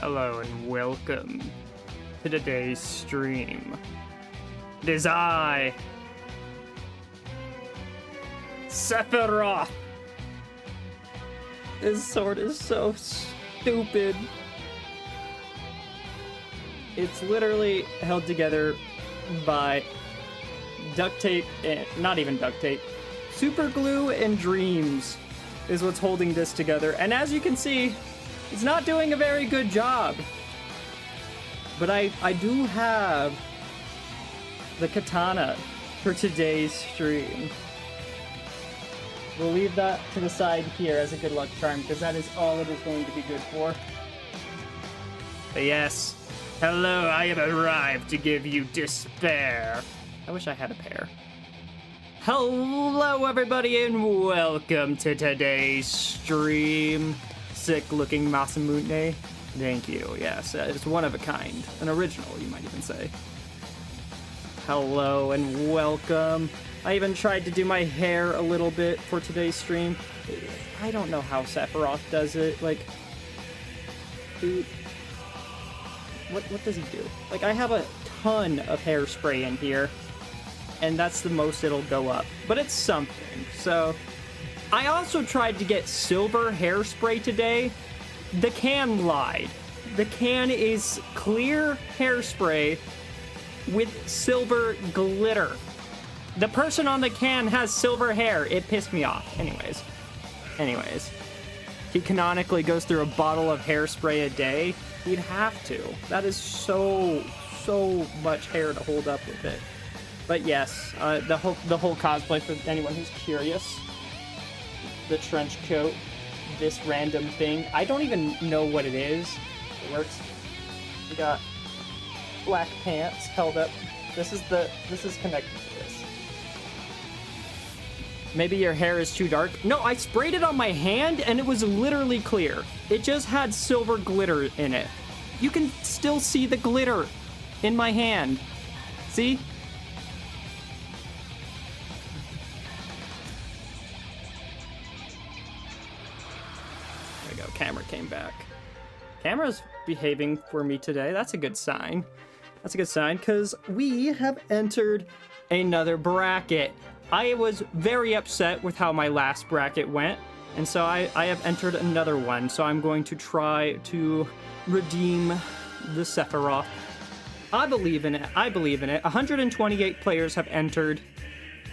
Hello and welcome to today's stream. It is I, Sephiroth. This sword is so stupid. It's literally held together by duct tape, and not even duct tape, super glue and dreams is what's holding this together. And as you can see, it's not doing a very good job. But I do have the katana for today's stream. We'll leave that to the side here as a good luck charm, because that is all it is going to be good for. But yes, hello, I have arrived to give you despair. I wish I had a pair. Hello, everybody, and welcome to today's stream. Sick-looking Masamune. Thank you. Yes, it's one of a kind. An original, you might even say. Hello, and welcome. I even tried to do my hair a little bit for today's stream. I don't know how Sephiroth does it. Like, dude, what does he do? Like, I have a ton of hairspray in here, and that's the most it'll go up. But it's something, so... I also tried to get silver hairspray today. The can lied. The can is clear hairspray with silver glitter. The person on the can has silver hair. It pissed me off. Anyways. He canonically goes through a bottle of hairspray a day. He'd have to. That is so much hair to hold up with it. But yes, the whole cosplay, for anyone who's curious. The trench coat, this random thing. I don't even know what it is. It works. We got black pants held up. This is connected to this. Maybe your hair is too dark. No, I sprayed it on my hand and it was literally clear. It just had silver glitter in it. You can still see the glitter in my hand. See? Camera came back. Camera's behaving for me today. That's a good sign. That's a good sign, because we have entered another bracket. I was very upset with how my last bracket went, and so I have entered another one. So I'm going to try to redeem the Sephiroth. I believe in it. I believe in it. 128 players have entered.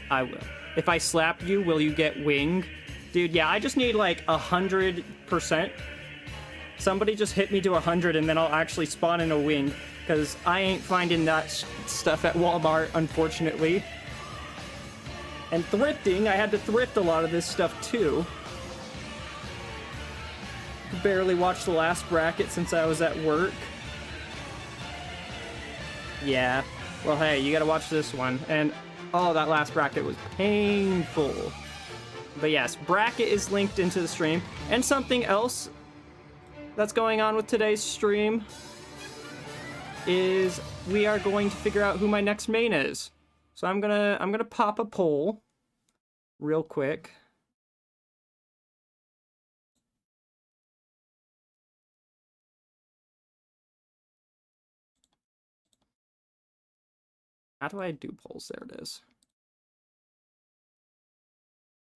I will. If I slap you, will you get winged? Dude, yeah, I just need like 100%. Somebody just hit me to 100 and then I'll actually spawn in a wing. Because I ain't finding that stuff at Walmart, unfortunately. And thrifting, I had to thrift a lot of this stuff too. Barely watched the last bracket since I was at work. Yeah, well hey, you gotta watch this one. And, oh, that last bracket was painful. But yes, bracket is linked into the stream. And something else that's going on with today's stream is we are going to figure out who my next main is. So I'm gonna pop a poll real quick. How do I do polls? There it is.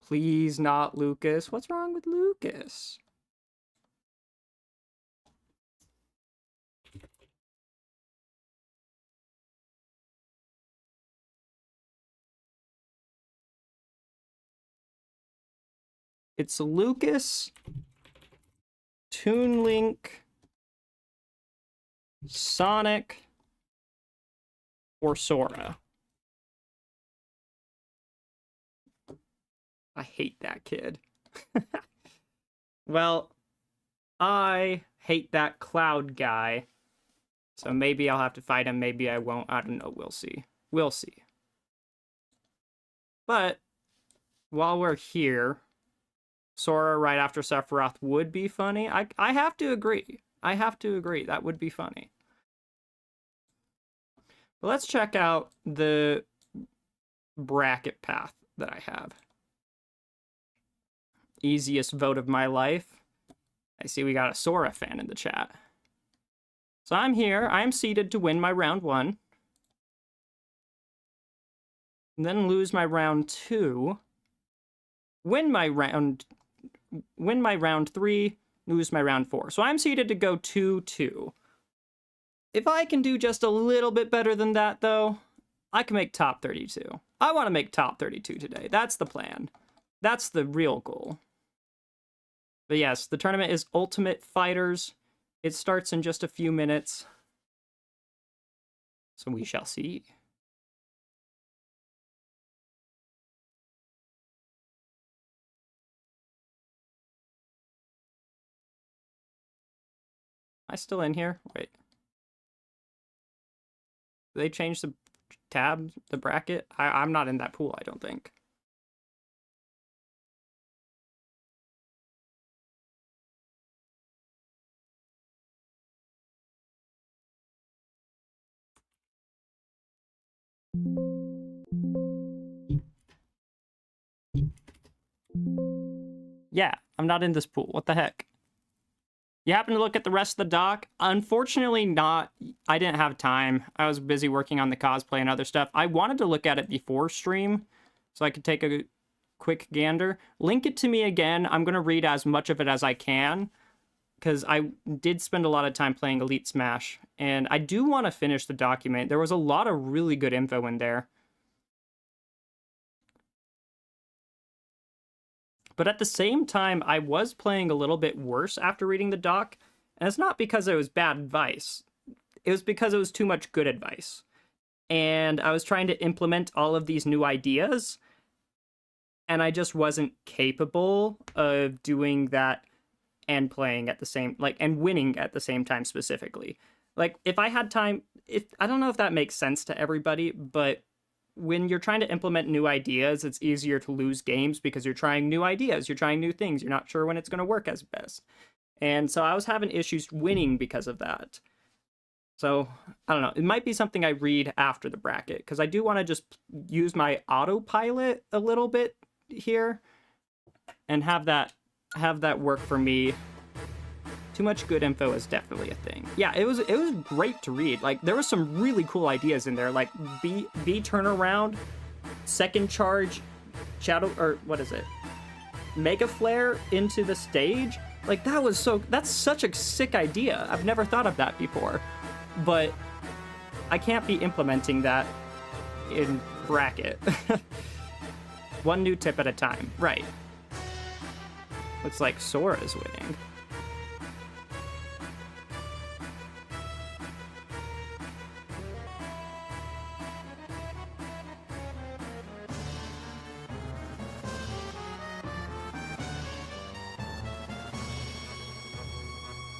Please not Lucas. What's wrong with Lucas? It's Lucas, Toon Link, Sonic, or Sora. I hate that kid. Well, I hate that Cloud guy. So maybe I'll have to fight him, maybe I won't. I don't know, we'll see. We'll see. But, while we're here, Sora right after Sephiroth would be funny. I have to agree. I have to agree. That would be funny. But let's check out the bracket path that I have. Easiest vote of my life. I see we got a Sora fan in the chat. So I'm here. I'm seeded to win my round 1. And then lose my round 2. Win my round 3, lose my round 4. So I'm seeded to go 2-2. If I can do just a little bit better than that, though, I can make top 32. I want to make top 32 today. That's the plan. That's the real goal. But yes, the tournament is Ultimate Fighters. It starts in just a few minutes. So we shall see. Am I still in here? Wait. Did they change the tab, the bracket? I'm not in that pool, I don't think. Yeah, I'm not in this pool. What the heck? You happen to look at the rest of the doc? Unfortunately not. I didn't have time. I was busy working on the cosplay and other stuff. I wanted to look at it before stream so I could take a quick gander. Link it to me again. I'm going to read as much of it as I can because I did spend a lot of time playing Elite Smash. And I do want to finish the document. There was a lot of really good info in there. But at the same time, I was playing a little bit worse after reading the doc, and it's not because it was bad advice. It was because it was too much good advice. And I was trying to implement all of these new ideas, and I just wasn't capable of doing that and playing at the same, and winning at the same time specifically. Like, if I had time, I don't know if that makes sense to everybody, but when you're trying to implement new ideas, it's easier to lose games because you're trying new ideas, you're trying new things, you're not sure when it's going to work as best. And so I was having issues winning because of that. So, I don't know, it might be something I read after the bracket, because I do want to just use my autopilot a little bit here and have that work for me. Too much good info is definitely a thing. Yeah, it was great to read. Like, there was some really cool ideas in there, like B turnaround, second charge, shadow, or what is it? Mega flare into the stage. Like, that's such a sick idea. I've never thought of that before. But I can't be implementing that in bracket. One new tip at a time. Right. Looks like Sora's winning.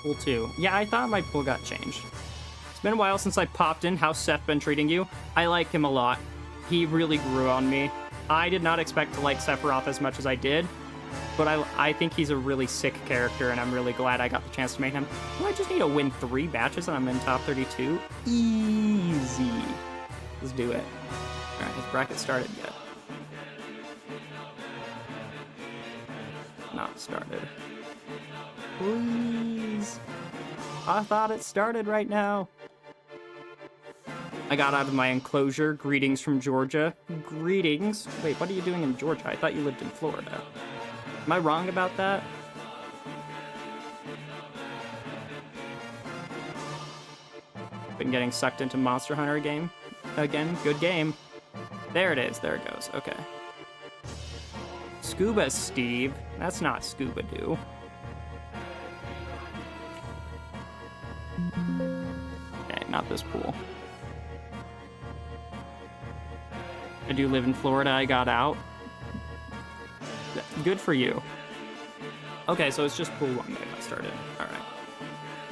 Pool 2. Yeah, I thought my pool got changed. It's been a while since I popped in. How's Seth been treating you? I like him a lot. He really grew on me. I did not expect to like Sephiroth as much as I did, but I think he's a really sick character, and I'm really glad I got the chance to make him. Oh, I just need to win 3 matches and I'm in top 32? Easy. Let's do it. Alright, his bracket started yet. Not started. Please. I thought it started right now. I got out of my enclosure. Greetings from Georgia. Greetings. Wait, what are you doing in Georgia? I thought you lived in Florida. Am I wrong about that? Been getting sucked into Monster Hunter game again. Good game. There it is. There it goes. Okay. Scuba Steve. That's not Scuba Doo. Okay, not this pool. I do live in Florida. I got out. Good for you. Okay, so it's just pool 1 that got started. Alright.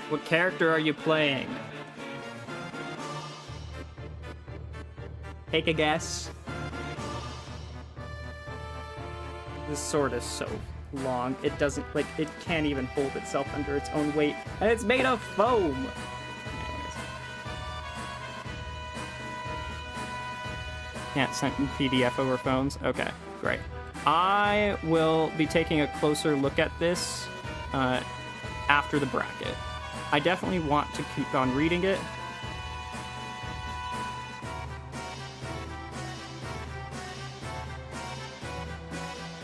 What character are you playing? Take a guess. This sword is so long. It doesn't, it can't even hold itself under its own weight. And it's made of foam! Anyways. Can't send PDF over phones? Okay, great. I will be taking a closer look at this after the bracket. I definitely want to keep on reading it.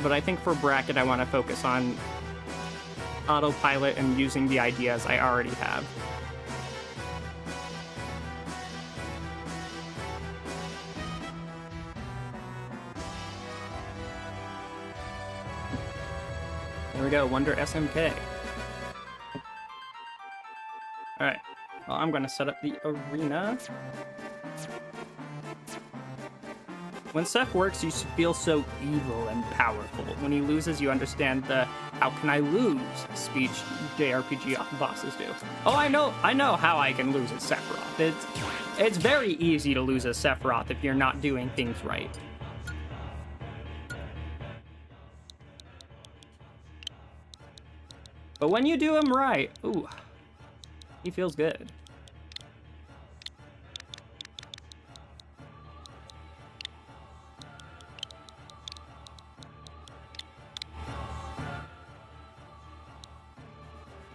But I think for bracket, I want to focus on autopilot and using the ideas I already have. There we go, Wonder SMK. Alright, well, I'm gonna set up the arena. When Seph works, you feel so evil and powerful. When he loses, you understand the "how can I lose" speech JRPG bosses do. Oh, I know how I can lose as Sephiroth. It's very easy to lose as Sephiroth if you're not doing things right. But when you do him right, ooh, he feels good.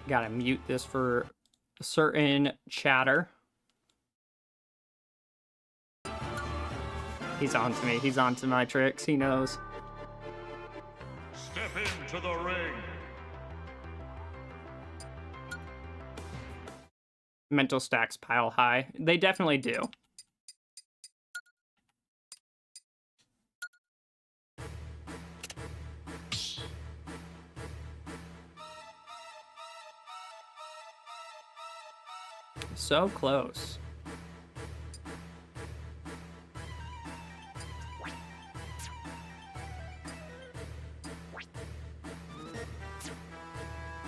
Gotta mute this for a certain chatter. He's on to me. He's on to my tricks. He knows. Step into the ring. Mental stacks pile high. They definitely do. So close.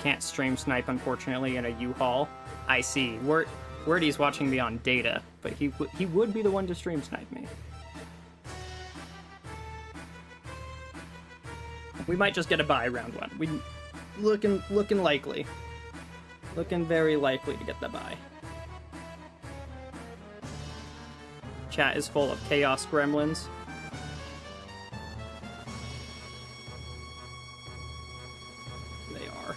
Can't stream snipe, unfortunately, in a U-Haul. I see. Wordy's watching me on data, but he would be the one to stream snipe me. We might just get a bye round one. We looking likely. Looking very likely to get the bye. Chat is full of chaos gremlins. They are.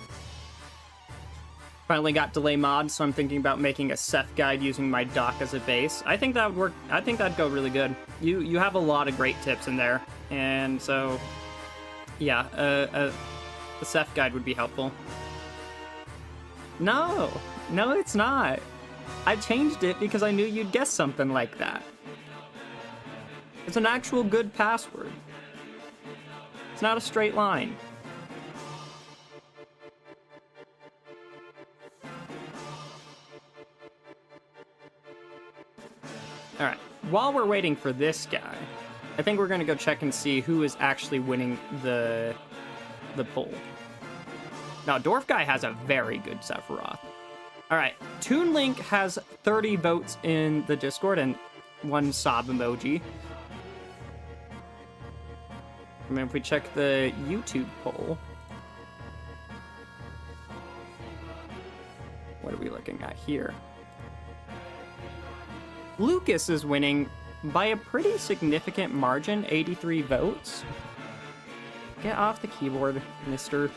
Finally got delay mod, so I'm thinking about making a Seph guide using my dock as a base. I think that would work. I think that'd go really good. You have a lot of great tips in there, and so yeah, a Seph guide would be helpful. No, it's not. I changed it because I knew you'd guess something like that. It's an actual good password. It's not a straight line. Alright, while we're waiting for this guy, I think we're gonna go check and see who is actually winning the poll. Now, Dwarf Guy has a very good Sephiroth. Alright, Toon Link has 30 votes in the Discord and one sob emoji. I mean, if we check the YouTube poll, what are we looking at here? Lucas is winning by a pretty significant margin, 83 votes. Get off the keyboard, mister.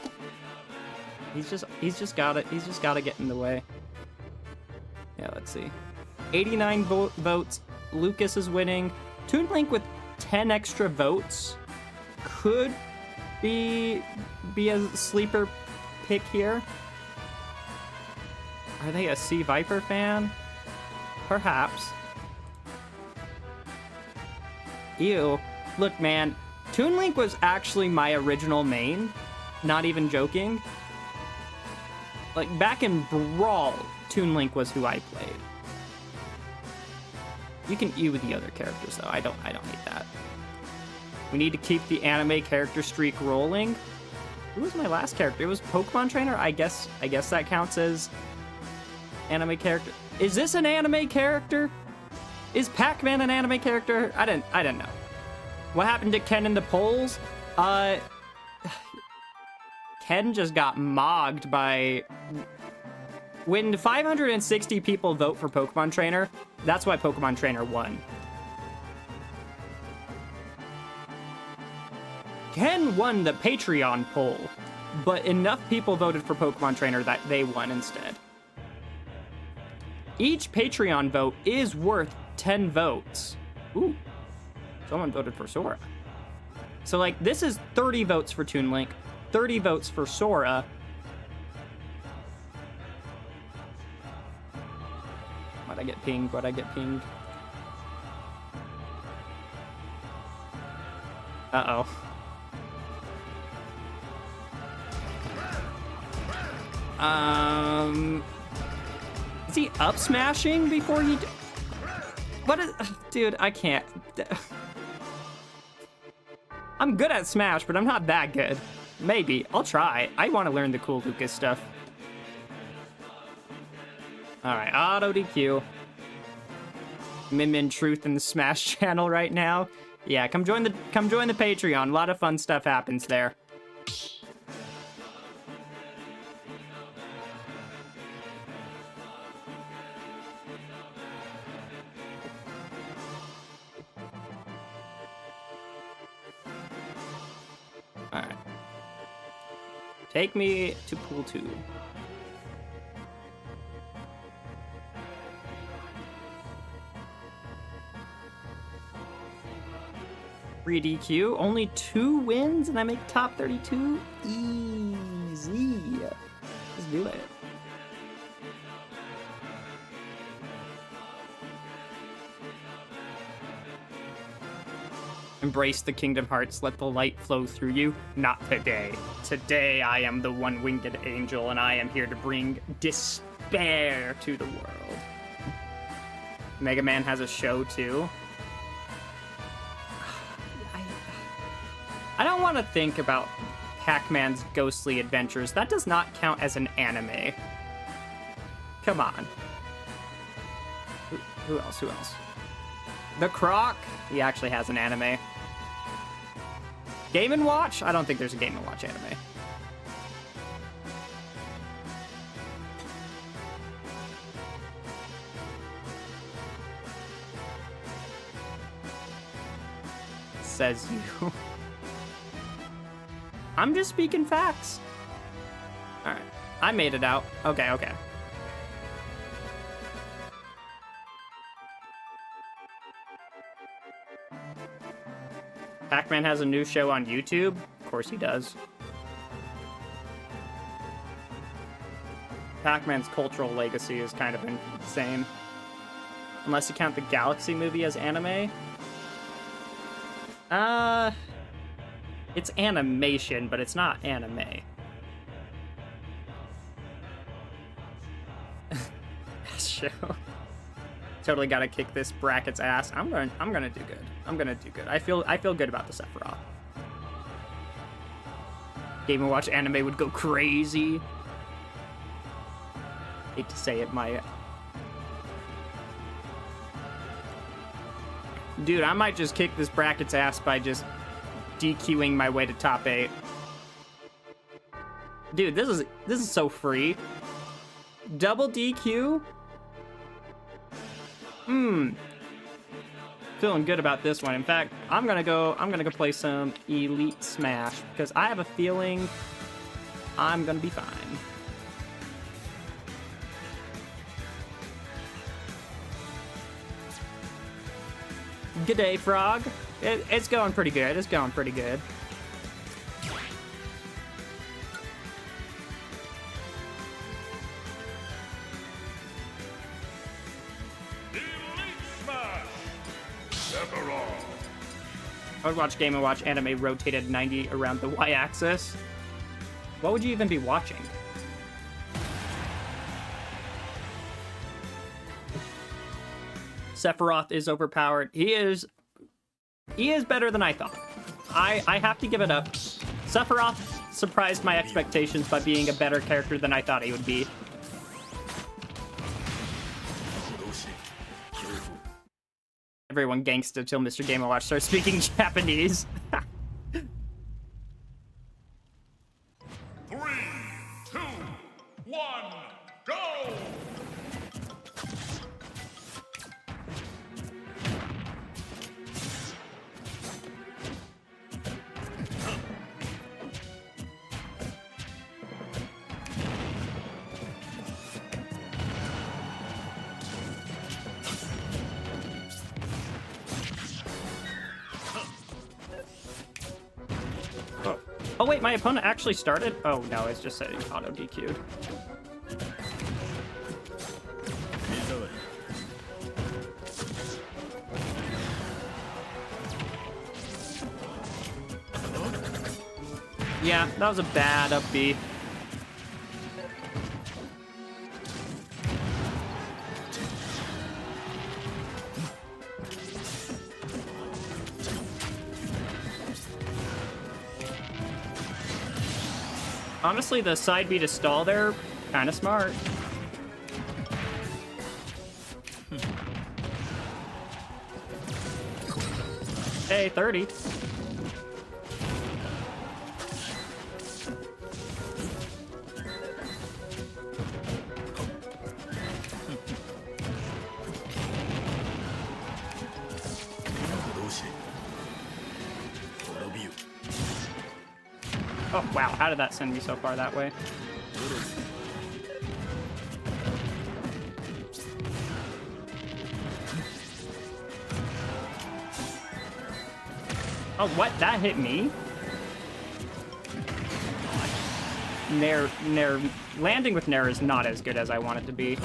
He's just gotta get in the way. Yeah, let's see. 89 votes. Lucas is winning. Toon Link with 10 extra votes could be a sleeper pick here. Are they a Sea Viper fan? Perhaps. Ew. Look, man, Toon Link was actually my original main. Not even joking. Like, back in Brawl, Toon Link was who I played. You can ew the other characters, though. I don't need that. We need to keep the anime character streak rolling. Who was my last character? It was Pokemon Trainer? I guess that counts as anime character. Is this an anime character? Is Pac-Man an anime character? I didn't know. What happened to Ken in the polls? Ken just got mogged by... When 560 people vote for Pokemon Trainer, that's why Pokemon Trainer won. Ken won the Patreon poll, but enough people voted for Pokemon Trainer that they won instead. Each Patreon vote is worth 10 votes. Ooh, someone voted for Sora. So, like, this is 30 votes for Toon Link, 30 votes for Sora. Why'd I get pinged? Why'd I get pinged? Uh-oh. Is he up smashing before he... What is... Dude, I can't. I'm good at Smash, but I'm not that good. Maybe. I'll try. I want to learn the cool Lucas stuff. Alright, auto DQ. Min Truth in the Smash channel right now. Yeah, come join the Patreon. A lot of fun stuff happens there. Alright. Take me to pool 2. Free DQ, only 2 wins and I make top 32? Easy. Let's do it. Embrace the Kingdom Hearts, let the light flow through you. Not today. Today I am the one-winged angel and I am here to bring despair to the world. Mega Man has a show too. I don't want to think about Pac-Man's ghostly adventures. That does not count as an anime. Come on. Who else? Who else? The Croc. He actually has an anime. Game & Watch? I don't think there's a Game & Watch anime. Says you. I'm just speaking facts. Alright. I made it out. Okay, okay. Pac-Man has a new show on YouTube? Of course he does. Pac-Man's cultural legacy is kind of insane. Unless you count the Galaxy movie as anime. It's animation, but it's not anime. Show. Totally gotta kick this bracket's ass. I'm gonna do good. I'm gonna do good. I feel good about the Sephiroth. Game & Watch anime would go crazy. Hate to say it, my... Dude, I might just kick this bracket's ass by just DQing my way to top 8. Dude, this is so free. Double DQ? Feeling good about this one. In fact, I'm gonna go play some Elite Smash because I have a feeling I'm gonna be fine. G'day, Frog. It's going pretty good. It's going pretty good. Sephiroth. I would watch Game & Watch anime rotated 90 around the y-axis. What would you even be watching? Sephiroth is overpowered. He is better than I thought. I have to give it up. Sephiroth surprised my expectations by being a better character than I thought he would be. Everyone gangsta till Mr. Game & Watch starts speaking Japanese. 3, 2, 1, go! Oh wait, my opponent actually started? Oh no, it's just saying auto DQ'd. Yeah, that was a bad up B. Honestly, the side B to stall there, kind of smart. Hey, 30. Oh, wow. How did that send me so far that way? Oh, what? That hit me? Nair, landing with Nair is not as good as I want it to be.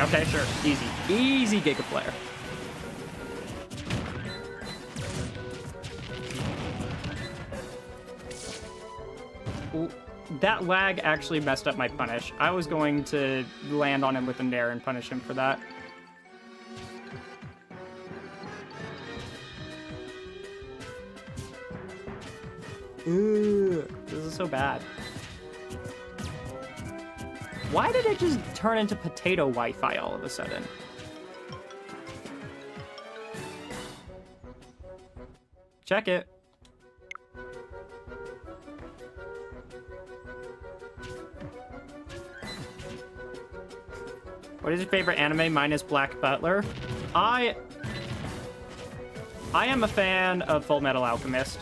Okay, sure. Easy. Easy Giga Flare. That lag actually messed up my punish. I was going to land on him with a Nair and punish him for that. Ooh, this is so bad. Why did it just turn into potato Wi-Fi all of a sudden? Check it. What is your favorite anime? Mine is Black Butler. I am a fan of Full Metal Alchemist.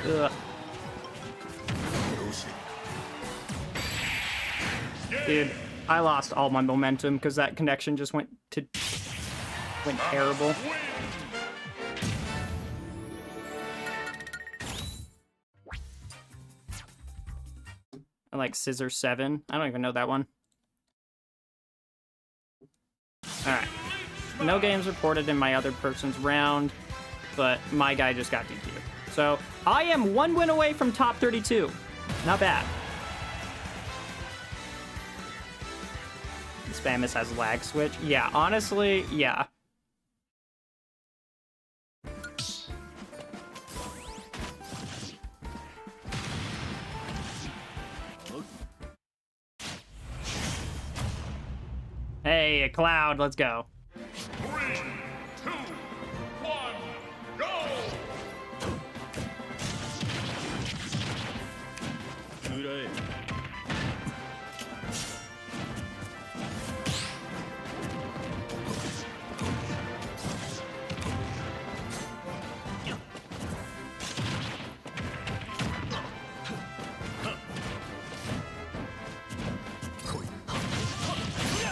Ugh. Dude, I lost all my momentum because that connection just went terrible. I like Scissor 7. I don't even know that one. Alright. No games reported in my other person's round, but my guy just got DQ'd. So, I am 1 win away from top 32. Not bad. Spamus has lag switch. Yeah, honestly, yeah. Hey, a Cloud, let's go. 3, 2, 1, go!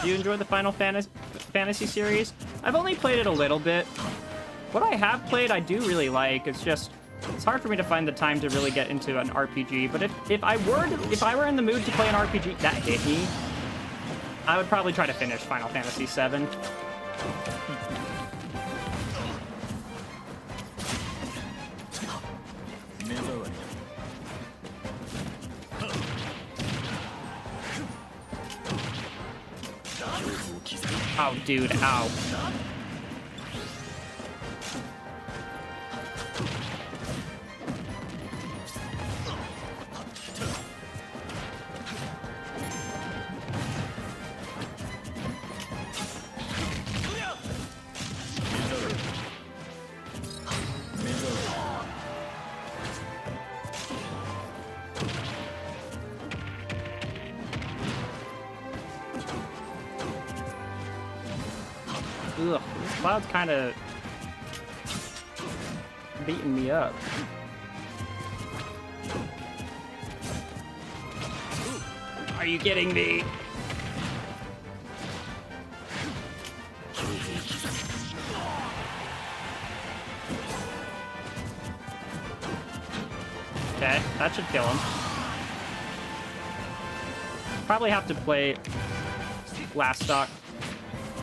Do you enjoy the Final Fantasy series? I've only played it a little bit. What I have played, I do really like. It's just, it's hard for me to find the time to really get into an RPG. But if I were in the mood to play an RPG, that hit me. I would probably try to finish Final Fantasy VII. Oh, dude, ow. Ugh, this Cloud's kind of beating me up. Are you kidding me? Okay, that should kill him. Probably have to play last stock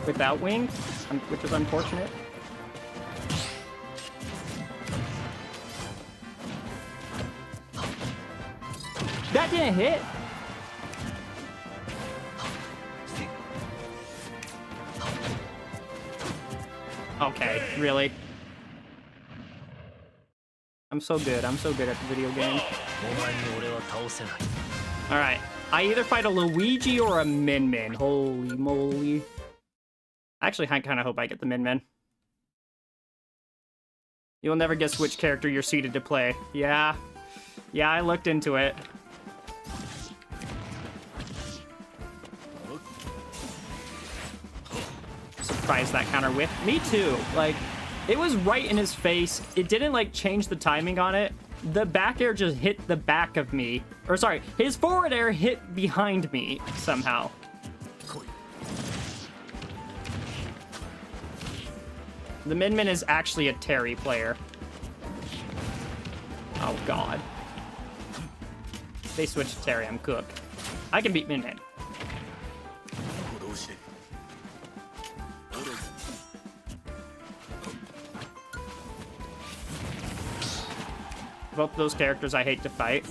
without wings, which is unfortunate. That didn't hit. Okay, really? I'm so good. I'm so good at the video game. Alright. I either fight a Luigi or a Min Min. Holy moly. Actually, I kind of hope I get the Min Min. You'll never guess which character you're seated to play. Yeah. Yeah, I looked into it. Surprised that counter whiff. Me too. Like, it was right in his face. It didn't, like, change the timing on it. The back air just hit the back of me. Or, sorry, his forward air hit behind me somehow. The Min Min is actually a Terry player. Oh, God. They switched to Terry. I'm cooked. I can beat Min Min. Both those characters I hate to fight.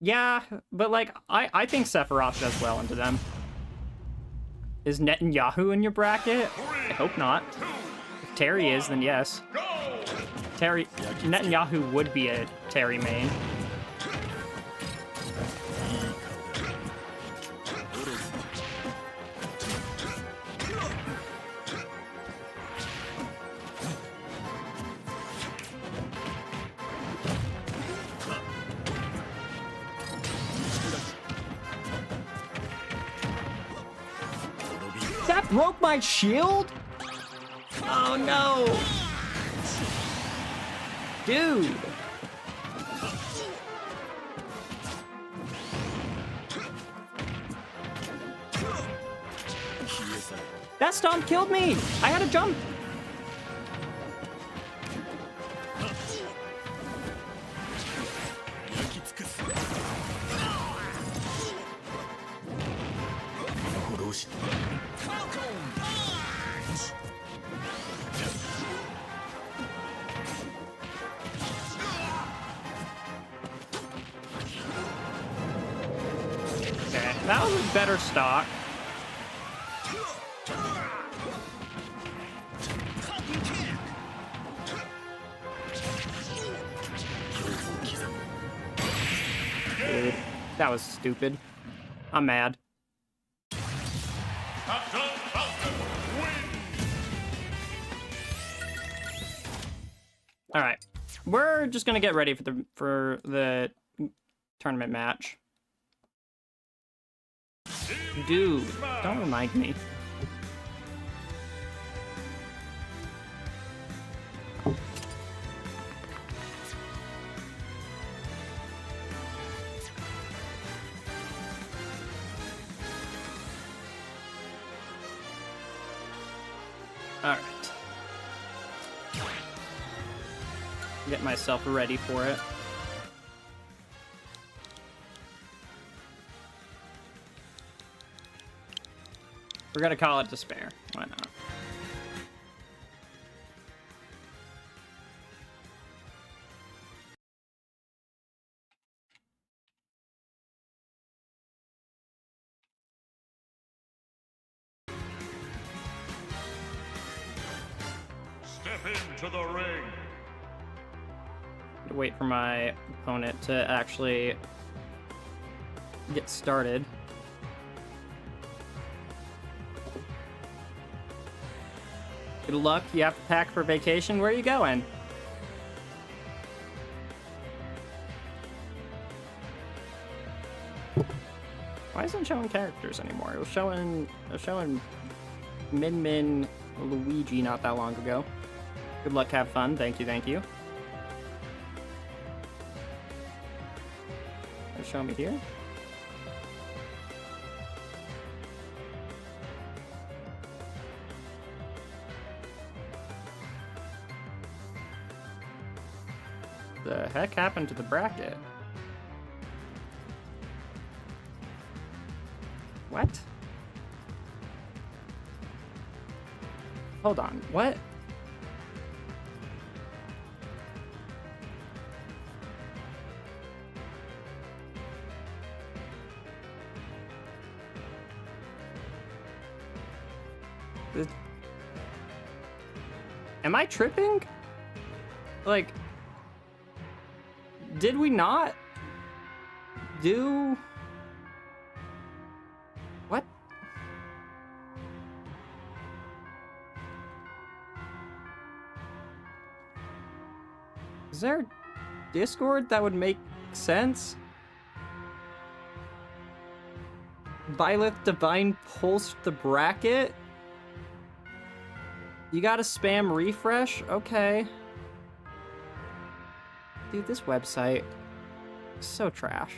Yeah, but like, I think Sephiroth does well into them. Is Netanyahu in your bracket? I hope not. If Terry is, then yes. Netanyahu would be a Terry main. That broke my shield? Oh no! Dude! That stomp killed me! I had to jump! That was a better stock. Dude, that was stupid. I'm mad. All right, we're just gonna get ready for the tournament match. Dude, don't remind me. All right. Get myself ready for it. We're gonna call it Despair. Why not? Step into the ring. To wait for my opponent to actually get started. Good luck. You have to pack for vacation. Where are you going? Why isn't it showing characters anymore? It was showing Min Min Luigi not that long ago. Good luck, have fun. Thank you, thank you. Show me here. The heck happened to the bracket? What? Hold on, what? Am I tripping? Like, did we not do... What? Is there a Discord that would make sense? Byleth Divine pulsed the bracket? You gotta spam refresh? Okay. Dude, this website is so trash.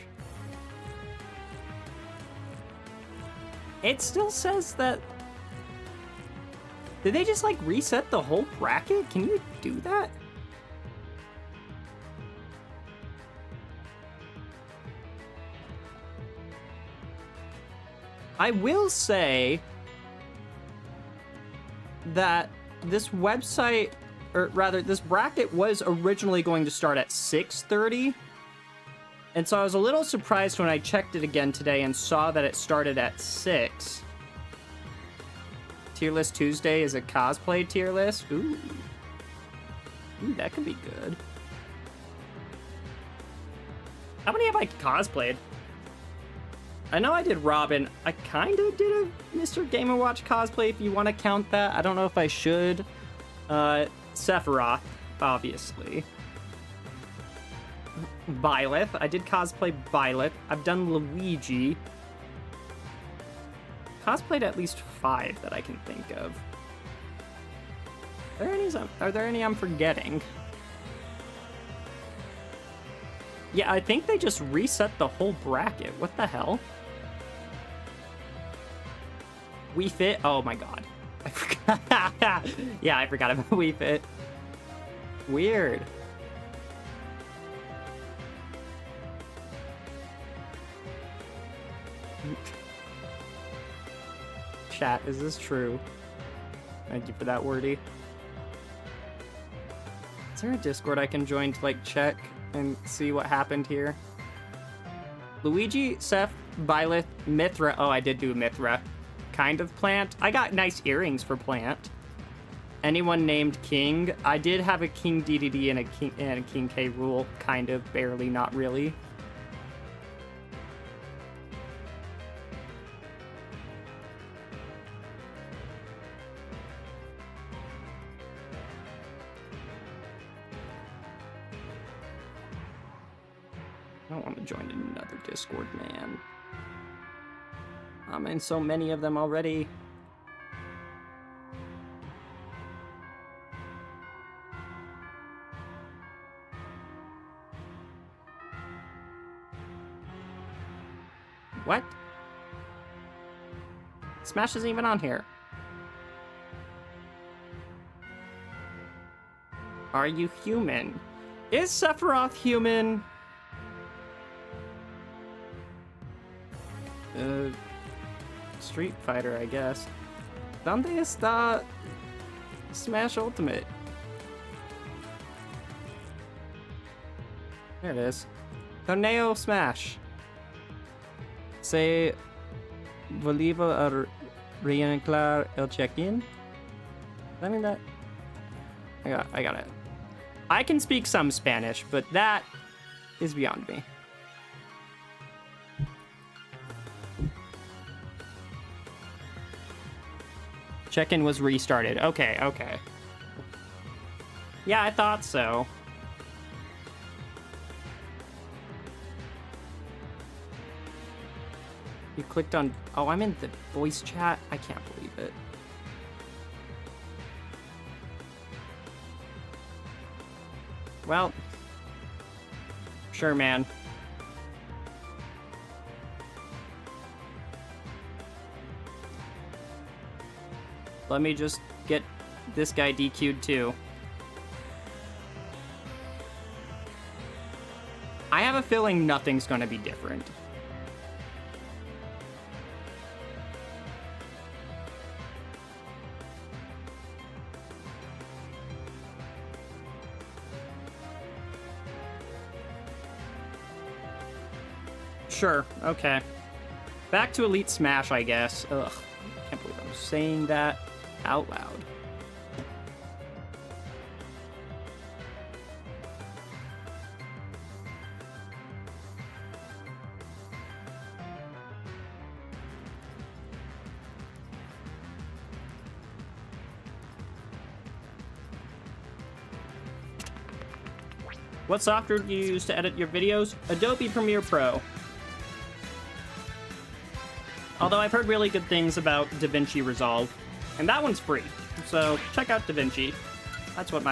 It still says that... Did they just, like, reset the whole bracket? Can you do that? I will say that this website, or rather, this bracket was originally going to start at 6:30. And so I was a little surprised when I checked it again today and saw that it started at 6. Tier list Tuesday is a cosplay tier list. Ooh. Ooh, that could be good. How many have I cosplayed? I know I did Robin. I kind of did a Mr. Game & Watch cosplay, if you want to count that. I don't know if I should. Sephiroth, obviously. Byleth. I did cosplay Byleth. I've done Luigi. Cosplayed at least 5 that I can think of. Are there any I'm forgetting? Yeah, I think they just reset the whole bracket. What the hell? Wii Fit? Oh my god. I forgot. Yeah, I forgot about Wii Fit. Weird. Chat, is this true? Thank you for that, Wordy. Is there a Discord I can join to, like, check and see what happened here? Luigi, Seth, Byleth, Mithra. Oh, I did do Mithra. Kind of Plant. I got nice earrings for Plant. Anyone named King? I did have a King DDD and a King K Rule. Kind of, barely, not really. I don't want to join another Discord, man. I'm in so many of them already. What? Smash isn't even on here. Are you human? Is Sephiroth human? Street Fighter, I guess. ¿Dónde está Smash Ultimate? There it is. Torneo Smash. Se volvió a reiniciar el check-in. I mean that. I got it. I can speak some Spanish, but that is beyond me. Check-in was restarted. Okay, okay. Yeah, I thought so. You clicked on... Oh, I'm in the voice chat? I can't believe it. Well, sure, man. Let me just get this guy DQ'd too. I have a feeling nothing's gonna be different. Sure, okay. Back to Elite Smash, I guess. Ugh, can't believe I'm saying that out loud. What software do you use to edit your videos? Adobe Premiere Pro. Although I've heard really good things about DaVinci Resolve, and that one's free. So check out DaVinci. That's what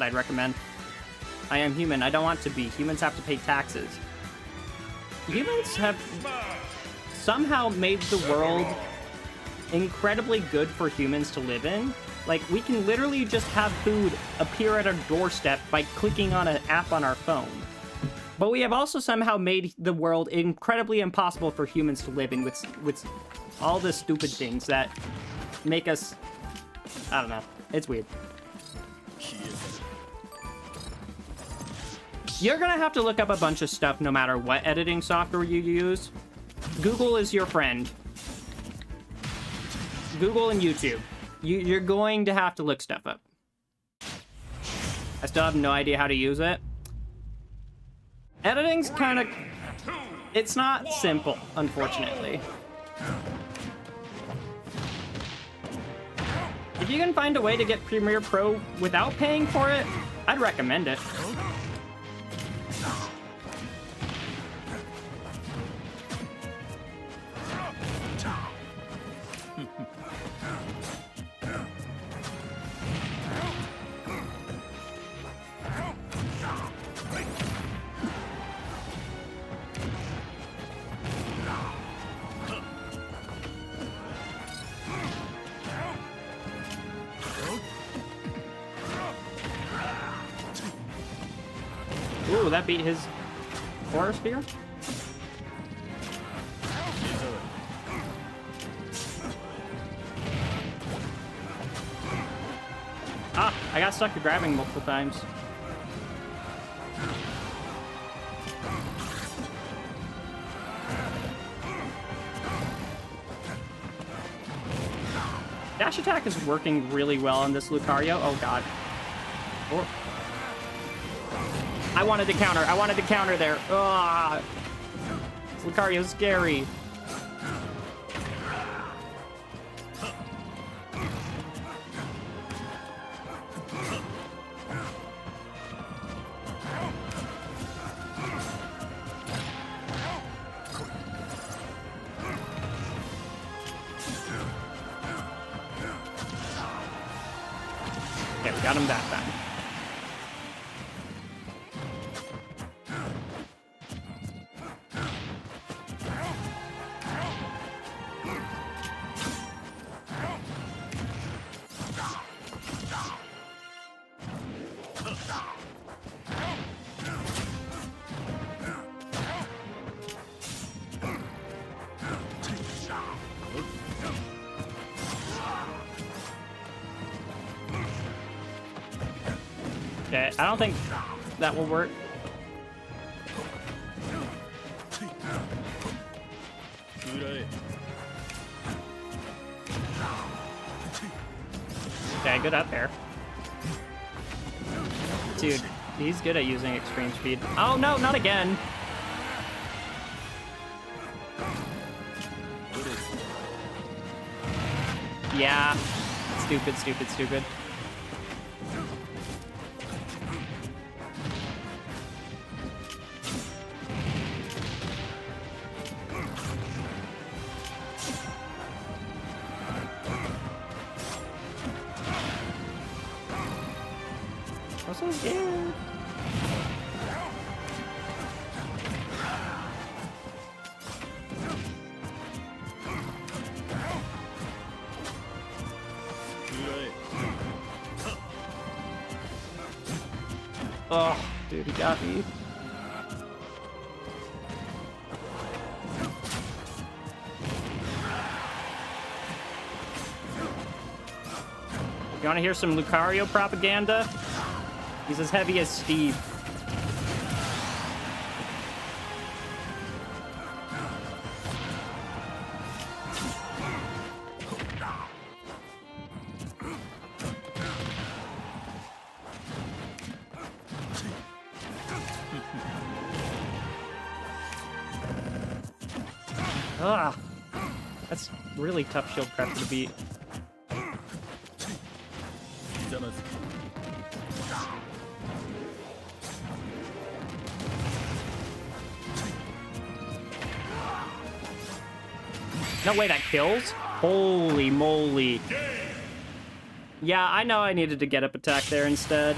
I'd recommend. I am human. I don't want to be. Humans have to pay taxes. Humans have somehow made the world incredibly good for humans to live in. Like, we can literally just have food appear at our doorstep by clicking on an app on our phone. But we have also somehow made the world incredibly impossible for humans to live in with all the stupid things that make us... I don't know. It's weird. You're gonna have to look up a bunch of stuff no matter what editing software you use. Google is your friend. Google and YouTube. You're going to have to look stuff up. I still have no idea how to use it. Editing's kind of... It's not simple, unfortunately. If you can find a way to get Premiere Pro without paying for it, I'd recommend it. Ooh, that beat his Aura Sphere? Ah, I got stuck to grabbing multiple times. Dash attack is working really well on this Lucario. Oh god. Oh. I wanted to counter. I wanted to counter there. Ugh. Lucario's scary. Okay, we got him that time. Okay, I don't think that will work. Okay, good up there. Dude, he's good at using extreme speed. Oh no, not again! Yeah. Stupid, stupid, stupid. I'm so scared. Oh, dude, he got me. You want to hear some Lucario propaganda? He's as heavy as Steve. Ugh. That's really tough shield prep to beat. No way, that kills? Holy moly. Yeah, I know I needed to get up attack there instead.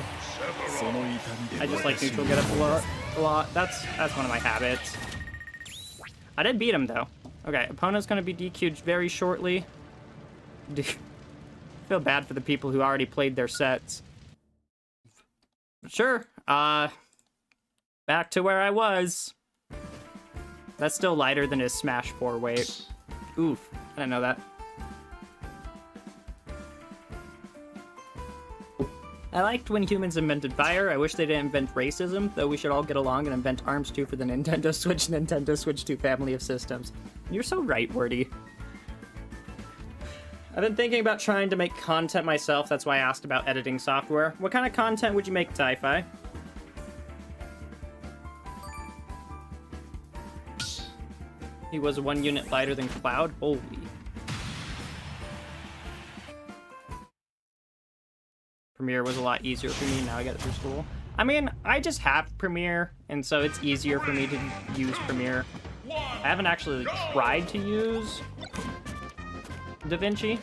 I just like neutral get up a lot. That's one of my habits. I did beat him though. Okay, opponent's gonna be DQ'd very shortly. Feel bad for the people who already played their sets. But sure, back to where I was. That's still lighter than his Smash 4 weight. Oof, I didn't know that. I liked when humans invented fire. I wish they didn't invent racism, though we should all get along and invent arms too for the Nintendo Switch 2 family of systems. You're so right, Wordy. I've been thinking about trying to make content myself, that's why I asked about editing software. What kind of content would you make, Ti-Fi? He was 1 unit lighter than Cloud? Holy. Premiere was a lot easier for me, now I get it through school. I mean, I just have Premiere, and so it's easier for me to use Premiere. I haven't actually tried to use DaVinci.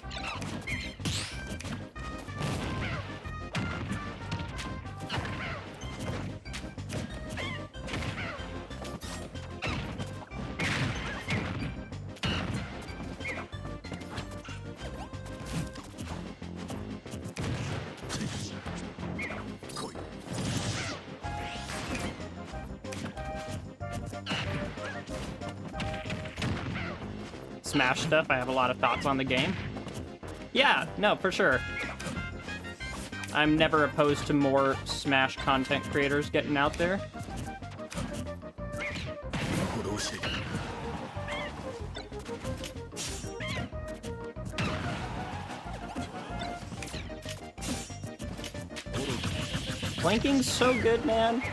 Smash stuff, I have a lot of thoughts on the game. Yeah, no, for sure. I'm never opposed to more Smash content creators getting out there. Flanking's so good, man.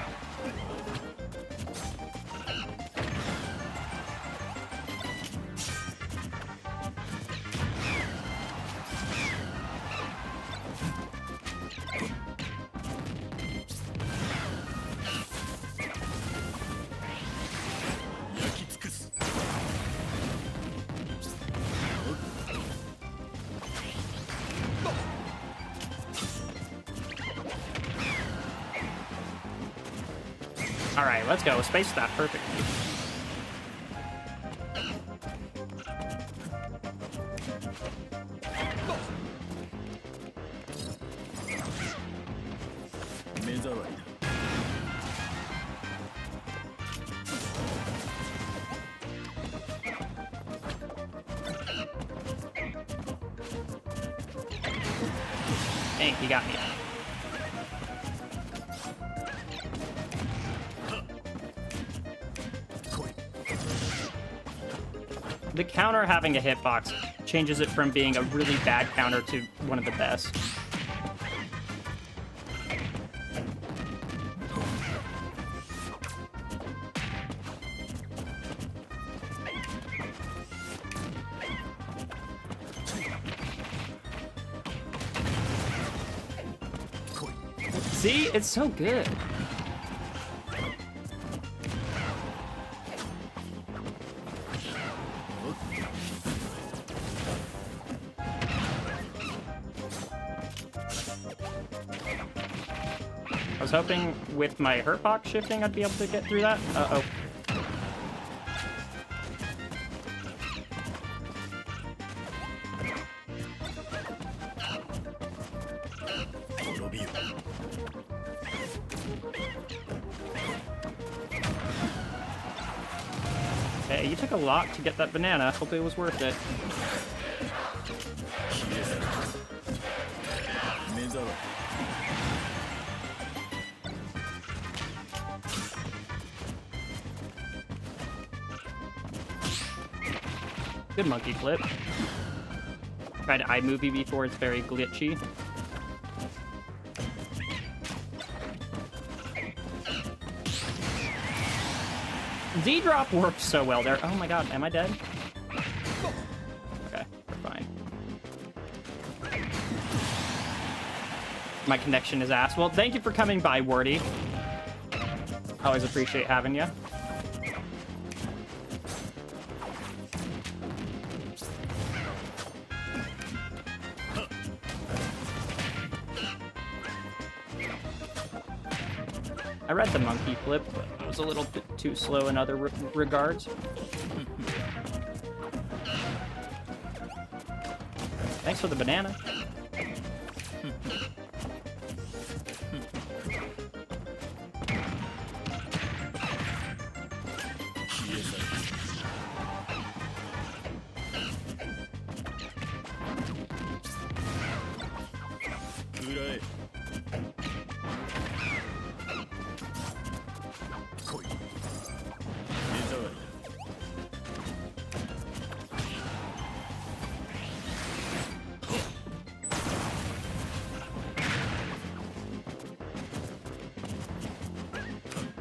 Alright, let's go. Space that perfectly. Dang, he got me. The counter having a hitbox changes it from being a really bad counter to one of the best. See? It's so good. I was hoping with my hurt box shifting I'd be able to get through that. Uh-oh. Hey, you took a lot to get that banana. Hope it was worth it. Good monkey flip. Tried iMovie before, it's very glitchy. Z-drop works so well there. Oh my god, am I dead? Okay, we're fine. My connection is ass. Well, thank you for coming by, Wardy. Always appreciate having you. I read the monkey flip, but it was a little bit too slow in other regards. Thanks for the banana.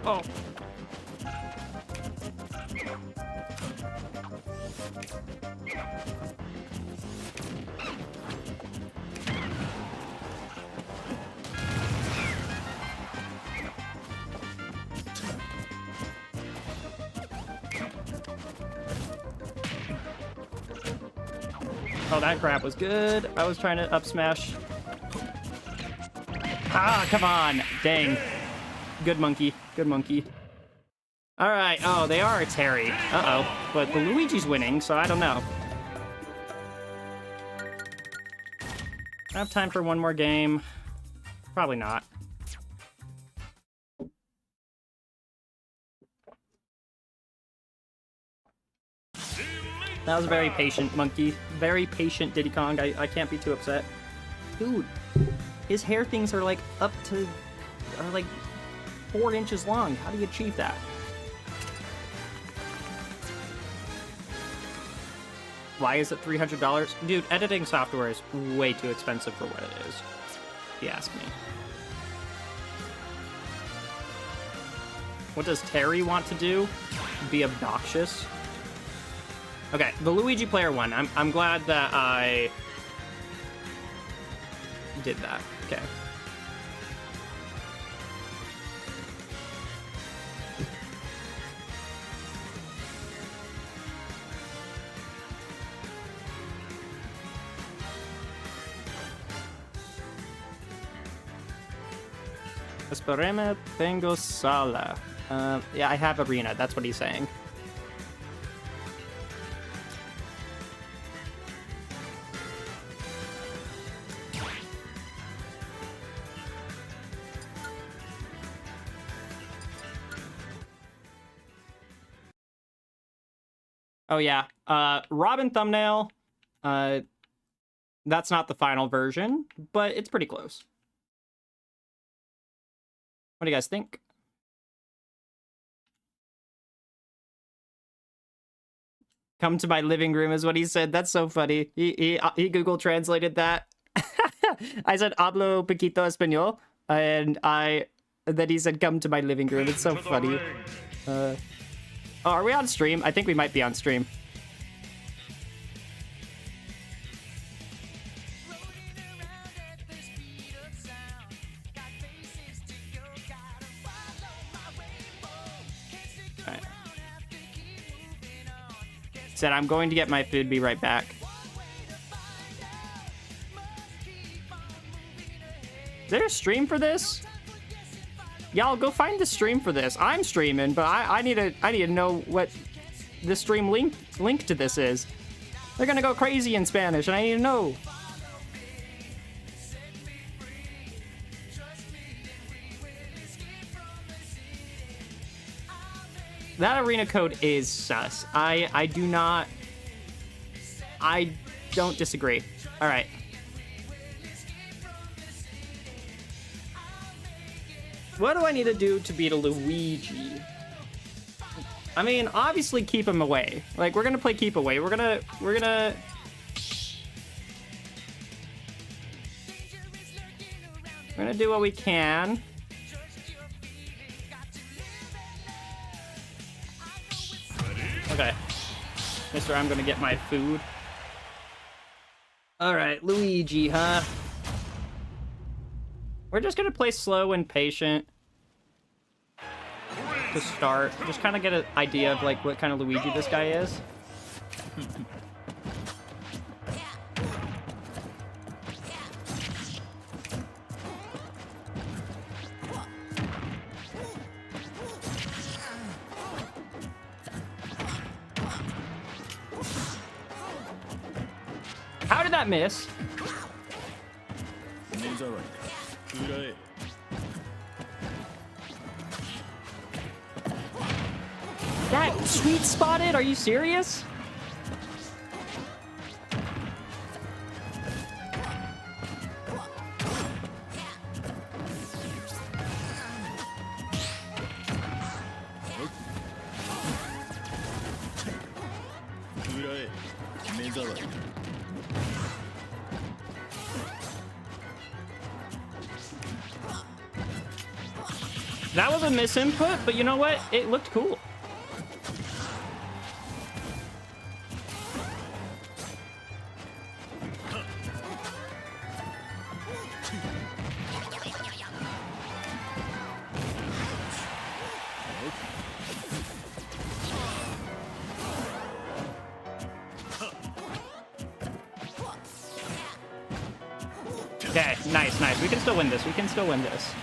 Oh. Oh, that grab was good. I was trying to up smash. Ah, come on. Dang. Good monkey. Good monkey. All right. Oh, they are Terry. Uh-oh. But the Luigi's winning, so I don't know. I have time for one more game. Probably not. That was very patient, monkey. Very patient, Diddy Kong. I can't be too upset. Dude, his hair things are like up to... are like 4 inches long. How do you achieve that? Why is it $300? Dude, editing software is way too expensive for what it is, if you ask me. What does Terry want to do? Be obnoxious? Okay, the Luigi player won. I'm glad that I did that. Okay. Espereme tengo sala. Yeah, I have arena. That's what he's saying. Oh yeah, Robin thumbnail. That's not the final version, but it's pretty close. What do you guys think? Come to my living room is what he said. That's so funny. He Google translated that. I said hablo poquito español, and then he said come to my living room. It's so funny. Oh, are we on stream? I think we might be on stream. Right. Said I'm going to get my food, be right back. Is there a stream for this? Y'all go find the stream for this. I'm streaming, but I need to know what the stream link to this is. They're gonna go crazy in Spanish, and I need to know. That arena code is sus. I don't disagree. All right. What do I need to do to beat a Luigi? I mean, obviously keep him away. Like, we're gonna play keep away. We're gonna do what we can. Okay. Mister, I'm gonna get my food. Alright, Luigi, huh? We're just gonna play slow and patient to start. Just kind of get an idea of, like, what kind of Luigi this guy is. How did that miss? That sweet spotted? Are you serious? That was a misinput, but you know what? It looked cool. Okay, nice, nice. We can still win this. We can still win this.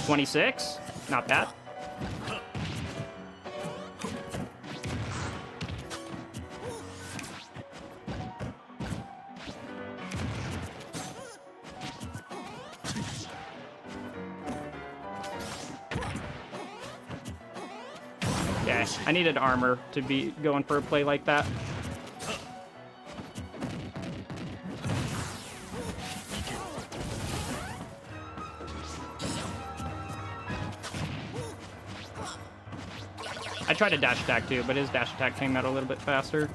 26? Not bad. Okay, I needed armor to be going for a play like that. I tried to dash attack too, but his dash attack came out a little bit faster.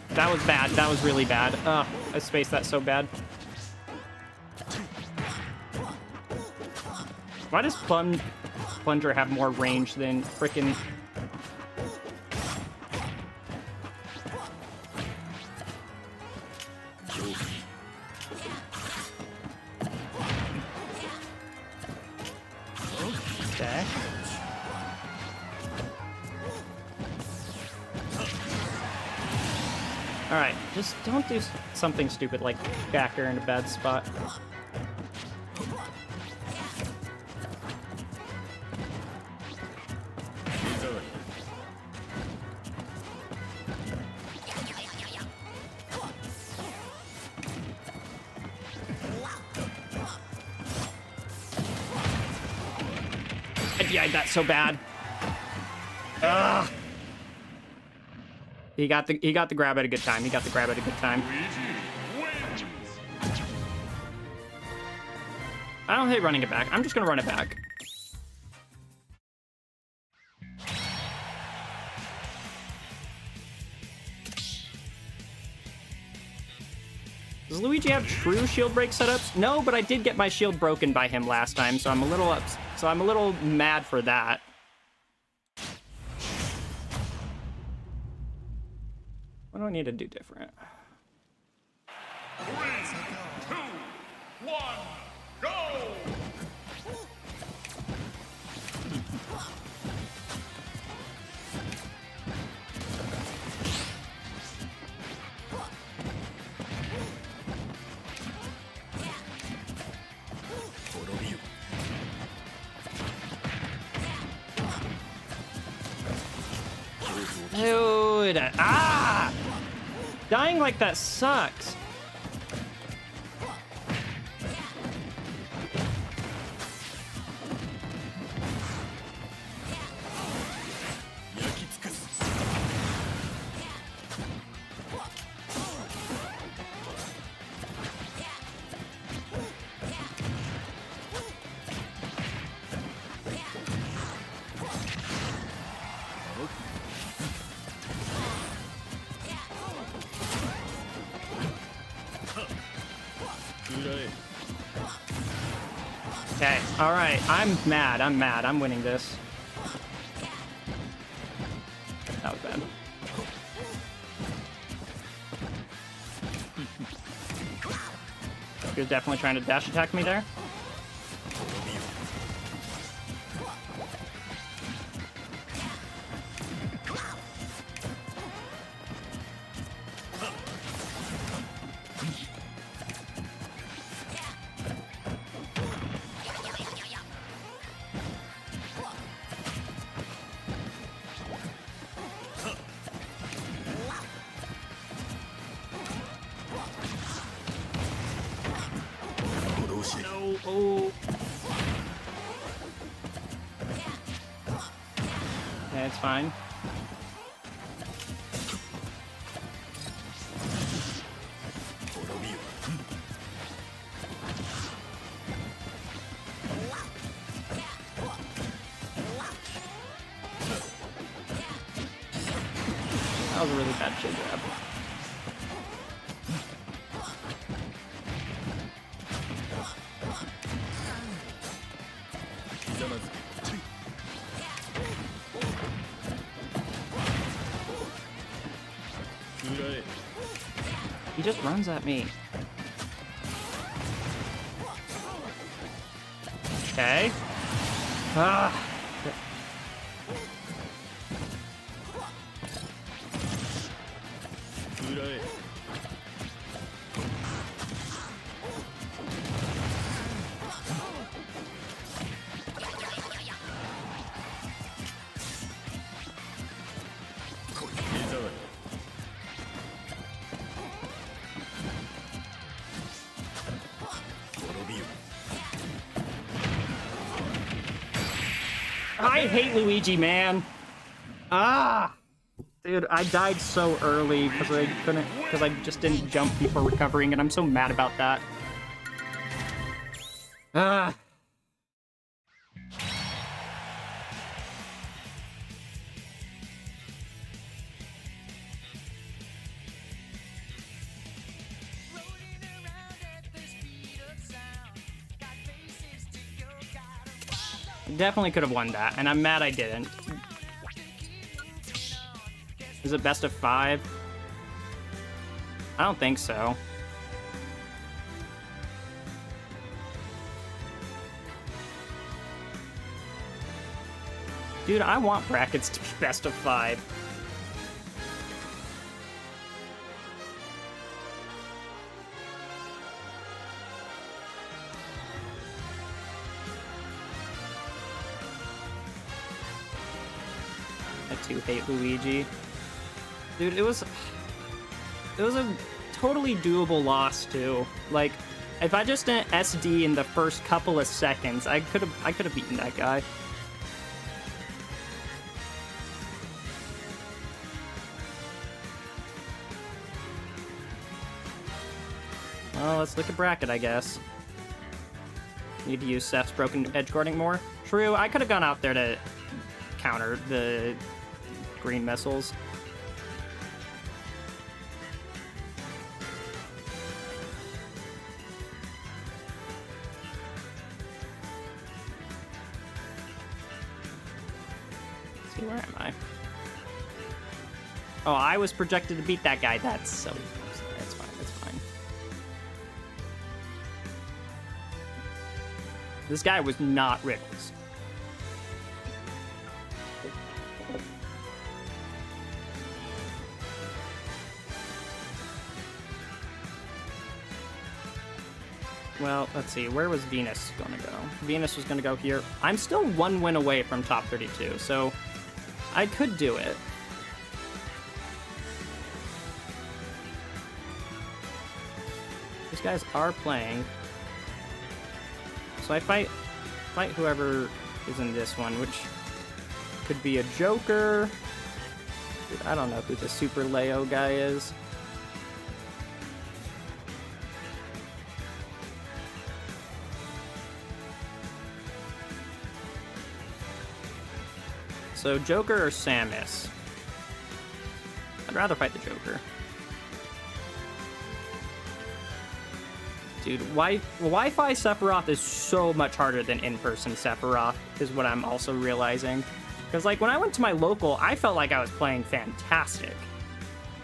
That was bad. That was really bad. Ugh, I spaced that so bad. Why does Plunger have more range than frickin'... Okay. Alright, just don't do something stupid like back her in a bad spot. I DI'd that so bad. Ugh. He got the grab at a good time. He got the grab at a good time. I don't hate running it back. I'm just gonna run it back. Does Luigi have true shield break setups? No, but I did get my shield broken by him last time, so I'm a little mad for that. What do I need to do different? 3, 2, 1, go! Dude, ah! Dying like that sucks. Okay, alright. I'm mad. I'm winning this. That was bad. He was definitely trying to dash attack me there. No, oh. Okay, it's fine. That was a really bad shit grab. He just runs at me. Okay. Ah. I hate Luigi, man. Ah, dude, I died so early because I just didn't jump before recovering, and I'm so mad about that. Ah. Definitely could have won that, and I'm mad I didn't. Is it best of 5? I don't think so. Dude, I want brackets to be best of 5. I do hate Luigi. Dude, it was a totally doable loss too. Like, if I just didn't SD in the first couple of seconds, I could have beaten that guy. Well, let's look at bracket, I guess. Need to use Seth's broken edge guarding more. True, I could have gone out there to counter the green missiles. Let's see, where am I? Oh, I was projected to beat that guy. That's so close. That's fine. That's fine. This guy was not Riddles. Well, let's see. Where was Venus gonna go? Venus was gonna go here. I'm still 1 win away from top 32, so I could do it. These guys are playing. So I fight whoever is in this one, which could be a Joker. Dude, I don't know who the Super Leo guy is. So Joker or Samus? I'd rather fight the Joker. Dude, Wi-Fi Sephiroth is so much harder than in-person Sephiroth, is what I'm also realizing. Because, like, when I went to my local, I felt like I was playing fantastic.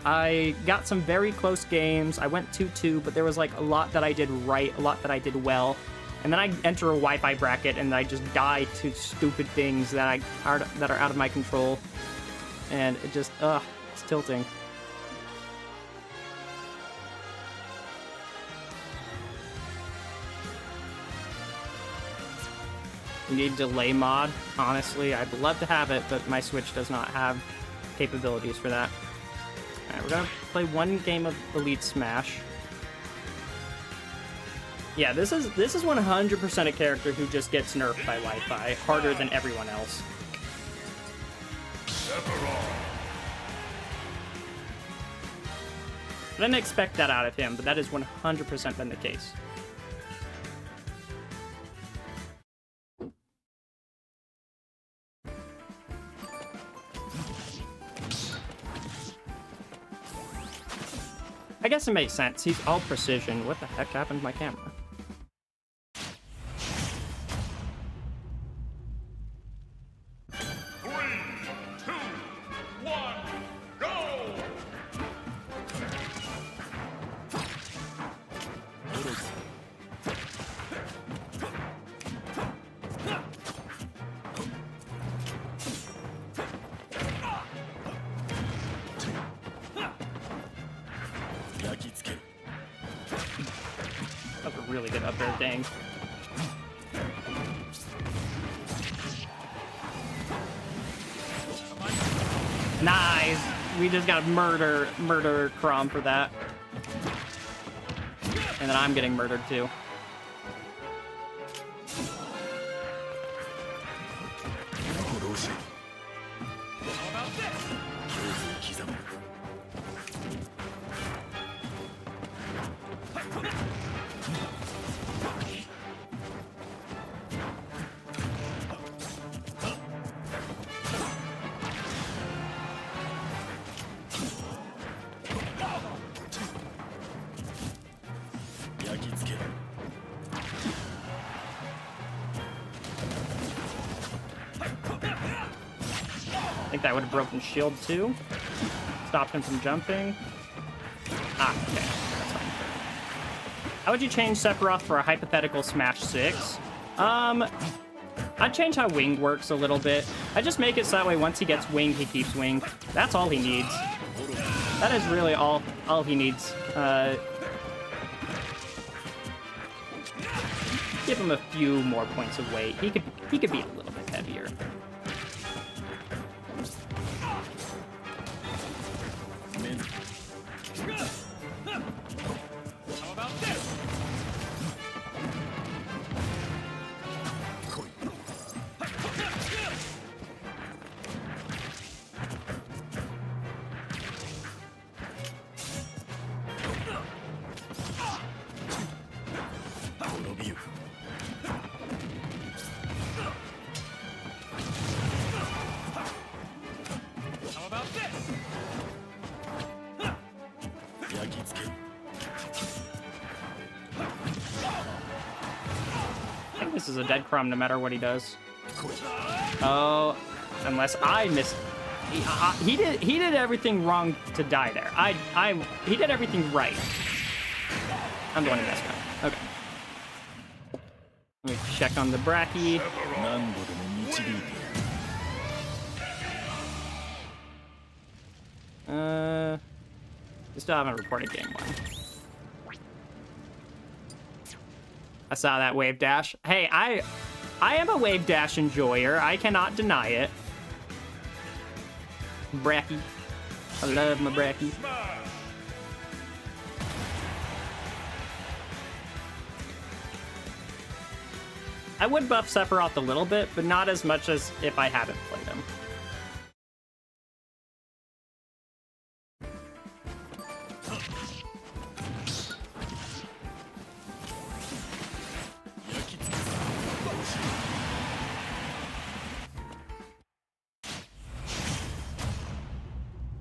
I got some very close games. I went 2-2, but there was, like, a lot that I did right, a lot that I did well. And then I enter a Wi-Fi bracket, and I just die to stupid things that are out of my control. And it just, it's tilting. You need delay mod. Honestly, I'd love to have it, but my Switch does not have capabilities for that. Alright, we're gonna play one game of Elite Smash. Yeah, this is 100% a character who just gets nerfed by Wi-Fi, harder than everyone else. Sephiroth. I didn't expect that out of him, but that has 100% been the case. I guess it makes sense. He's all precision. What the heck happened to my camera? That was a really good up air, dang. Nice! We just got murder Crom for that. And then I'm getting murdered too. I think that would have broken shield too. Stopped him from jumping. Ah, okay. That's fine. How would you change Sephiroth for a hypothetical Smash 6? I'd change how winged works a little bit. I just make it so that way once he gets winged, he keeps winged. That's all he needs. That is really all he needs. Give him a few more points of weight. He could be a little bit heavier. How about this? How about this? I think this is a dead Crumb no matter what he does. Oh, unless I missed. He did everything wrong to die there. He did everything right. I'm the one who messed up. Okay. Let me check on the Bracky. We still haven't reported game 1. I saw that wave dash. Hey, I am a wave dash enjoyer. I cannot deny it. Bracky. I love my Bracky. I would buff Sephiroth a little bit, but not as much as if I hadn't played him.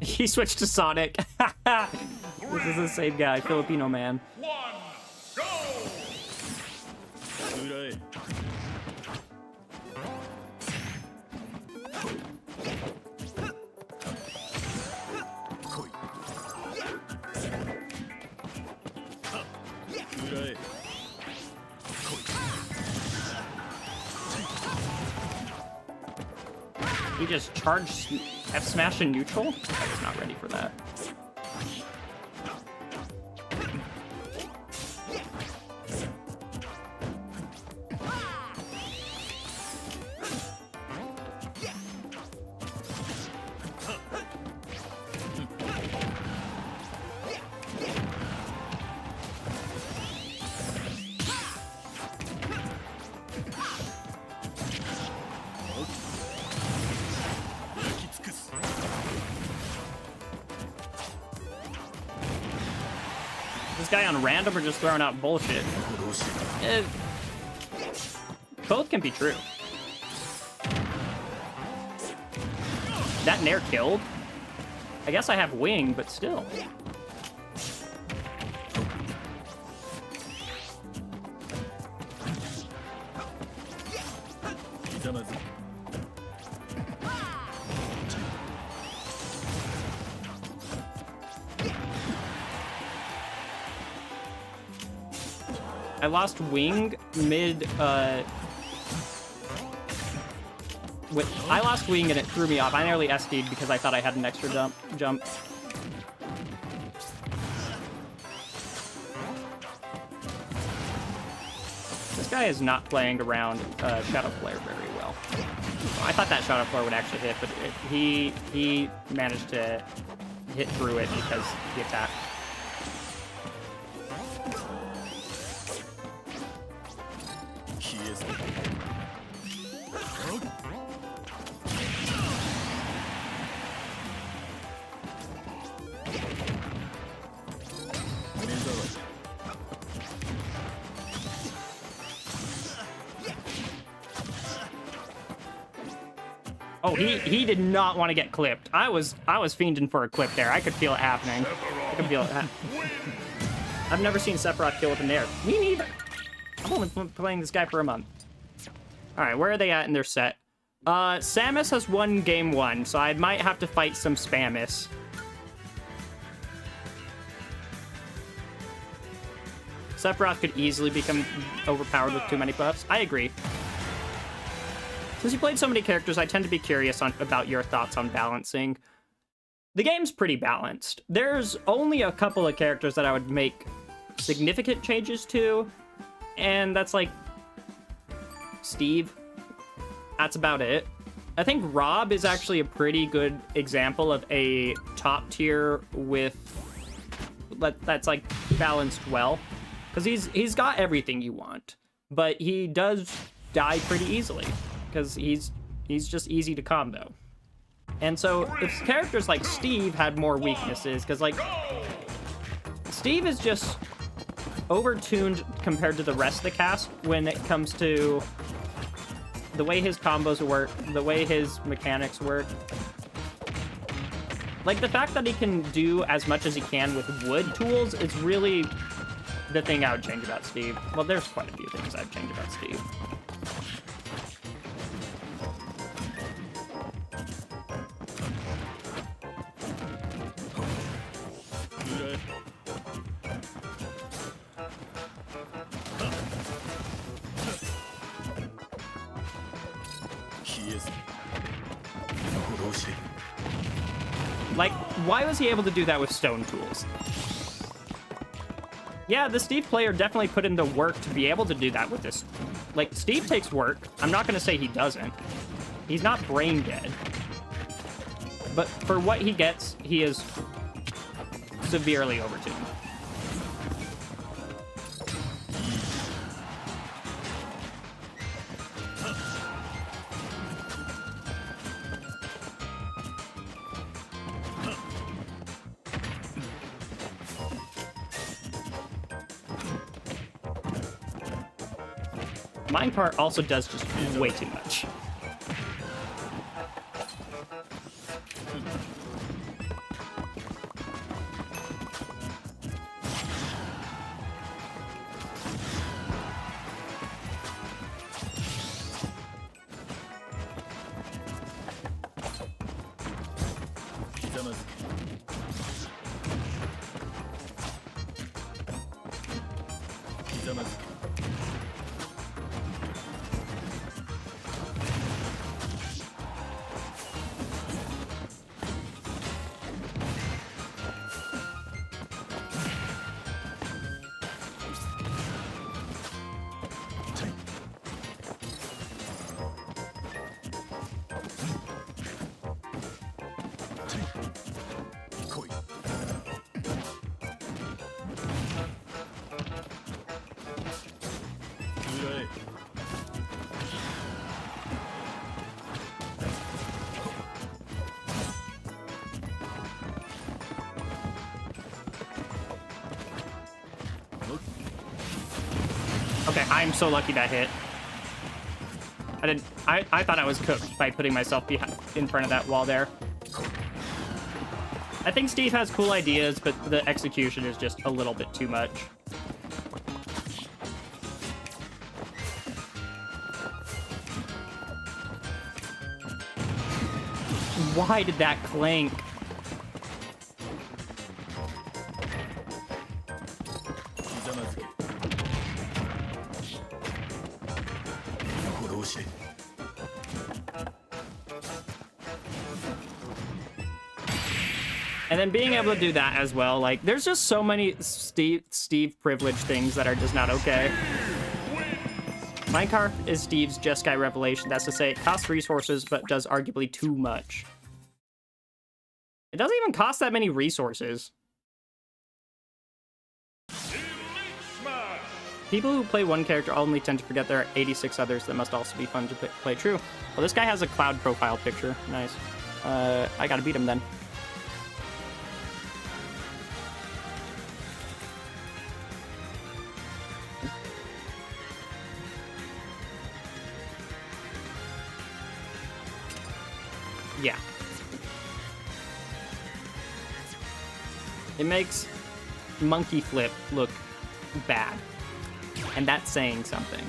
He switched to Sonic. This is the same guy, Filipino man. One, go! He just charged F smash in neutral? I was not ready for that. This guy on random or just throwing out bullshit? Both can be true. That Nair killed? I guess I have wing, but still. I lost wing mid, I lost wing and it threw me off. I nearly SD'd because I thought I had an extra jump. This guy is not playing around Shadow Flare very well. I thought that Shadow Flare would actually hit, but he managed to hit through it because he attacked. Oh, he did not want to get clipped. I was fiending for a clip there. I could feel it happening. I could feel it. I've never seen Sephiroth kill with a Nair. Me neither. I'm only playing this guy for a month. All right, where are they at in their set? Samus has won game 1, so I might have to fight some Spamus. Sephiroth could easily become overpowered with too many buffs. I agree. Since you played so many characters, I tend to be curious about your thoughts on balancing. The game's pretty balanced. There's only a couple of characters that I would make significant changes to, and that's like Steve. That's about it. I think Rob is actually a pretty good example of a top tier with that's like balanced well, because he's got everything you want, but he does die pretty easily because he's just easy to combo. And so if characters like Steve had more weaknesses, because like Steve is just overtuned compared to the rest of the cast when it comes to the way his combos work, the way his mechanics work. Like the fact that he can do as much as he can with wood tools is really the thing I would change about Steve. Well, there's quite a few things I'd change about Steve. Like, why was he able to do that with stone tools? Yeah, the Steve player definitely put in the work to be able to do that with this. Like, Steve takes work. I'm not going to say he doesn't. He's not brain dead. But for what he gets, he is severely overtuned. Minecart also does just way too much. Okay, I'm so lucky that hit. I thought I was cooked by putting myself in front of that wall there. I think Steve has cool ideas, but the execution is just a little bit too much. Why did that clank? And then being able to do that as well, like, there's just so many Steve privilege things that are just not okay. Minecraft is Steve's Jeskai revelation. That's to say, it costs resources, but does arguably too much. It doesn't even cost that many resources. People who play one character only tend to forget there are 86 others that must also be fun to play. True. Well, this guy has a cloud profile picture. Nice. I gotta beat him then. Yeah. It makes Monkey Flip look bad. And that's saying something.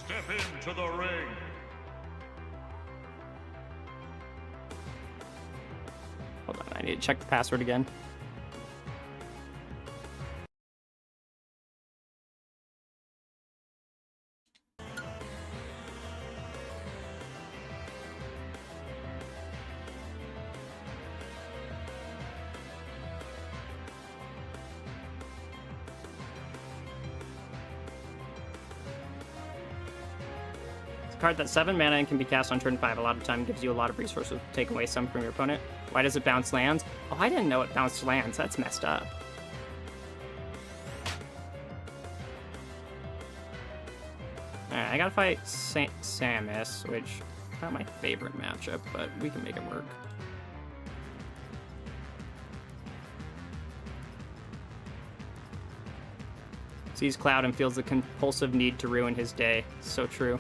Step into the ring. Hold on, I need to check the password again. Card that's 7 mana and can be cast on turn 5. A lot of time gives you a lot of resources. Take away some from your opponent. Why does it bounce lands? Oh, I didn't know it bounced lands. That's messed up. Alright, I gotta fight Samus, which is not my favorite matchup, but we can make it work. Sees Cloud and feels the compulsive need to ruin his day. So true.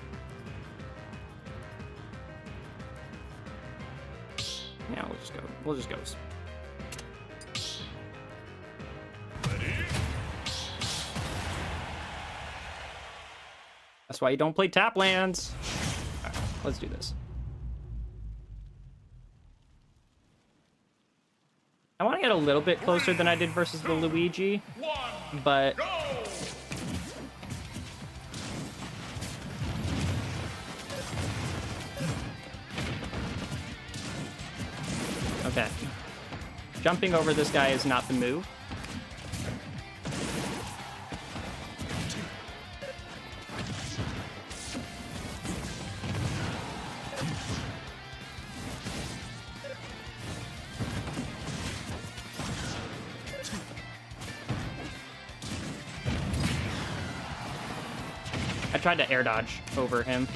Yeah, we'll just go. We'll just go. That's why you don't play tap lands. All right, let's do this. I want to get a little bit closer than I did versus the Luigi, but okay. Jumping over this guy is not the move. I tried to air dodge over him.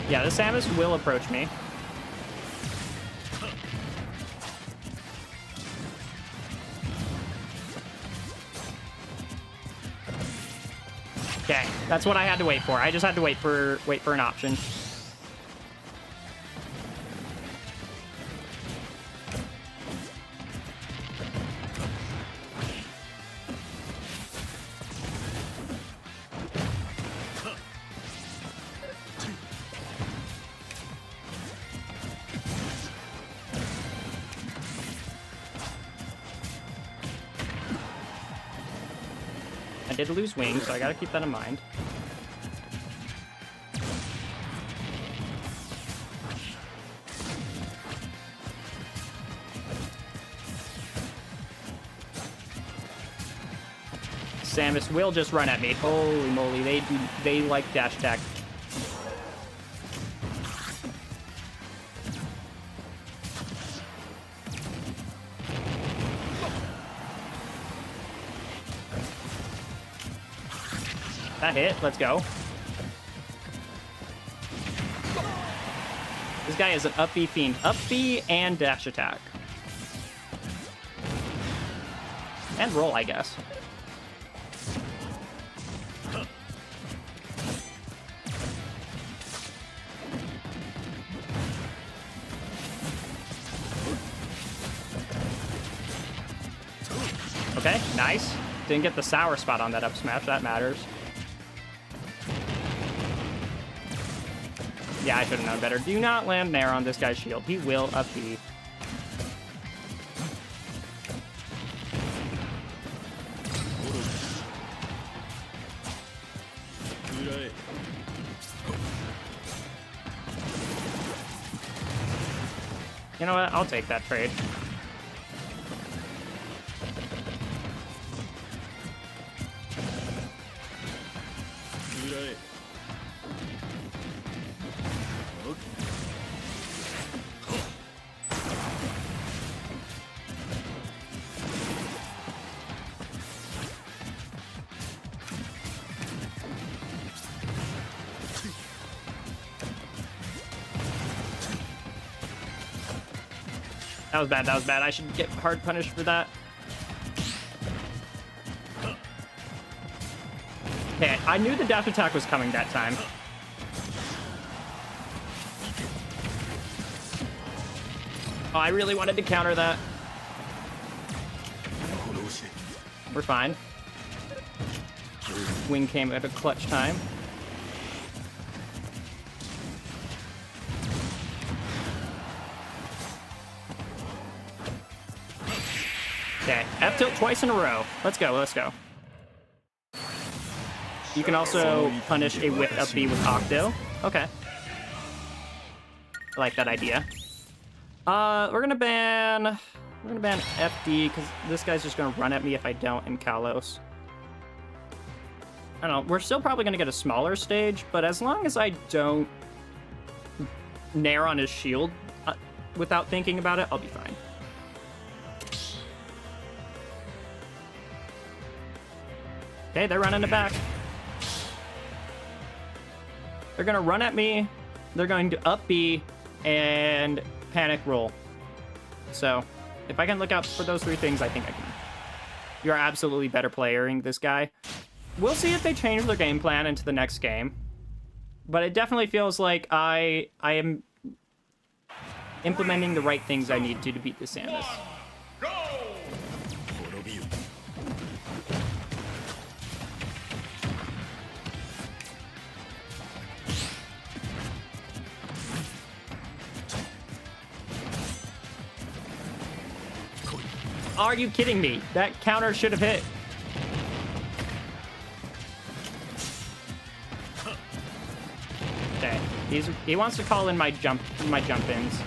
Yeah, the Samus will approach me. Okay, that's what I had to wait for. I just had to wait for an option. did lose wings, so I gotta keep that in mind. Samus will just run at me. Holy moly, they like dash attack. That hit. Let's go. This guy is an up B fiend. Up B and dash attack. And roll, I guess. Okay, nice. Didn't get the sour spot on that up smash. That matters. Yeah, I should have known better. Do not land Nair on this guy's shield. He will up B. You know what? I'll take that trade. That was bad, that was bad. I should get hard punished for that. Okay, I knew the dash attack was coming that time. Oh, I really wanted to counter that. We're fine. Wing came at a clutch time. Okay, F tilt twice in a row. Let's go, let's go. You can also punish a whip up B with Octo. Okay. I like that idea. We're gonna ban FD because this guy's just gonna run at me if I don't in Kalos. I don't know. We're still probably gonna get a smaller stage, but as long as I don't nair on his shield without thinking about it, I'll be fine. Okay, they're running it back. They're gonna run at me. They're going to up B and panic roll. So, if I can look out for those three things, I think I can. You're absolutely better playing this guy. We'll see if they change their game plan into the next game. But it definitely feels like I am implementing the right things I need to beat the Samus. Are you kidding me? That counter should have hit. Okay, he wants to call in my jump ins.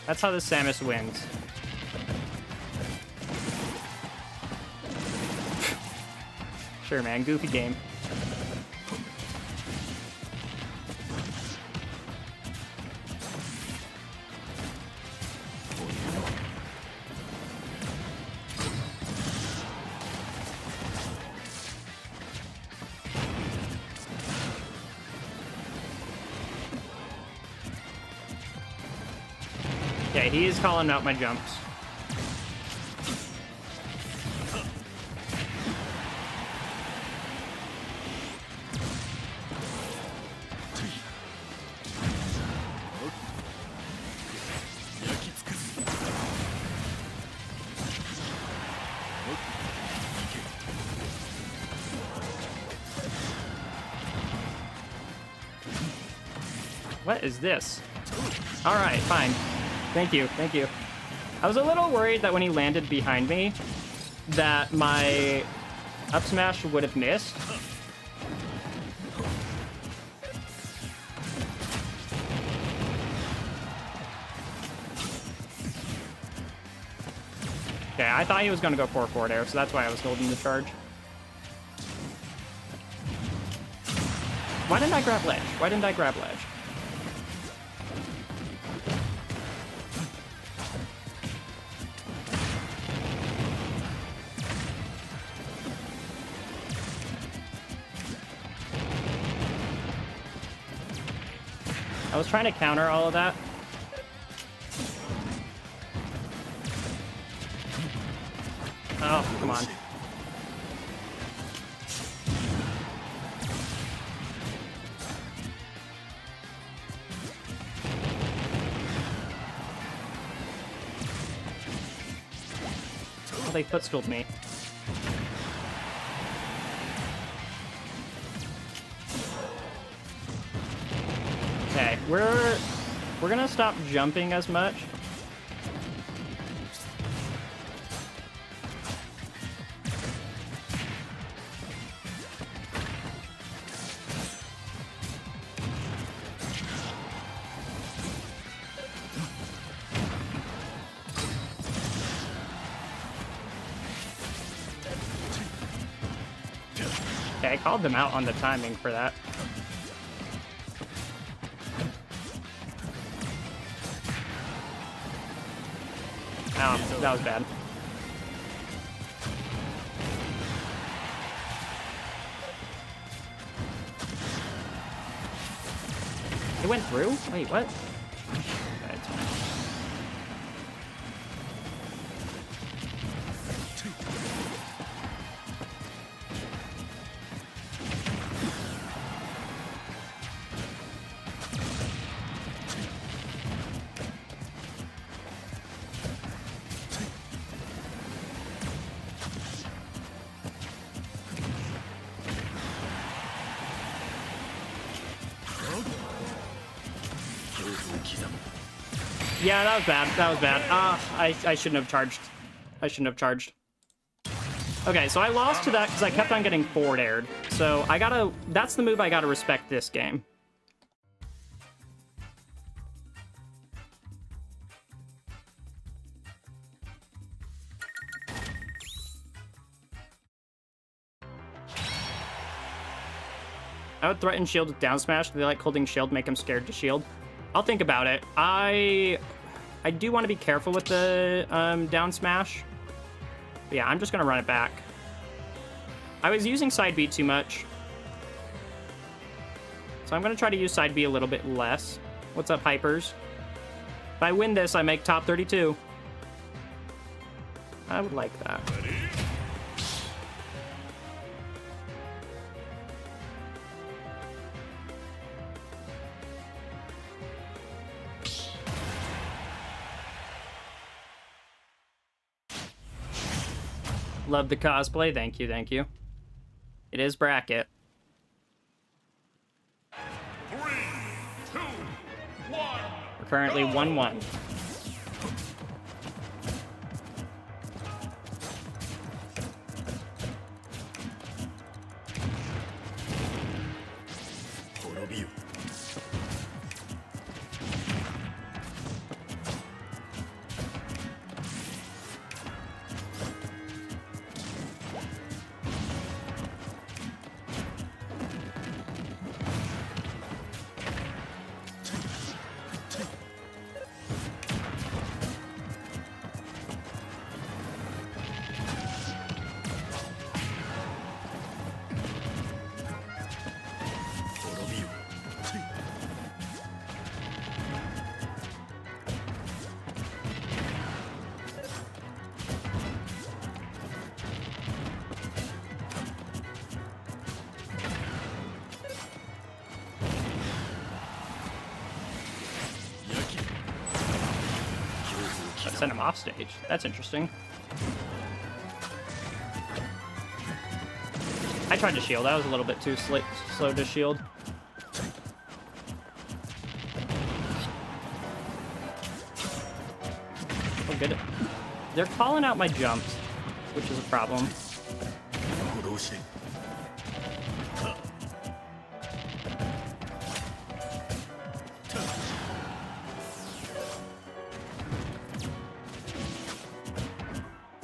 That's how the Samus wins. Sure, man. Goofy game. Okay, he is calling out my jumps. What is this? All right, fine. Thank you, thank you. I was a little worried that when he landed behind me, that my Up smash would have missed. Okay, I thought he was going to go for a forward air, so that's why I was holding the charge. Why didn't I grab ledge? Why didn't I grab ledge? I was trying to counter all of that. Oh, come on. Oh, they footstooled me. Okay, we're gonna stop jumping as much. Okay, I called them out on the timing for that. Oh, that was bad. It went through? Wait, what? Okay, it's fine. Yeah, that was bad. That was bad. I shouldn't have charged. I shouldn't have charged. Okay, so I lost to that because I kept on getting forward aired. So I gotta... That's the move I gotta respect this game. I would threaten shield with down smash. They like holding shield, make him scared to shield. I'll think about it. I do want to be careful with the down smash. But yeah, I'm just going to run it back. I was using side B too much. So I'm going to try to use side B a little bit less. What's up, Hypers? If I win this, I make top 32. I would like that. Love the cosplay. Thank you, thank you. It is bracket. 3, 2, 1. We're currently 1-1. Send him off stage. That's interesting. I tried to shield. I was a little bit too slow to shield. Oh, good. They're calling out my jumps, which is a problem.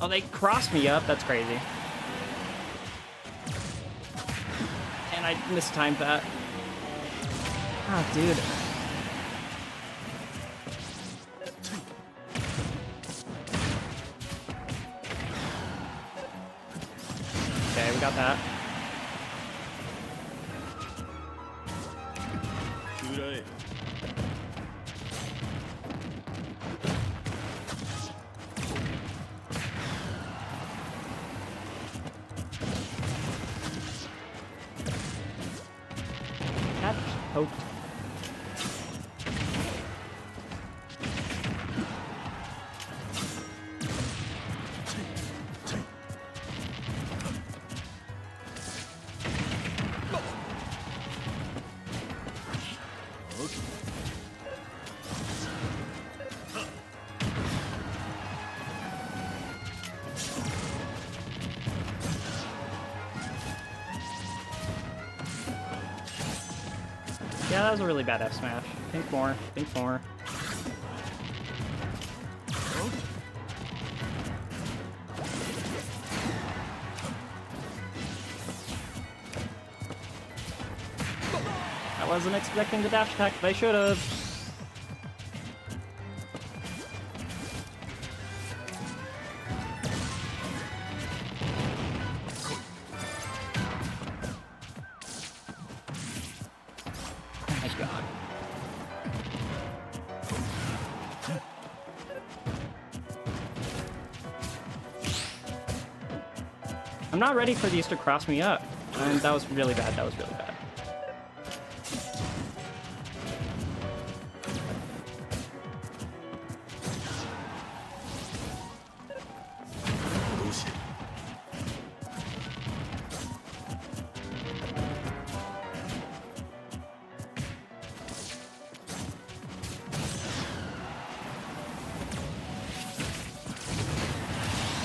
Oh, they crossed me up. That's crazy. And I mistimed that. Oh, dude. Okay, we got that. Catch, poked. Yeah, that was a really bad F smash. Think more, think more. I wasn't expecting the dash attack, but I should have. I'm not ready for these to cross me up. And that was really bad. That was really bad.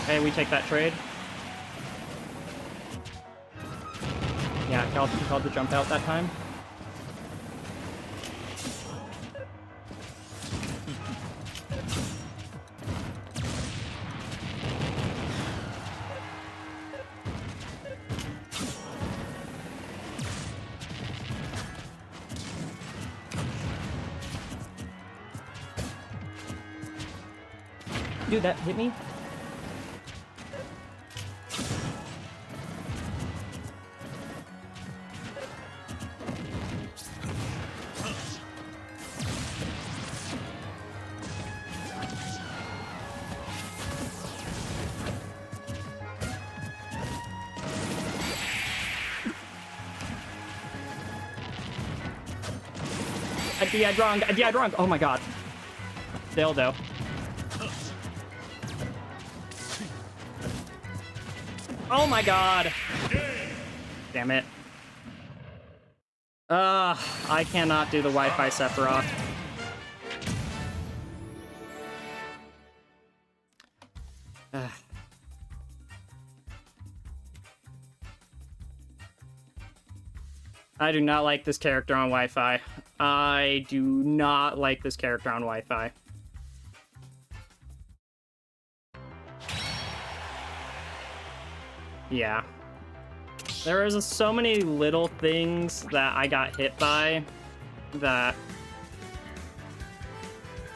Okay, we take that trade. Yeah, he called the jump out that time. Dude, that hit me? I DI'd wrong. Oh my god. Dildo. Oh my god. Damn it. I cannot do the Wi-Fi Sephiroth. I do not like this character on Wi-Fi. I do not like this character on Wi-Fi. Yeah. There is so many little things that I got hit by that...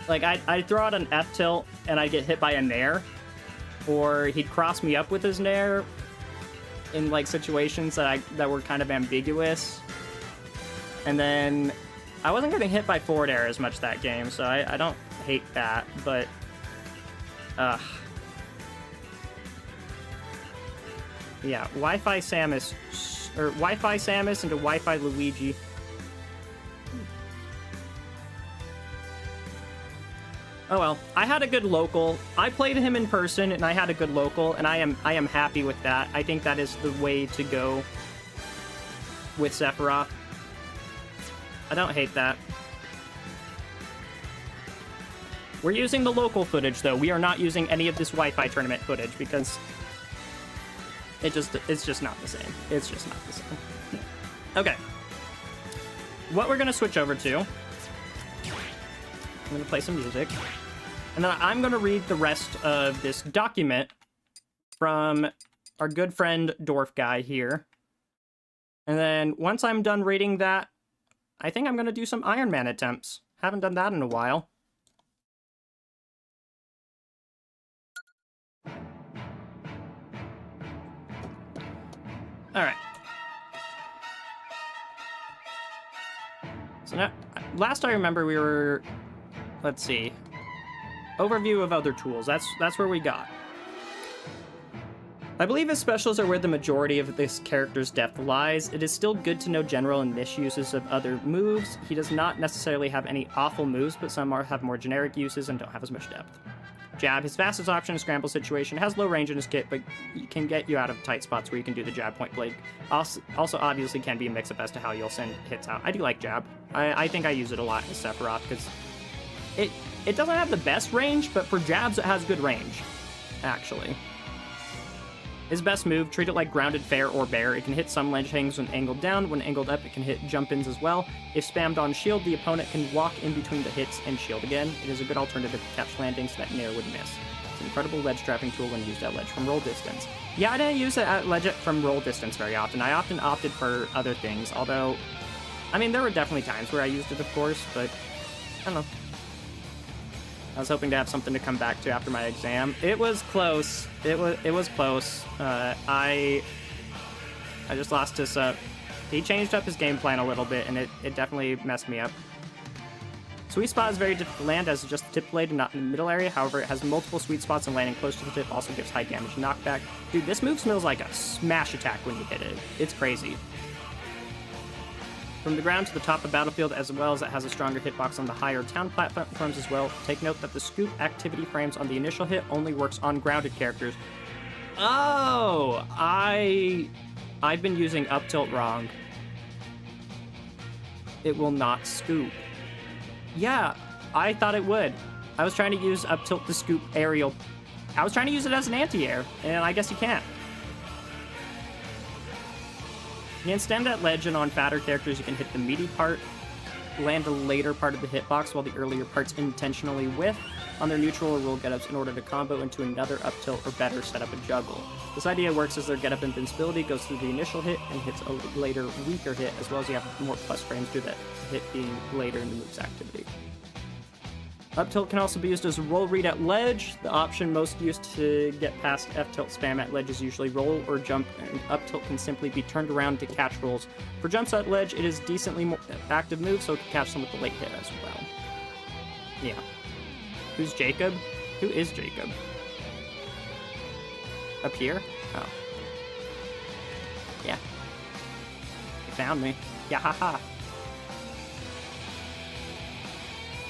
Like, I'd throw out an F-tilt and I'd get hit by a Nair. Or he'd cross me up with his Nair in, like, situations that were kind of ambiguous. And then I wasn't getting hit by forward air as much that game, so I don't hate that, but yeah, Wi-Fi Samus or Wi-Fi Samus into Wi-Fi Luigi. Oh well, I had a good local. I played him in person and I had a good local, and I am happy with that. I think that is the way to go with Sephiroth. I don't hate that. We're using the local footage, though. We are not using any of this Wi-Fi tournament footage because it's just not the same. It's just not the same. Okay. What we're gonna switch over to, I'm gonna play some music, and then I'm gonna read the rest of this document from our good friend Dwarf Guy here. And then once I'm done reading that, I think I'm going to do some Iron Man attempts. Haven't done that in a while. Alright. So now, last I remember we were, let's see, overview of other tools. That's where we got. I believe his specials are where the majority of this character's depth lies. It is still good to know general and niche uses of other moves. He does not necessarily have any awful moves, but some have more generic uses and don't have as much depth. Jab, his fastest option in scramble situation, has low range in his kit, but can get you out of tight spots where you can do the jab point blank. Also obviously can be a mix-up as to how you'll send hits out. I do like jab. I think I use it a lot in Sephiroth, because it doesn't have the best range, but for jabs it has good range, actually. His best move, treat it like grounded fair or bear. It can hit some ledge hangs when angled down. When angled up, it can hit jump-ins as well. If spammed on shield, the opponent can walk in between the hits and shield again. It is a good alternative to catch landings that Nair would miss. It's an incredible ledge trapping tool when used at ledge from roll distance. Yeah, I didn't use it at ledge from roll distance very often. I often opted for other things, although, I mean, there were definitely times where I used it, of course, but I don't know. I was hoping to have something to come back to after my exam. It was close. It was close. I just lost his he changed up his game plan a little bit, and it definitely messed me up. Sweet spot is very difficult to land as it's just the tip blade and not in the middle area. However, it has multiple sweet spots, and landing close to the tip also gives high damage knockback. Dude, this move smells like a smash attack when you hit it. It's crazy. From the ground to the top of the battlefield, as well as it has a stronger hitbox on the higher town platforms as well. Take note that the scoop activity frames on the initial hit only works on grounded characters. Oh, I've been using up tilt wrong. It will not scoop. Yeah, I thought it would. I was trying to use up tilt to scoop aerial. I was trying to use it as an anti-air, and I guess you can't. You can stand at ledge, and on fatter characters you can hit the meaty part, land the later part of the hitbox while the earlier part's intentionally whiff on their neutral or roll getups in order to combo into another up tilt or better set up a juggle. This idea works as their getup invincibility goes through the initial hit and hits a later weaker hit, as well as you have more plus frames through that hit being later in the move's activity. Up tilt can also be used as a roll read at ledge. The option most used to get past F tilt spam at ledge is usually roll or jump, and up tilt can simply be turned around to catch rolls. For jumps at ledge, it is decently more active move, so it can catch some with the late hit as well. Yeah. Who's Jacob? Who is Jacob? Up here? Oh. Yeah. You found me. Yeah, haha.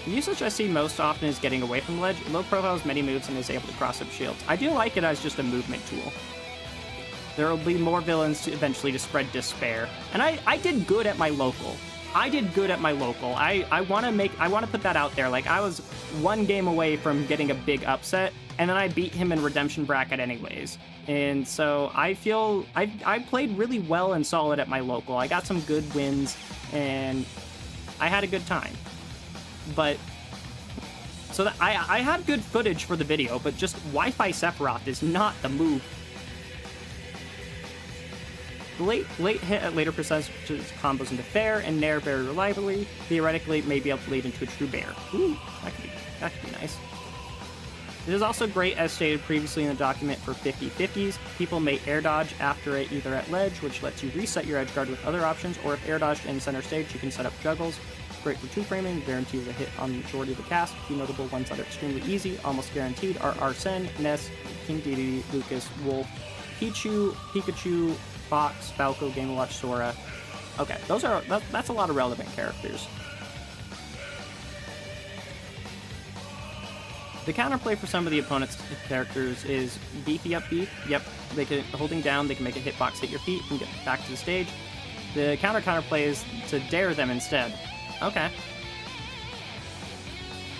The usage I see most often is getting away from ledge. Low profile has many moves and is able to cross up shields. I do like it as just a movement tool. There will be more villains eventually to spread despair. And I did good at my local. I want to put that out there. Like, I was one game away from getting a big upset, and then I beat him in redemption bracket anyways. And so I feel I played really well and solid at my local. I got some good wins, and I had a good time. But so that I had good footage for the video, but just Wi-Fi Sephiroth is not the move. The late hit at later percentages combos into fair and nair very reliably. Theoretically, may be able to lead into a true bear. Ooh, that could be nice. It is also great, as stated previously in the document, for 50-50s. People may air dodge after it either at ledge, which lets you reset your edge guard with other options, or if air dodged in center stage, you can set up juggles. Great for two framing, guarantees a hit on the majority of the cast. A few notable ones that are extremely easy, almost guaranteed, are Arsene, Ness, King Dedede, Lucas, Wolf, Pichu, Pikachu, Fox, Falco, Game & Watch, Sora. Okay, that's a lot of relevant characters. The counterplay for some of the opponent's characters is beefy up beef. Yep, they can, holding down, they can make a hitbox hit your feet and get back to the stage. The counterplay is to dare them instead. Okay.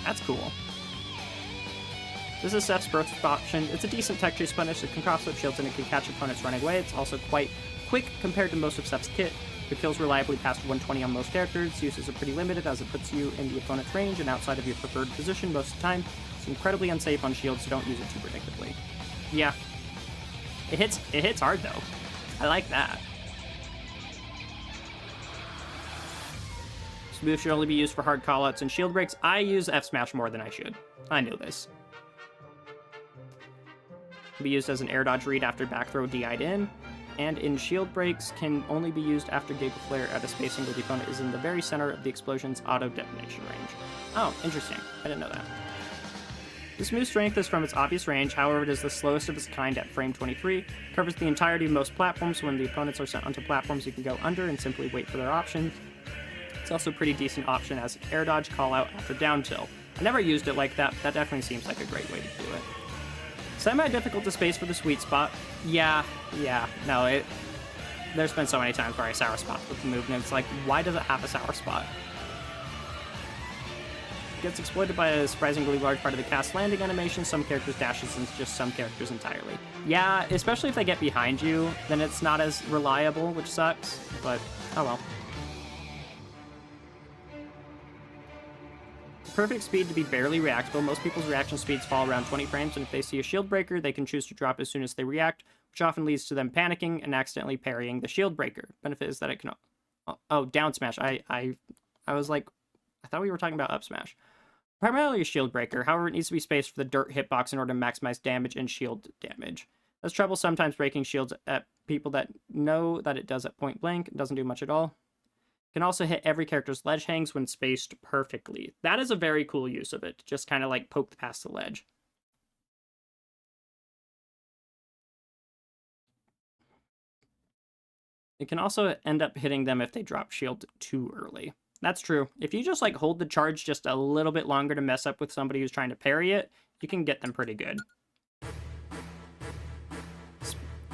That's cool. This is Seth's birth option. It's a decent tech chase punish. It can cross up shields and it can catch opponents running away. It's also quite quick compared to most of Seth's kit. It kills reliably past 120 on most characters. Uses are pretty limited as it puts you in the opponent's range and outside of your preferred position most of the time. It's incredibly unsafe on shields, so don't use it too predictably. Yeah. It hits hard, though. I like that. This move should only be used for hard callouts and shield breaks. I use F smash more than I should. I know this. Can be used as an air dodge read after back throw DI'd in, and in shield breaks can only be used after Giga Flare at a spacing where the opponent is in the very center of the explosion's auto detonation range. Oh, interesting. I didn't know that. This move's strength is from its obvious range, however it is the slowest of its kind at frame 23, covers the entirety of most platforms, so when the opponents are sent onto platforms you can go under and simply wait for their options. It's also a pretty decent option as an air dodge call out after down tilt. I never used it like that, that definitely seems like a great way to do it. Semi-difficult to space for the sweet spot. Yeah, no, there's been so many times where I sour spot with the move, and it's like, why does it have a sour spot? It gets exploited by a surprisingly large part of the cast landing animation, some characters dashes, and just some characters entirely. Yeah, especially if they get behind you, then it's not as reliable, which sucks, but oh well. Perfect speed to be barely reactable. Most people's reaction speeds fall around 20 frames, and if they see a shield breaker, they can choose to drop as soon as they react, which often leads to them panicking and accidentally parrying the shield breaker. Benefit is that it can... Oh, down smash. I was like... I thought we were talking about up smash. Primarily a shield breaker, however it needs to be spaced for the dirt hitbox in order to maximize damage and shield damage. There's trouble sometimes breaking shields at people that know that it does at point blank. It doesn't do much at all. Can also hit every character's ledge hangs when spaced perfectly. That is a very cool use of it, to just kind of like poke past the ledge. It can also end up hitting them if they drop shield too early. That's true. If you just like hold the charge just a little bit longer to mess up with somebody who's trying to parry it, you can get them pretty good.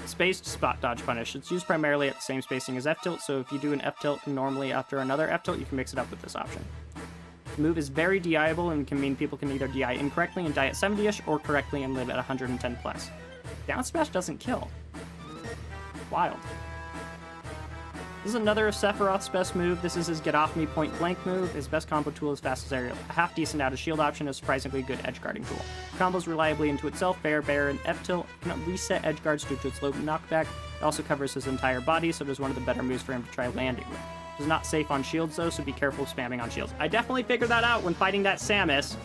Spaced spot dodge punish. It's used primarily at the same spacing as F-tilt, so if you do an F-tilt normally after another F-tilt, you can mix it up with this option. The move is very DI'able and can mean people can either DI incorrectly and die at 70-ish, or correctly and live at 110 plus. Down smash doesn't kill. Wild. This is another of Sephiroth's best move. This is his get off me point blank move. His best combo tool is fast as aerial. A half decent out of shield option is a surprisingly good edge guarding tool. Combos reliably into itself, bair, and F-tilt. Cannot reset edge guards due to its low knockback. It also covers his entire body, so it is one of the better moves for him to try landing with. It is not safe on shields though, so be careful of spamming on shields. I definitely figured that out when fighting that Samus.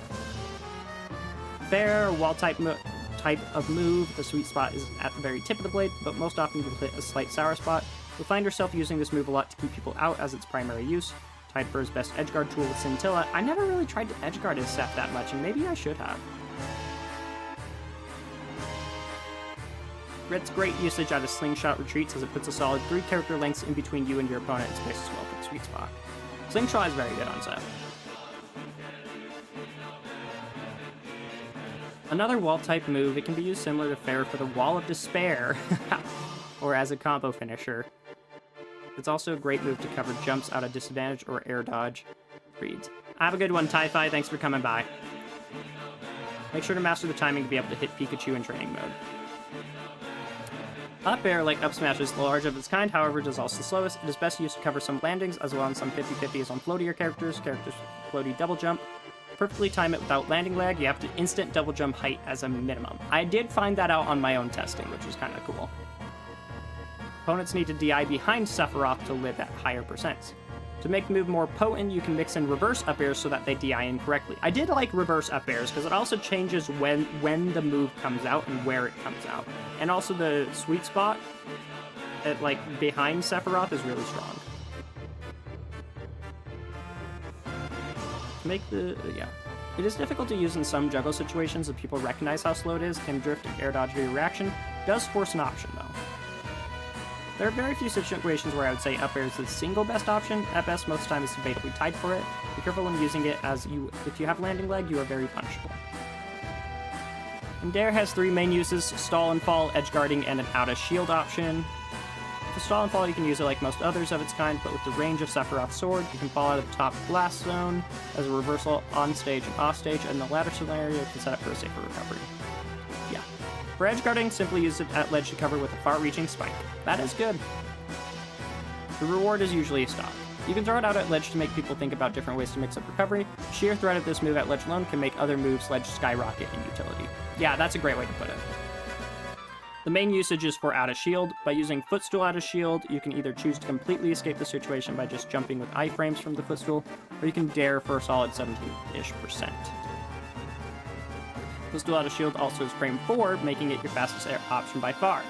Fair, wall type of move. The sweet spot is at the very tip of the blade, but most often you'll hit a slight sour spot. You'll find yourself using this move a lot to keep people out as its primary use. Tied for his best edgeguard tool with Scintilla. I never really tried to edgeguard his Seth that much, and maybe I should have. Grit's great usage out of slingshot retreats as it puts a solid 3 character lengths in between you and your opponent and spaces well for the sweet spot. Slingshot is very good on Seth. Another wall type move, it can be used similar to Fair for the Wall of Despair, or as a combo finisher. It's also a great move to cover jumps out of disadvantage or air dodge reads. Have a good one, Typhi. Thanks for coming by. Make sure to master the timing to be able to hit Pikachu in training mode. Up air, like up smash, is the large of its kind, however it is also the slowest. It is best used to cover some landings, as well as some 50-50s on floatier characters floaty double jump. Perfectly time it without landing lag, you have to instant double jump height as a minimum. I did find that out on my own testing, which was kind of cool. Opponents need to DI behind Sephiroth to live at higher percents. To make the move more potent, you can mix in reverse up airs so that they DI incorrectly. I did like reverse up airs because it also changes when the move comes out and where it comes out. And also the sweet spot, like behind Sephiroth, is really strong. To make the, It is difficult to use in some juggle situations if people recognize how slow it is, can drift and air dodge via reaction. It does force an option though. There are very few situations where I would say up air is the single best option. At best, most of the time it's debatably tied for it. Be careful when using it, as if you have landing lag, you are very punishable. And Dare has 3 main uses: stall and fall, edge guarding, and an out of shield option. For stall and fall, you can use it like most others of its kind, but with the range of Sephiroth's sword, you can fall out of the top blast zone as a reversal on stage and off stage, and in the latter scenario, you can set up for a safer recovery. Yeah. For edge guarding, simply use it at ledge to cover with a far-reaching spike. That is good. The reward is usually a stock. You can throw it out at ledge to make people think about different ways to mix up recovery. Sheer threat of this move at ledge alone can make other moves ledge skyrocket in utility. Yeah, that's a great way to put it. The main usage is for out of shield. By using footstool out of shield, you can either choose to completely escape the situation by just jumping with iframes from the footstool, or you can dare for a solid 17-ish%. Footstool out of shield also is frame 4, making it your fastest option by far.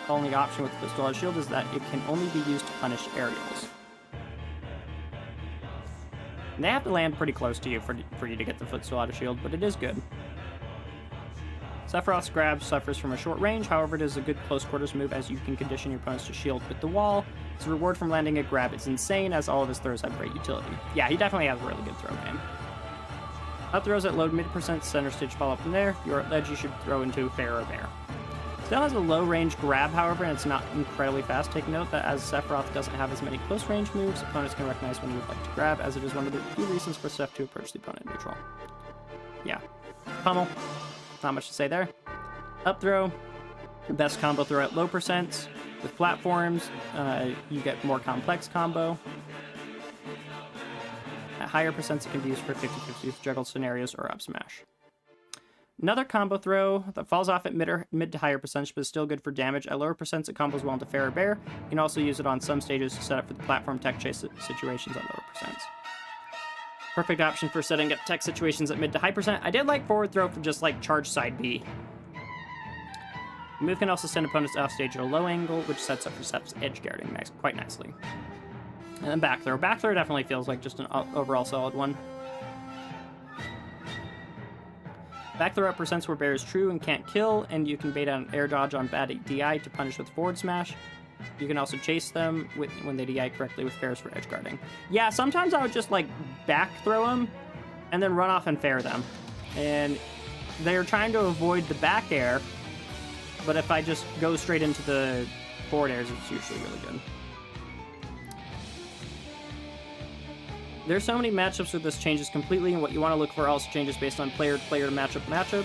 The only option with footstool out of shield is that it can only be used to punish aerials. And they have to land pretty close to you for you to get the footstool out of shield, but it is good. Sephiroth's grab suffers from a short range, however it is a good close quarters move as you can condition your opponents to shield with the wall. His reward from landing a grab is insane as all of his throws have great utility. Yeah, he definitely has a really good throw game. Up throws at low mid% center stage follow up from there. If you're at ledge, you should throw into fair or bear. Still has a low range grab, however, and it's not incredibly fast. Take note that as Sephiroth doesn't have as many close range moves, opponents can recognize when you would like to grab, as it is one of the few reasons for Seph to approach the opponent neutral. Yeah. Pummel. Not much to say there. Up throw. Best combo throw at low percents. With platforms, you get more complex combo. At higher percents, it can be used for 50-50 with juggle scenarios or up smash. Another combo throw that falls off at mid to higher percentage, but is still good for damage. At lower percents, it combos well into fair or bear. You can also use it on some stages to set up for the platform tech chase situations at lower percents. Perfect option for setting up tech situations at mid to high percent. I did like forward throw for just like charge side B. The move can also send opponents off stage at a low angle, which sets up for Seph's edge guarding quite nicely. And then back throw. Back throw definitely feels like just an overall solid one. Back throw at percents where bear is true and can't kill, and you can bait out an air dodge on bad DI to punish with forward smash. You can also chase them when they DI correctly with fairs for edge guarding. Yeah, sometimes I would just like back throw them and then run off and fair them. And they're trying to avoid the back air, but if I just go straight into the forward airs, it's usually really good. There's so many matchups where this changes completely, and what you want to look for also changes based on player to player to matchup.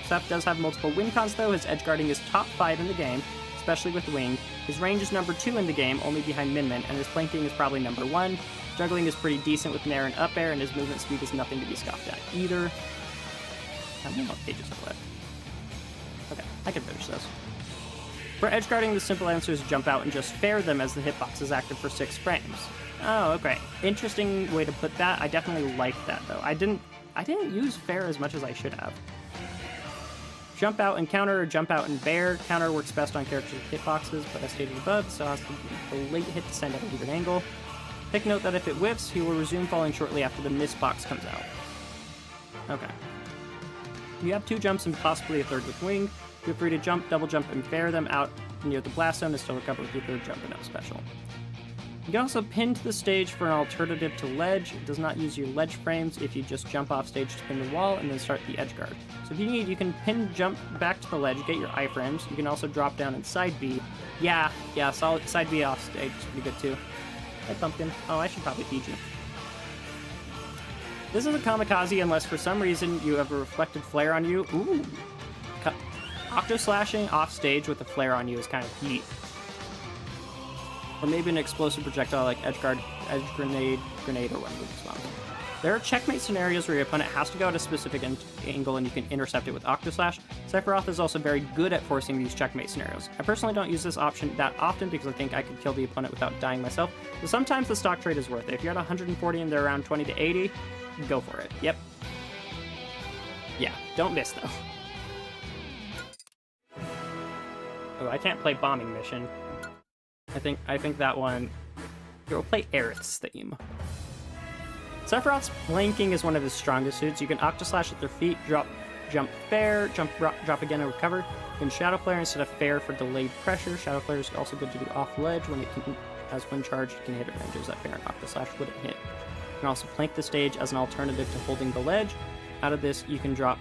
Seph does have multiple win cons though. His edge guarding is top 5 in the game, especially with wing. His range is number 2 in the game, only behind Min Min, and his planking is probably number 1. Juggling is pretty decent with nair and up air, and his movement speed is nothing to be scoffed at either. How many more pages are left? Okay, I can finish this. For edge guarding, the simple answer is jump out and just fair them as the hitbox is active for 6 frames. Oh, okay. Interesting way to put that. I definitely like that though. I didn't use fair as much as I should have. Jump out and counter or jump out and bear. Counter works best on characters with hitboxes, but as stated above, so has the late hit to send at an even angle. Take note that if it whiffs, he will resume falling shortly after the miss box comes out. Okay. You have 2 jumps and possibly a third with wing. Feel free to jump, double jump, and fair them out near the blast zone to still recover with your third jump and up special. You can also pin to the stage for an alternative to ledge. It does not use your ledge frames if you just jump off stage to pin the wall and then start the edge guard. So if you need, you can pin jump back to the ledge, get your iframes. You can also drop down and side B. Yeah, solid side B off stage would be good too. Hey, Pumpkin. Oh, I should probably feed you. This is a kamikaze unless for some reason you have a reflected flare on you. Ooh. Octo slashing off stage with a flare on you is kind of neat. Or maybe an explosive projectile like edge grenade, or one move as well. There are checkmate scenarios where your opponent has to go at a specific angle and you can intercept it with Octo Slash. Sephiroth is also very good at forcing these checkmate scenarios. I personally don't use this option that often because I think I could kill the opponent without dying myself, but sometimes the stock trade is worth it. If you're at 140 and they're around 20 to 80, go for it. Yep. Yeah, don't miss though. Oh, I can't play Bombing Mission. I think that one... We'll play Aerith's theme. Sephiroth's flanking is one of his strongest suits. You can Octo Slash at their feet, jump fair, drop again and recover. You can Shadow Flare instead of fair for delayed pressure. Shadow Flare is also good to do off ledge when it can, as when charged, you can hit at ranges that fair and Octo Slash wouldn't hit. You can also plank the stage as an alternative to holding the ledge. Out of this, you can drop...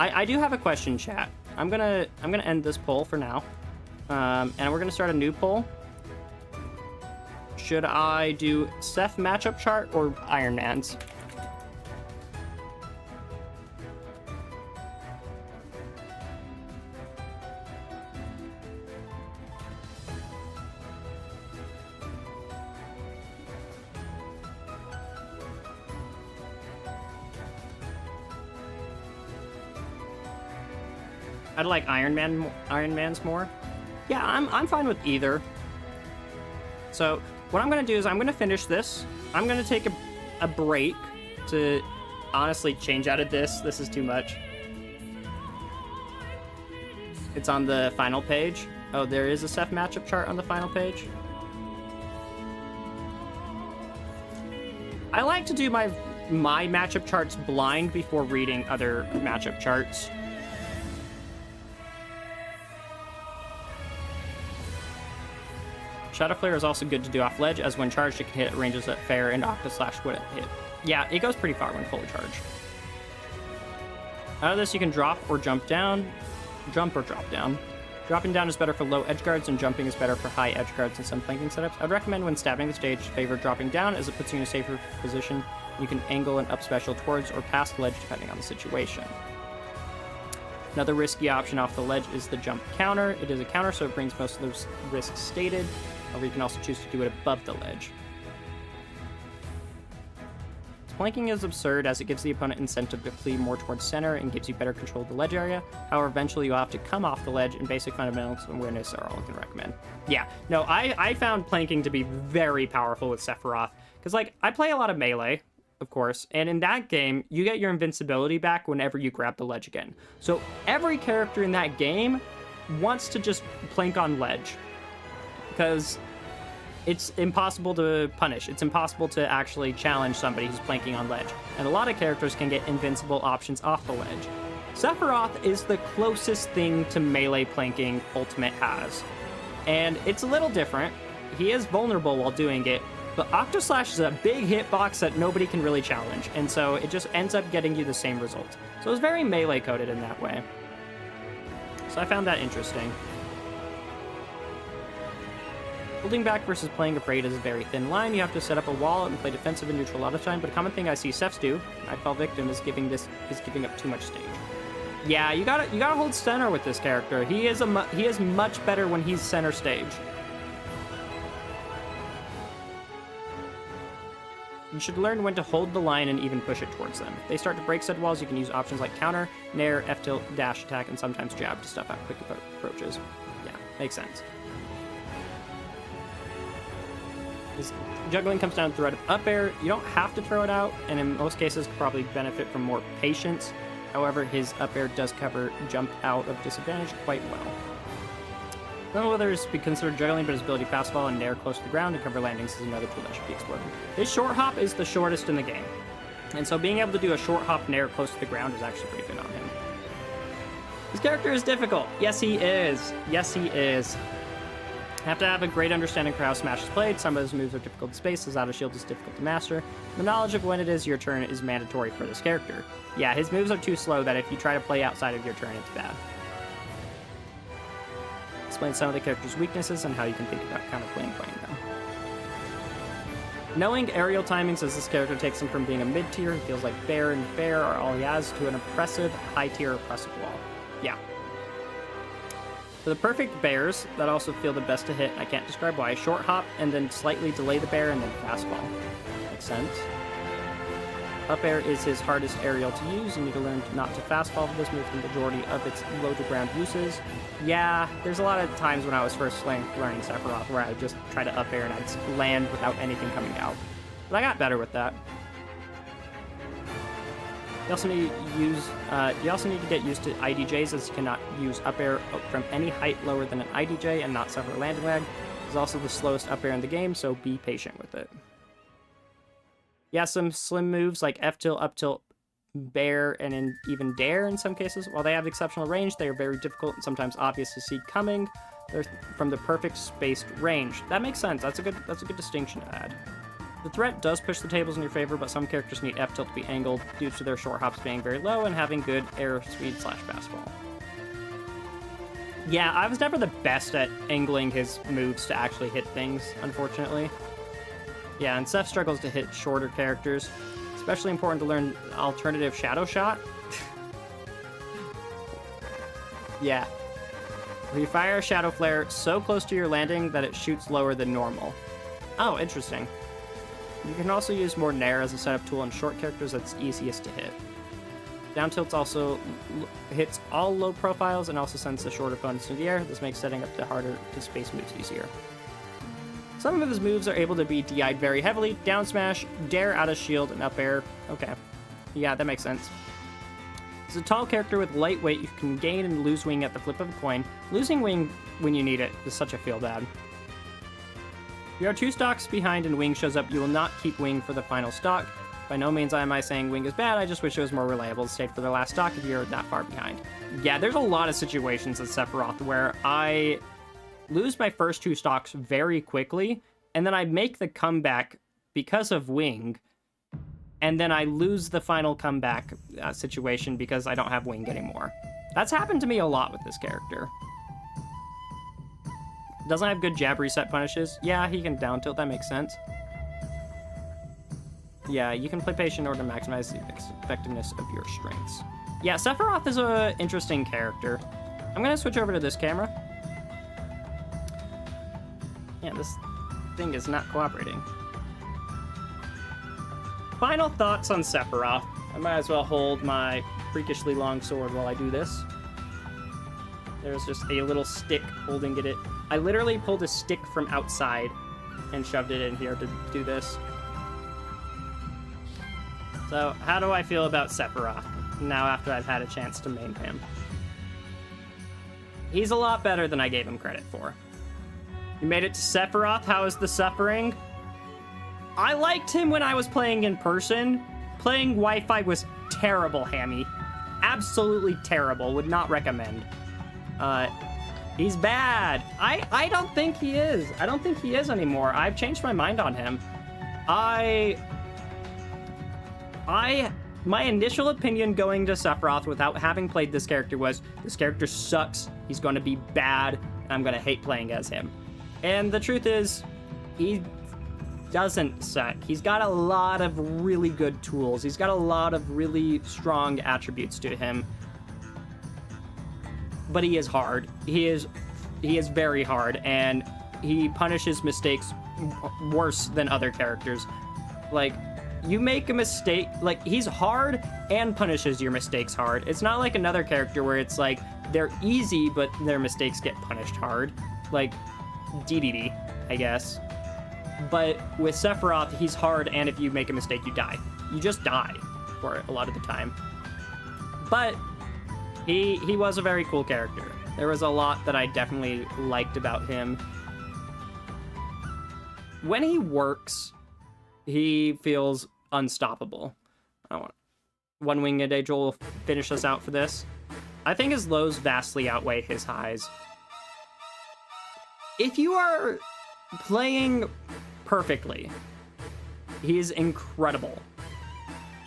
I do have a question, chat. I'm gonna end this poll for now. And we're gonna start a new poll. Should I do Seph matchup chart or Iron Man's? I'd like Iron Man's more. Yeah, I'm fine with either. So what I'm gonna do is I'm gonna finish this. I'm gonna take a break to honestly change out of this. This is too much. It's on the final page. Oh, there is a Seph matchup chart on the final page. I like to do my matchup charts blind before reading other matchup charts. Shadow Flare is also good to do off ledge, as when charged it can hit at ranges that Fair and Octoslash wouldn't hit. Yeah, it goes pretty far when fully charged. Out of this you can drop or jump down. Jump or drop down. Dropping down is better for low edge guards, and jumping is better for high edge guards in some flanking setups. I'd recommend when stabbing the stage, favor dropping down, as it puts you in a safer position. You can angle an up special towards or past the ledge depending on the situation. Another risky option off the ledge is the jump counter. It is a counter, so it brings most of those risks stated. However, you can also choose to do it above the ledge. Flanking is absurd, as it gives the opponent incentive to flee more towards center and gives you better control of the ledge area. However, eventually you'll have to come off the ledge, and basic fundamentals and awareness are all I can recommend. Yeah, no, I found planking to be very powerful with Sephiroth, because, like, I play a lot of melee, of course, and in that game, you get your invincibility back whenever you grab the ledge again. So every character in that game wants to just plank on ledge, because it's impossible to punish. It's impossible to actually challenge somebody who's planking on ledge. And a lot of characters can get invincible options off the ledge. Sephiroth is the closest thing to melee planking Ultimate has. And it's a little different. He is vulnerable while doing it, but Octoslash is a big hitbox that nobody can really challenge. And so it just ends up getting you the same result. So it's very melee coded in that way. So I found that interesting. Holding back versus playing afraid is a very thin line. You have to set up a wall and play defensive and neutral a lot of time, but a common thing I see Sephs do, I fall victim, is giving up too much stage. Yeah, you gotta hold center with this character. He is much better when he's center stage. You should learn when to hold the line and even push it towards them. If they start to break said walls, you can use options like counter, nair, F-tilt, dash attack, and sometimes jab to stuff out quick approaches. Yeah, makes sense. His juggling comes down to threat of up air. You don't have to throw it out, and in most cases could probably benefit from more patience. However, his up air does cover jump out of disadvantage quite well. I don't know whether this be considered juggling, but his ability fastball and nair close to the ground to cover landings is another tool that should be explored. His short hop is the shortest in the game, and so being able to do a short hop nair close to the ground is actually pretty good on him. His character is difficult. Yes, he is. Yes, he is. Have to have a great understanding for how Smash is played. Some of his moves are difficult to space, his auto shield is difficult to master. The knowledge of when it is your turn is mandatory for this character. Yeah, his moves are too slow that if you try to play outside of your turn, it's bad. Explain some of the character's weaknesses and how you can think about counterplaying playing them. Knowing aerial timings, as this character takes him from being a mid-tier, he feels like Bear and Fair are all he has, to an impressive high-tier oppressive wall. Yeah. For the perfect bears that also feel the best to hit, I can't describe why, short hop and then slightly delay the bear and then fastball. Makes sense. Up air is his hardest aerial to use. You need to learn not to fastball for this move for the majority of its low to ground uses. Yeah, there's a lot of times when I was first learning Sephiroth where I would just try to up air and I'd land without anything coming out. But I got better with that. You also need to get used to IDJs, as you cannot use up air from any height lower than an IDJ and not suffer landing lag. It's also the slowest up air in the game, so be patient with it. Yeah, some slim moves like F-tilt, up tilt, bear, and even dare in some cases. While they have exceptional range, they are very difficult and sometimes obvious to see coming. They're from the perfect spaced range. That makes sense. That's a good distinction to add. The threat does push the tables in your favor, but some characters need F-tilt to be angled due to their short hops being very low and having good air speed / fastball. Yeah, I was never the best at angling his moves to actually hit things, unfortunately. Yeah, and Seph struggles to hit shorter characters. Especially important to learn alternative shadow shot. Yeah. Where you fire a shadow flare so close to your landing that it shoots lower than normal. Oh, interesting. You can also use more nair as a setup tool on short characters that's easiest to hit. Down tilts also hits all low profiles and also sends the short opponents into the air. This makes setting up the harder to space moves easier. Some of his moves are able to be DI'd very heavily. Down smash, dare out of shield, and up air. Okay. Yeah, that makes sense. He's a tall character with light weight. You can gain and lose wing at the flip of a coin. Losing wing when you need it is such a feel bad. If you are 2 stocks behind and wing shows up, you will not keep wing for the final stock. By no means am I saying wing is bad, I just wish it was more reliable to stay for the last stock if you're that far behind. Yeah, there's a lot of situations in Sephiroth where I lose my first 2 stocks very quickly, and then I make the comeback because of wing, and then I lose the final comeback situation because I don't have wing anymore. That's happened to me a lot with this character. Doesn't have good jab reset punishes. Yeah, he can down tilt, that makes sense. Yeah, you can play patient in order to maximize the effectiveness of your strengths. Yeah, Sephiroth is an interesting character. I'm gonna switch over to this camera. Yeah, this thing is not cooperating. Final thoughts on Sephiroth. I might as well hold my freakishly long sword while I do this. There's just a little stick holding it. I literally pulled a stick from outside and shoved it in here to do this. So, how do I feel about Sephiroth now after I've had a chance to main him? He's a lot better than I gave him credit for. You made it to Sephiroth. How is the suffering? I liked him when I was playing in person. Playing Wi-Fi was terrible, Hammy. Absolutely terrible. Would not recommend. He's bad. I don't think he is. I don't think he is anymore. I've changed my mind on him. My initial opinion going to Sephiroth without having played this character was, this character sucks, he's going to be bad, and I'm going to hate playing as him. And the truth is, he doesn't suck. He's got a lot of really good tools. He's got a lot of really strong attributes to him. But he is hard. He is very hard, and he punishes mistakes worse than other characters. Like, you make a mistake, like, he's hard and punishes your mistakes hard. It's not like another character where it's like, they're easy, but their mistakes get punished hard. Like, DDD, I guess. But with Sephiroth, he's hard, and if you make a mistake, you die. You just die for it a lot of the time. But he was a very cool character. There was a lot that I definitely liked about him. When he works, he feels unstoppable. I want one winged angel will finish us out for this. I think his lows vastly outweigh his highs. If you are playing perfectly, he is incredible.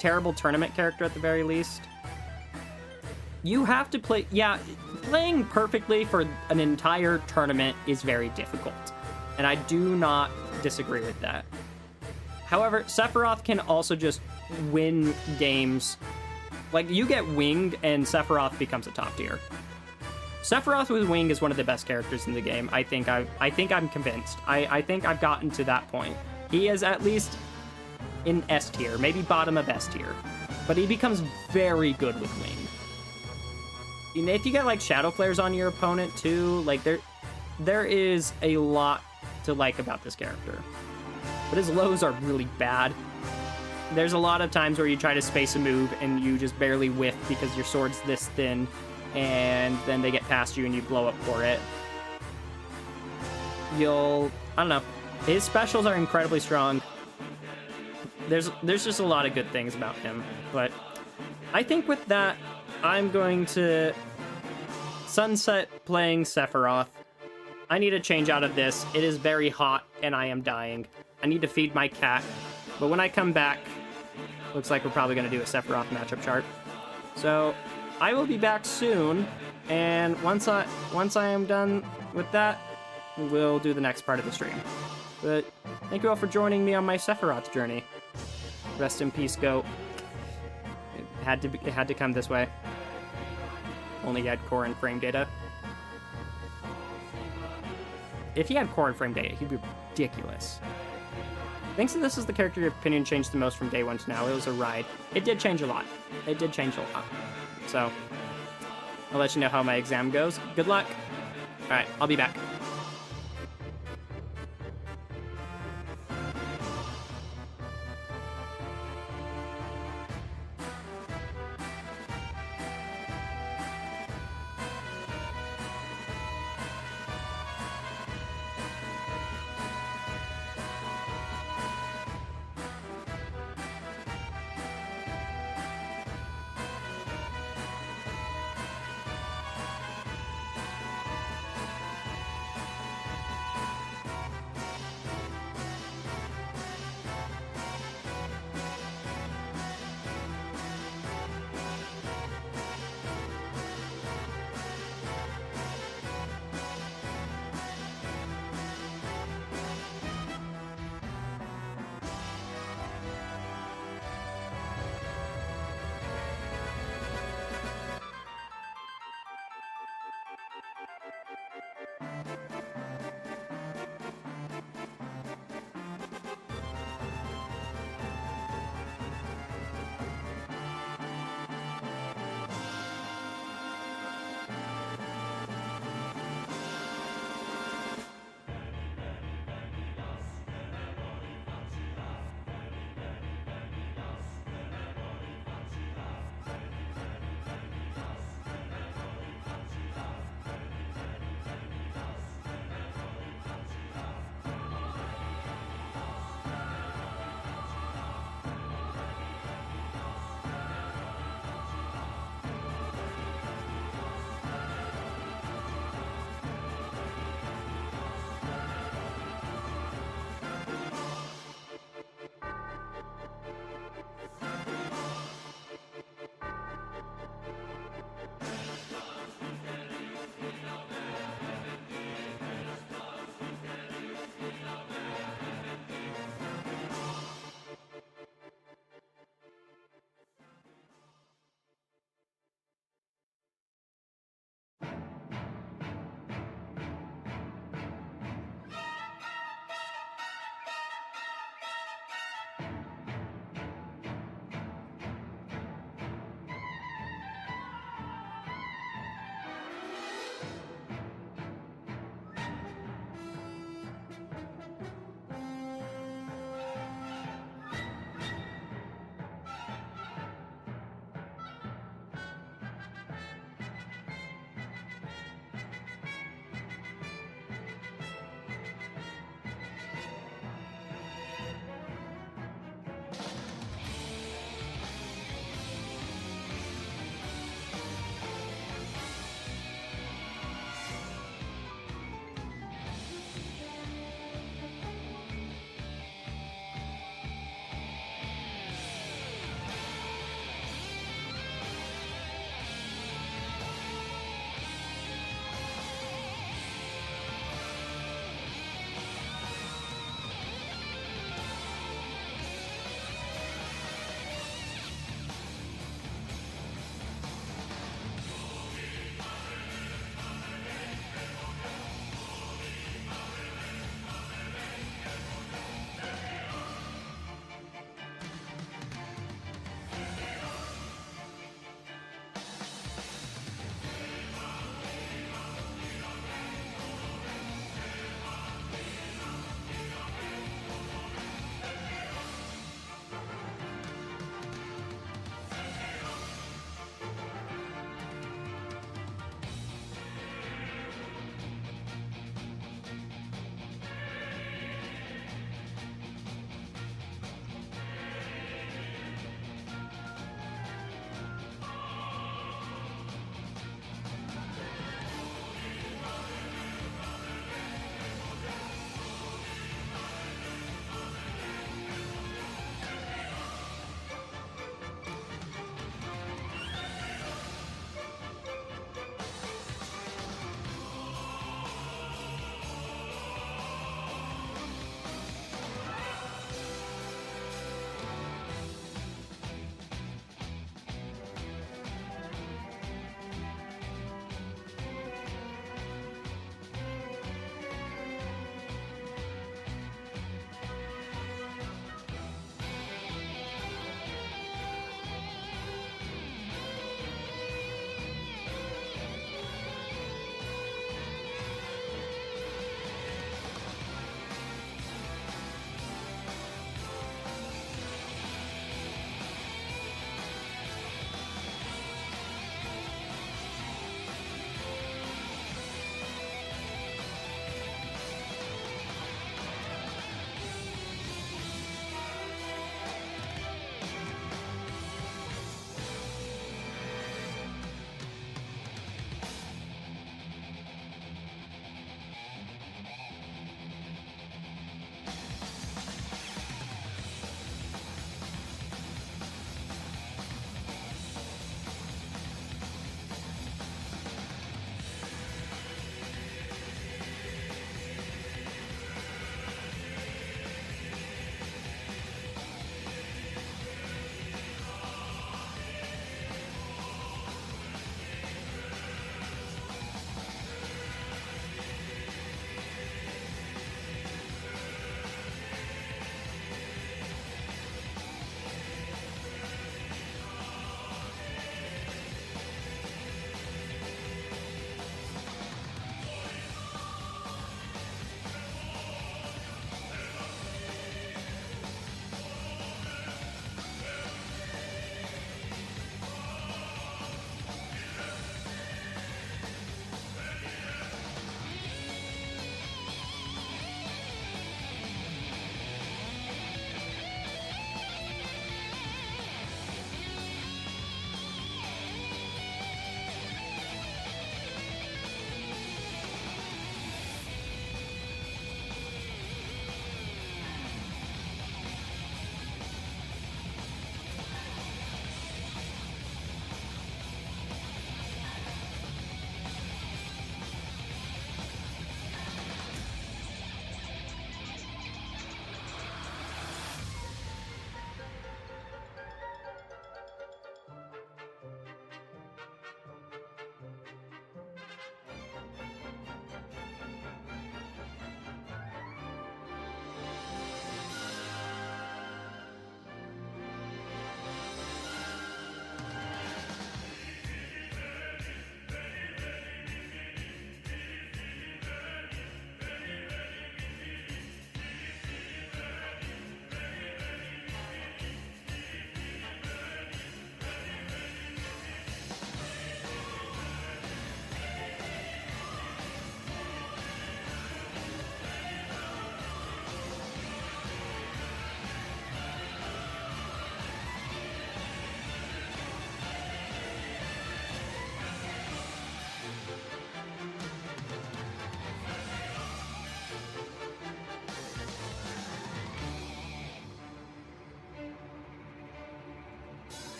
Terrible tournament character at the very least. You have to play, yeah, playing perfectly for an entire tournament is very difficult. And I do not disagree with that. However, Sephiroth can also just win games. Like, you get winged and Sephiroth becomes a top tier. Sephiroth with wing is one of the best characters in the game. I think I'm convinced. I think I've gotten to that point. He is at least in S tier, maybe bottom of S tier. But he becomes very good with wing. And if you get like shadow flares on your opponent too, like there is a lot to like about this character. But his lows are really bad. There's a lot of times where you try to space a move and you just barely whiff because your sword's this thin, and then they get past you and you blow up for it. I don't know. His specials are incredibly strong. There's just a lot of good things about him. But I think with that, I'm going to sunset playing Sephiroth. I need to change out of this. It is very hot and I am dying. I need to feed my cat. But when I come back, looks like we're probably going to do a Sephiroth matchup chart. So I will be back soon. And once I am done with that, we'll do the next part of the stream. But thank you all for joining me on my Sephiroth journey. Rest in peace, GOAT. It had to come this way. Only had core and frame data. If he had core and frame data, he'd be ridiculous. think so this is the character opinion changed the most from day 1 to now. It was a ride. It did change a lot. It did change a lot. So, I'll let you know how my exam goes. Good luck. Alright, I'll be back.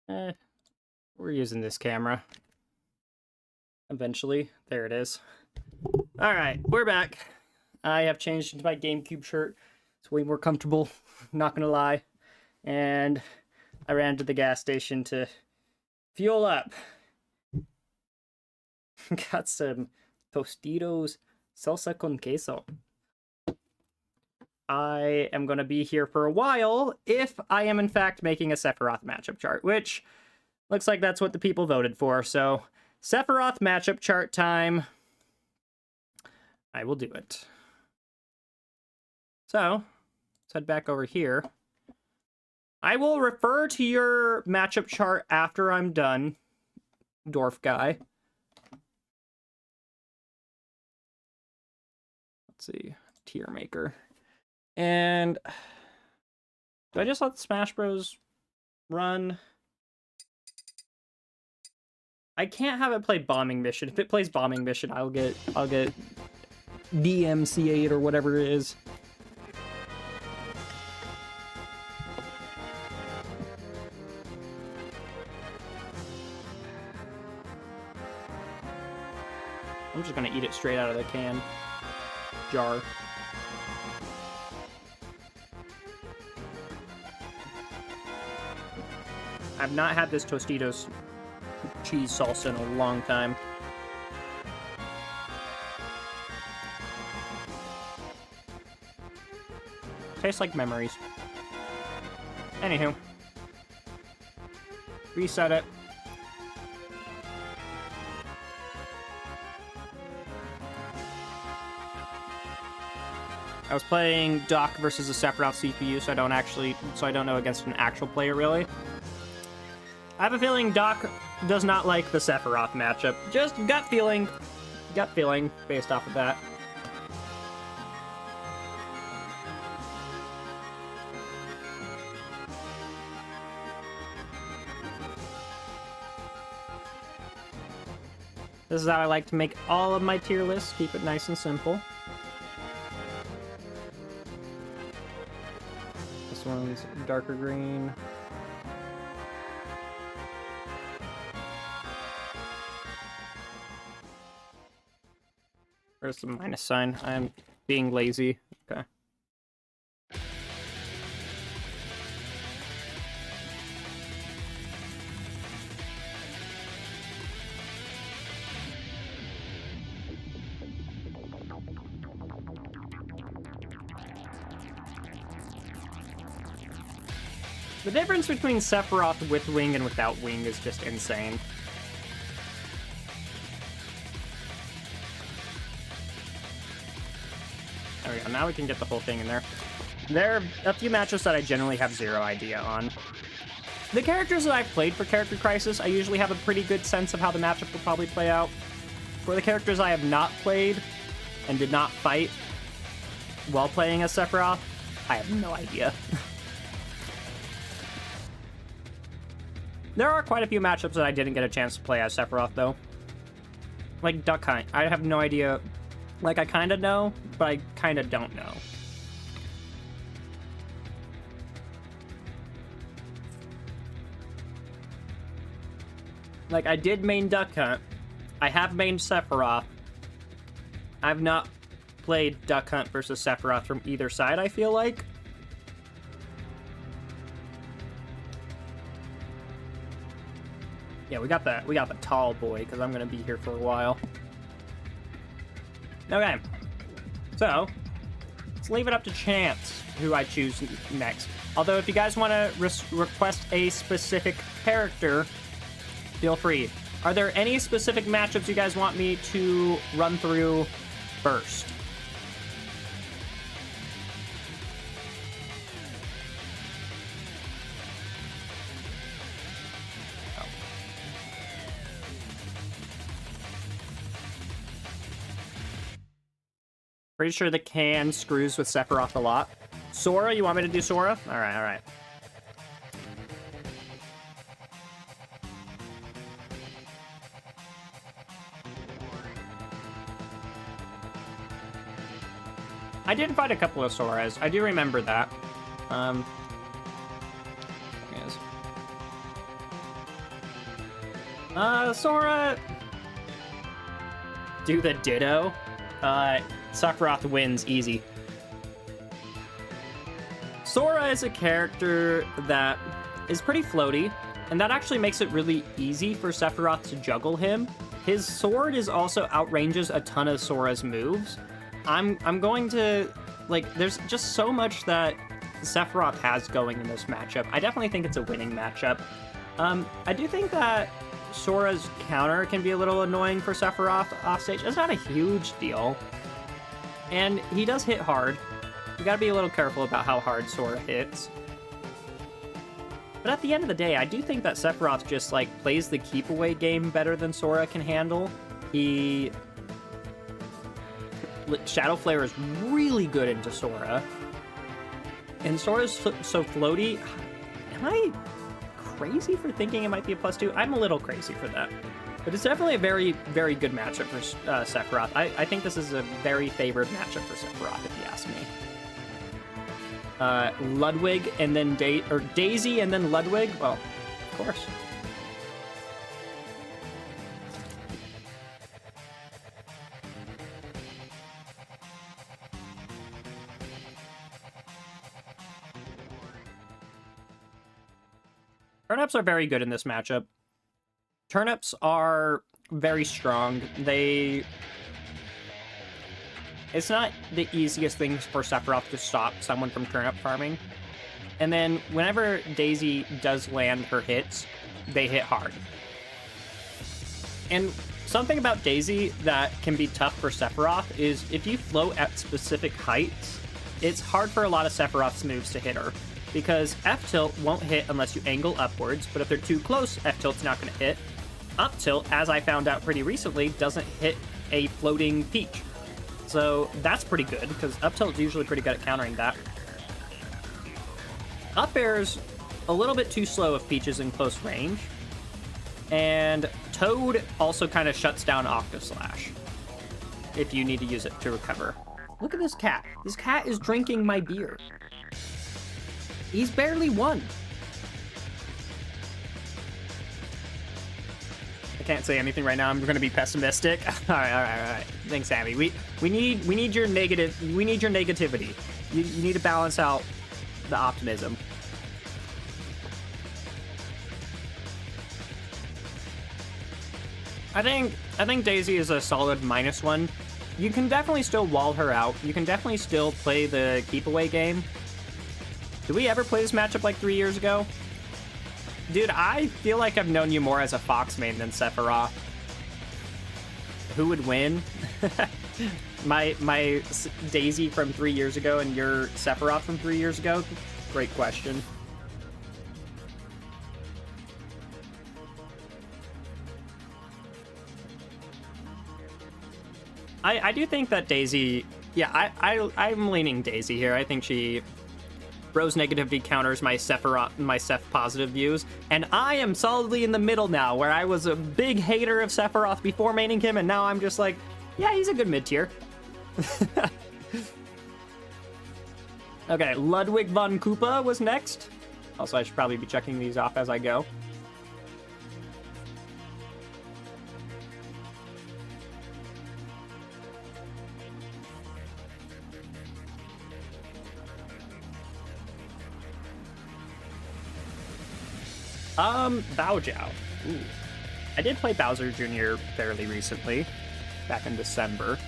We're using this camera. Eventually. There it is. Alright, we're back. I have changed into my GameCube shirt. It's way more comfortable, not gonna lie. And I ran to the gas station to fuel up. Got some Tostitos salsa con queso. I am gonna be here for a while if I am in fact making a Sephiroth matchup chart, which looks like that's what the people voted for. So, Sephiroth matchup chart time. I will do it. So, let's head back over here. I will refer to your matchup chart after I'm done, dwarf guy. Let's see, tier maker. And do I just let the Smash Bros run? I can't have it play bombing mission. If it plays bombing mission, I'll get DMCA'd or whatever it is. I'm just gonna eat it straight out of the can. Jar. I've not had this Tostitos cheese salsa in a long time. Tastes like memories. Anywho. Reset it. I was playing Doc versus a Sephiroth CPU, so I don't know against an actual player, really. I have a feeling Doc does not like the Sephiroth matchup. Just gut feeling based off of that. This is how I like to make all of my tier lists, keep it nice and simple. This one's darker green. Where's the minus sign? I'm being lazy. Okay. The difference between Sephiroth with wing and without wing is just insane. There we go, now we can get the whole thing in there. There are a few matchups that I generally have zero idea on. The characters that I've played for Character Crisis, I usually have a pretty good sense of how the matchup will probably play out. For the characters I have not played and did not fight while playing as Sephiroth, I have no idea. There are quite a few matchups that I didn't get a chance to play as Sephiroth, though. Like Duck Hunt. I have no idea. Like, I kind of know, but I kind of don't know. Like, I did main Duck Hunt. I have mained Sephiroth. I've not played Duck Hunt versus Sephiroth from either side, I feel like. Yeah, we got the tall boy, because I'm going to be here for a while. Okay. So, let's leave it up to chance who I choose next. Although, if you guys want to request a specific character, feel free. Are there any specific matchups you guys want me to run through first? Pretty sure the can screws with Sephiroth a lot. Sora, you want me to do Sora? Alright, alright. I did fight a couple of Soras. I do remember that. There he is. Sora... Do the Ditto. Sephiroth wins easy. Sora is a character that is pretty floaty, and that actually makes it really easy for Sephiroth to juggle him. His sword is also outranges a ton of Sora's moves. I'm going to, like, there's just so much that Sephiroth has going in this matchup. I definitely think it's a winning matchup. I do think that Sora's counter can be a little annoying for Sephiroth offstage. It's not a huge deal. And he does hit hard. You gotta be a little careful about how hard Sora hits. But at the end of the day, I do think that Sephiroth just, like, plays the keep-away game better than Sora can handle. Shadow Flare is really good into Sora. And Sora's so floaty. Am I crazy for thinking it might be a +2? I'm a little crazy for that. But it's definitely a very, very good matchup for Sephiroth. I think this is a very favored matchup for Sephiroth, if you ask me. Ludwig and then Daisy and then Ludwig? Well, of course. Turnips are very good in this matchup. Turnips are very strong. It's not the easiest thing for Sephiroth to stop someone from turnip farming. And then whenever Daisy does land her hits, they hit hard. And something about Daisy that can be tough for Sephiroth is if you float at specific heights, it's hard for a lot of Sephiroth's moves to hit her. Because F-tilt won't hit unless you angle upwards, but if they're too close, F-tilt's not going to hit. Up tilt, as I found out pretty recently, doesn't hit a floating Peach. So that's pretty good, because up tilt is usually pretty good at countering that. Up air's a little bit too slow if Peach is in close range. And Toad also kind of shuts down Octoslash if you need to use it to recover. Look at this cat. This cat is drinking my beer. He's barely won. I can't say anything right now. I'm going to be pessimistic. All right. Thanks, Sammy. We need your negativity. You need to balance out the optimism. I think Daisy is a solid -1. You can definitely still wall her out. You can definitely still play the keep away game. Did we ever play this matchup like 3 years ago? Dude, I feel like I've known you more as a Fox main than Sephiroth. Who would win? my Daisy from 3 years ago and your Sephiroth from 3 years ago? Great question. I do think that Daisy... Yeah, I'm leaning Daisy here. I think she... Rose negativity counters my Sephiroth, my Seph positive views, and I am solidly in the middle now, where I was a big hater of Sephiroth before maining him, and now I'm just like, yeah, he's a good mid-tier. Okay, Ludwig von Koopa was next. Also, I should probably be checking these off as I go. Baojiao. Ooh. I did play Bowser Jr. fairly recently, back in December.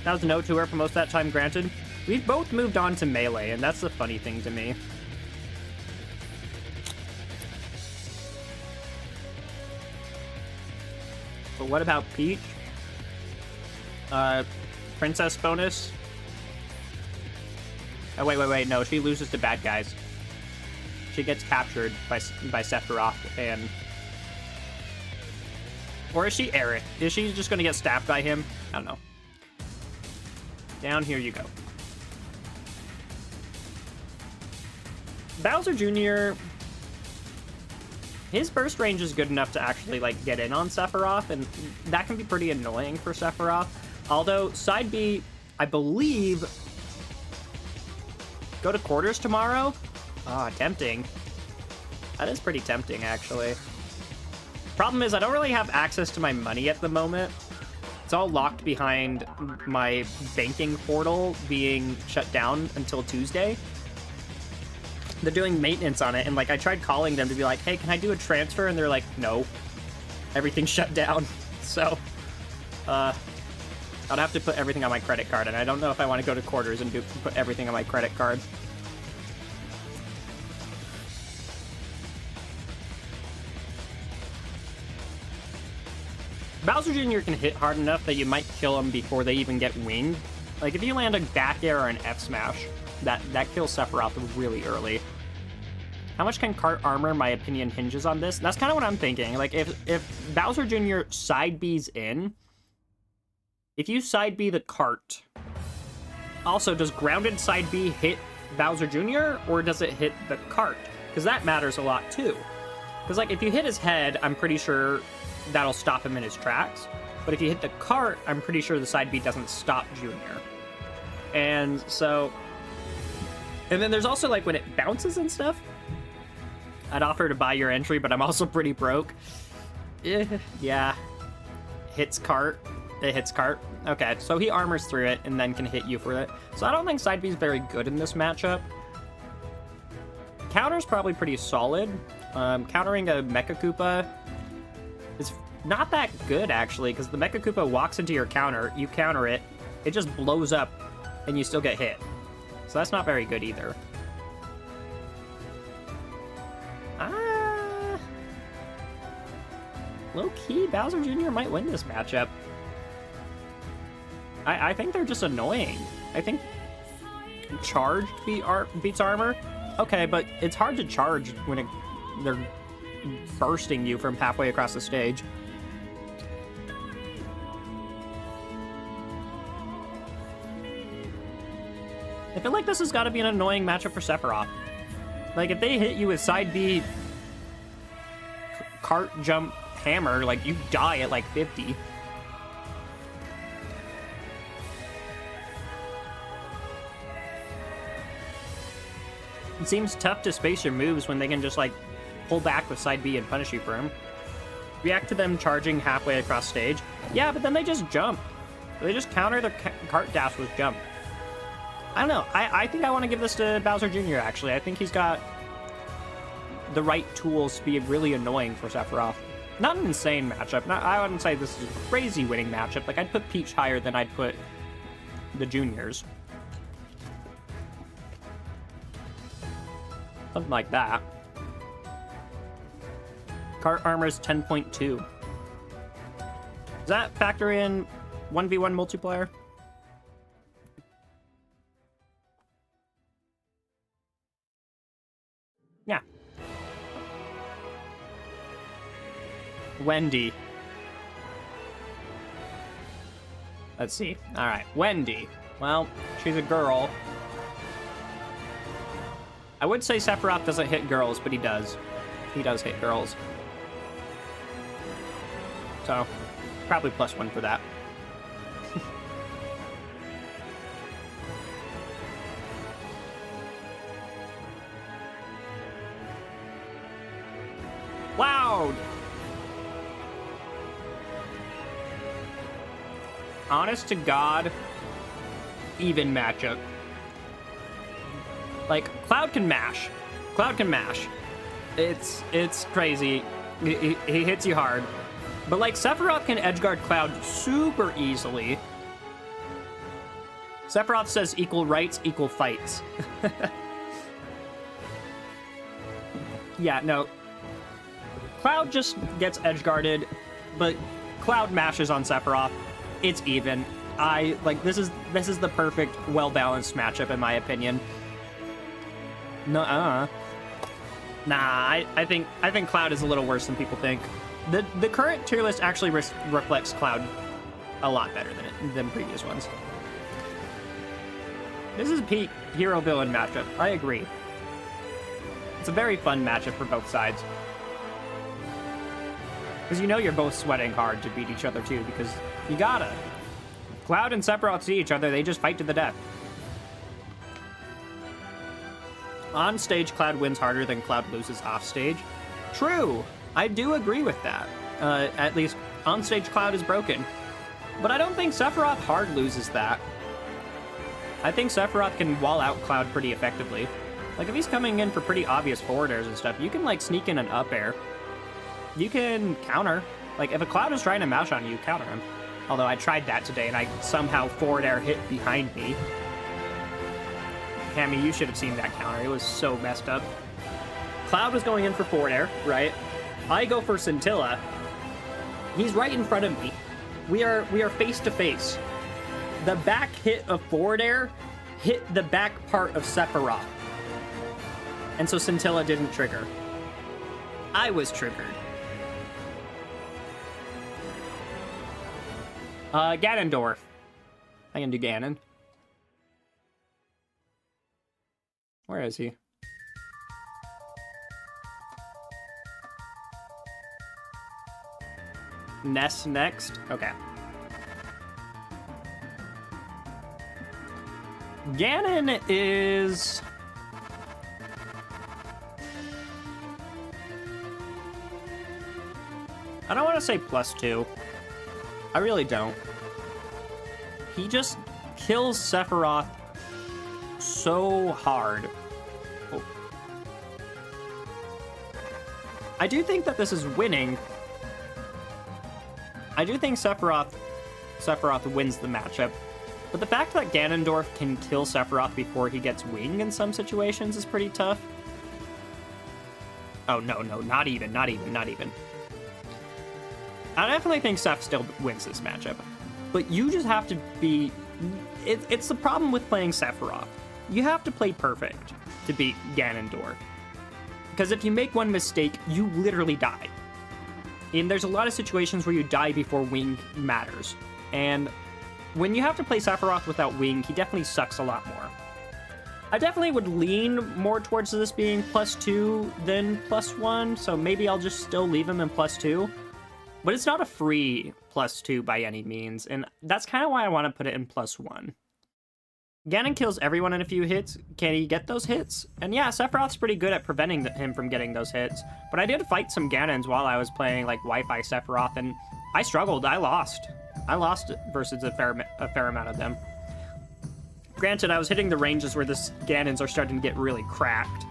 That was no to her for most of that time, granted. We've both moved on to Melee, and that's the funny thing to me. But what about Peach? Princess bonus? Oh, wait, no, she loses to bad guys. She gets captured by Sephiroth, and... Or is she Eric? Is she just gonna get stabbed by him? I don't know. Down here you go. Bowser Jr., his burst range is good enough to actually, like, get in on Sephiroth, and that can be pretty annoying for Sephiroth. Although, side B, I believe... Go to quarters tomorrow? Ah, tempting. That is pretty tempting, actually. Problem is, I don't really have access to my money at the moment. It's all locked behind my banking portal being shut down until Tuesday. They're doing maintenance on it, and like I tried calling them to be like, hey, can I do a transfer? And they're like, no. Everything's shut down. So, I'd have to put everything on my credit card, and I don't know if I want to go to quarters and put everything on my credit card. Bowser Jr. can hit hard enough that you might kill him before they even get winged. Like, if you land a back air or an F smash, that kills Sephiroth really early. How much can cart armor? My opinion hinges on this. That's kind of what I'm thinking. Like, if Bowser Jr. side B's in, if you side B the cart, also, does grounded side B hit Bowser Jr., or does it hit the cart? Because that matters a lot, too. Because, like, if you hit his head, I'm pretty sure that'll stop him in his tracks. But if you hit the cart, I'm pretty sure the side B doesn't stop Junior. And so... And then there's also, like, when it bounces and stuff. I'd offer to buy your entry, but I'm also pretty broke. Yeah. Hits cart. It hits cart. Okay, so he armors through it and then can hit you for it. So I don't think side B is very good in this matchup. Counter's probably pretty solid. Countering a Mecha Koopa is not that good, actually, because the Mecha Koopa walks into your counter, you counter it, it just blows up, and you still get hit. So that's not very good either. Low-key, Bowser Jr. might win this matchup. I think they're just annoying. I think charged beats armor. Okay, but it's hard to charge when they're bursting you from halfway across the stage. I feel like this has got to be an annoying matchup for Sephiroth. Like, if they hit you with side B cart jump hammer, like, you die at like 50. It seems tough to space your moves when they can just, like, pull back with side B and punish you for them. React to them charging halfway across stage. Yeah, but then they just jump. They just counter their cart dash with jump. I don't know. I think I want to give this to Bowser Jr., actually. I think he's got the right tools to be really annoying for Sephiroth. Not an insane matchup. I wouldn't say this is a crazy winning matchup. Like, I'd put Peach higher than I'd put the juniors. Something like that. Cart armor's 10.2. Does that factor in 1v1 multiplayer? Yeah. Wendy. Let's see. All right, Wendy. Well, she's a girl. I would say Sephiroth doesn't hit girls, but he does. He does hit girls. So, probably +1 for that. Loud! Honest to God, even matchup. Like, Cloud can mash. Cloud can mash. It's crazy. He hits you hard. But, like, Sephiroth can edgeguard Cloud super easily. Sephiroth says equal rights, equal fights. Yeah, no. Cloud just gets edgeguarded, but Cloud mashes on Sephiroth. It's even. This is the perfect, well-balanced matchup, in my opinion. Nuh-uh. Nah, I think Cloud is a little worse than people think. The current tier list actually reflects Cloud a lot better than previous ones. This is a peak hero-villain matchup. I agree. It's a very fun matchup for both sides. Because you know you're both sweating hard to beat each other too, because you gotta. Cloud and Sephiroth see each other, they just fight to the death. on stage, Cloud wins harder than Cloud loses off stage. True, I do agree with that. At least on stage, Cloud is broken. But I don't think Sephiroth hard loses that. I think Sephiroth can wall out Cloud pretty effectively. Like, if he's coming in for pretty obvious forward airs and stuff, you can, like, sneak in an up air. You can counter. Like, if a Cloud is trying to mash on you, counter him. Although I tried that today, and I somehow forward air hit behind me. Hammy, you should have seen that counter. It was so messed up. Cloud was going in for forward air, right? I go for Scintilla. He's right in front of me. We are face to face. The back hit of forward air hit the back part of Sephiroth. And so Scintilla didn't trigger. I was triggered. Ganondorf. I can do Ganon. Where is he? Ness next? Okay. Ganon is... I don't want to say +2. I really don't. He just kills Sephiroth so hard. Oh. I do think that this is winning. I do think Sephiroth wins the matchup. But the fact that Ganondorf can kill Sephiroth before he gets wing in some situations is pretty tough. Oh, no, not even. I definitely think Seph still wins this matchup. But you just have to be... It's the problem with playing Sephiroth. You have to play perfect to beat Ganondorf. Because if you make one mistake, you literally die. And there's a lot of situations where you die before wing matters. And when you have to play Sephiroth without wing, he definitely sucks a lot more. I definitely would lean more towards this being +2 than +1, so maybe I'll just still leave him in +2. But it's not a free +2 by any means, and that's kind of why I want to put it in +1. Ganon kills everyone in a few hits. Can he get those hits? And yeah, Sephiroth's pretty good at preventing him from getting those hits. But I did fight some Ganons while I was playing, like, Wi-Fi Sephiroth, and I struggled. I lost. I lost versus a fair amount of them. Granted, I was hitting the ranges where the Ganons are starting to get really cracked.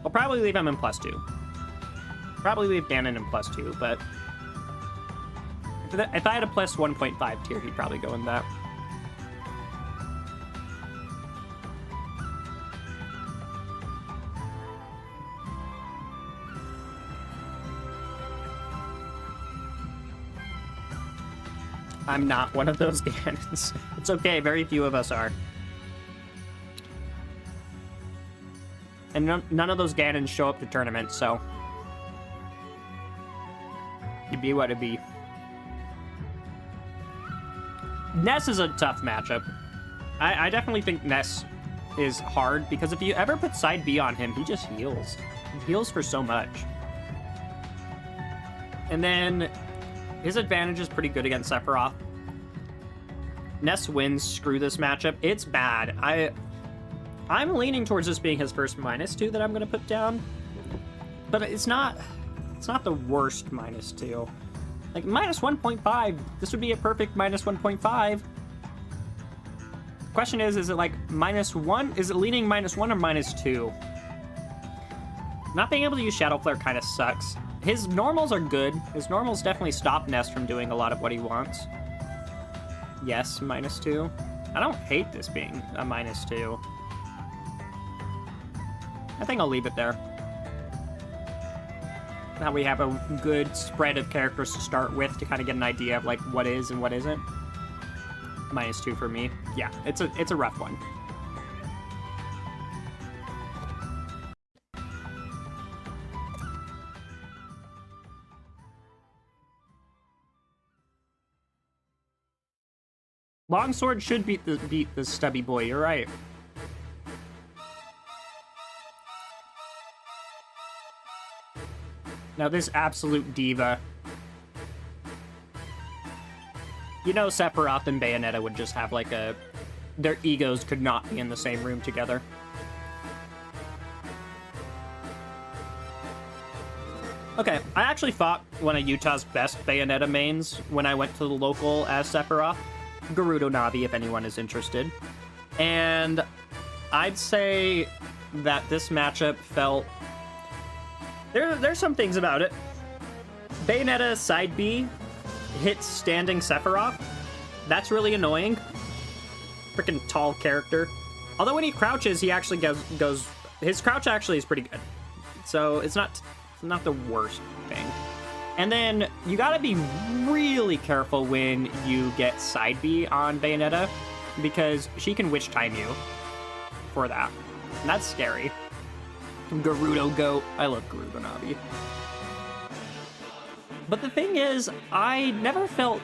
I'll probably leave him in +2. Probably leave Ganon in +2, but... If I had a +1.5 tier, he'd probably go in that. I'm not one of those Ganons. It's okay, very few of us are. And none of those Ganons show up to tournaments, so... It'd be what it'd be. Ness is a tough matchup. I definitely think Ness is hard, because if you ever put side B on him, he just heals. He heals for so much. And then his advantage is pretty good against Sephiroth. Ness wins, screw this matchup. It's bad. I'm leaning towards this being his first -2 that I'm going to put down. But it's not the worst -2. Like, -1.5, this would be a perfect -1.5. Question is it like -1? Is it leaning -1 or -2? Not being able to use Shadow Flare kind of sucks. His normals are good. His normals definitely stop Ness from doing a lot of what he wants. Yes, -2. I don't hate this being a -2. I think I'll leave it there. Now we have a good spread of characters to start with to kind of get an idea of like what is and what isn't. -2 for me. Yeah, it's a rough one. Longsword should beat the stubby boy, you're right. Now this absolute diva. You know, Sephiroth and Bayonetta would just have like a... Their egos could not be in the same room together. Okay, I actually fought one of Utah's best Bayonetta mains when I went to the local as Sephiroth. Gerudo Navi, if anyone is interested. And I'd say that this matchup felt... There's some things about it. Bayonetta side B hits standing Sephiroth. That's really annoying. Freaking tall character. Although when he crouches, he actually goes... His crouch actually is pretty good. So it's not the worst thing. And then you gotta be really careful when you get side B on Bayonetta, because she can witch time you for that. And that's scary. Gerudo Goat. I love Gerudo Navi. But the thing is, I never felt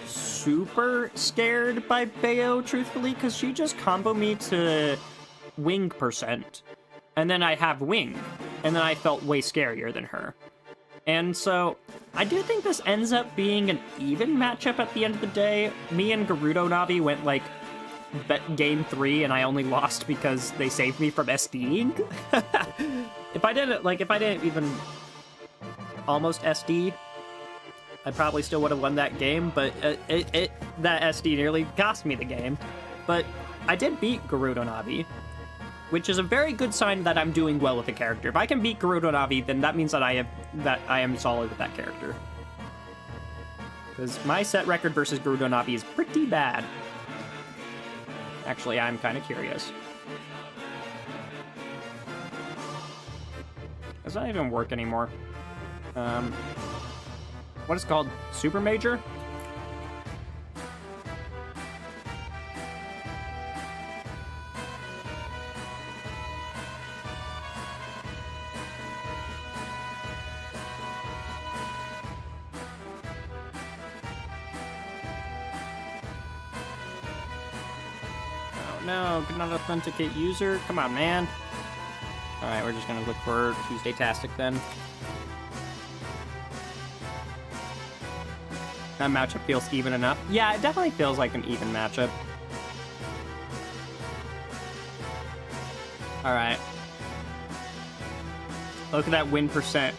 super scared by Bayo, truthfully, because she just combo me to wing %. And then I have wing. And then I felt way scarier than her. And so, I do think this ends up being an even matchup at the end of the day. Me and Gerudo Navi went, like, game 3, and I only lost because they saved me from SDing. If I didn't even almost SD, I probably still would have won that game, but that SD nearly cost me the game. But I did beat Gerudo Navi, which is a very good sign that I'm doing well with the character. If I can beat Gerudo Navi, then that means that I am solid with that character. Because my set record versus Gerudo Navi is pretty bad. Actually, I'm kind of curious. Does not even work anymore. What is it called? Super Major? No, could not authenticate user. Come on, man. Alright, we're just gonna look for Tuesday-tastic then. That matchup feels even enough. Yeah, it definitely feels like an even matchup. Alright. Look at that win %.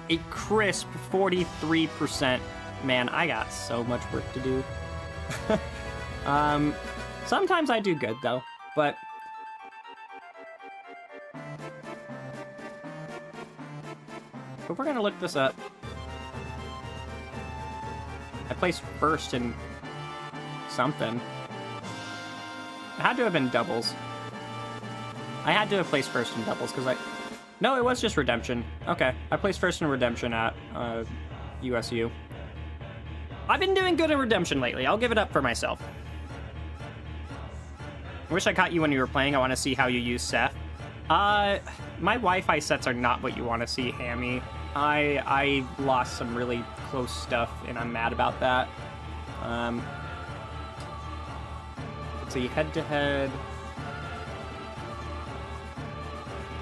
A crisp 43%. Man, I got so much work to do. Sometimes I do good, though, but... If we're gonna look this up... I placed first in... something. It had to have been doubles. I had to have placed first in doubles, because I... No, it was just Redemption. Okay, I placed first in Redemption at, USU. I've been doing good in Redemption lately. I'll give it up for myself. I wish I caught you when you were playing. I want to see how you use Seph. My Wi-Fi sets are not what you want to see, Hammy. I lost some really close stuff, and I'm mad about that. Let's see, head-to-head.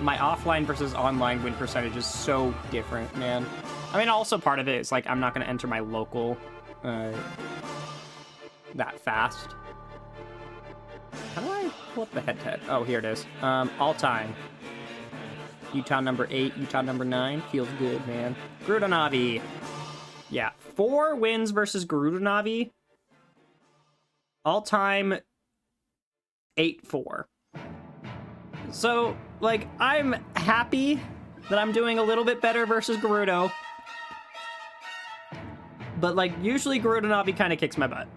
My offline versus online win percentage is so different, man. I mean, also part of it is, like, I'm not going to enter my local that fast. How do I pull up the head-to-head? Oh, here it is. All-time. Utah number 8, Utah number 9. Feels good, man. Gerudo Navi. Yeah, 4 wins versus Gerudo Navi. All-time 8-4. So, like, I'm happy that I'm doing a little bit better versus Gerudo. But, like, usually Gerudo Navi kind of kicks my butt.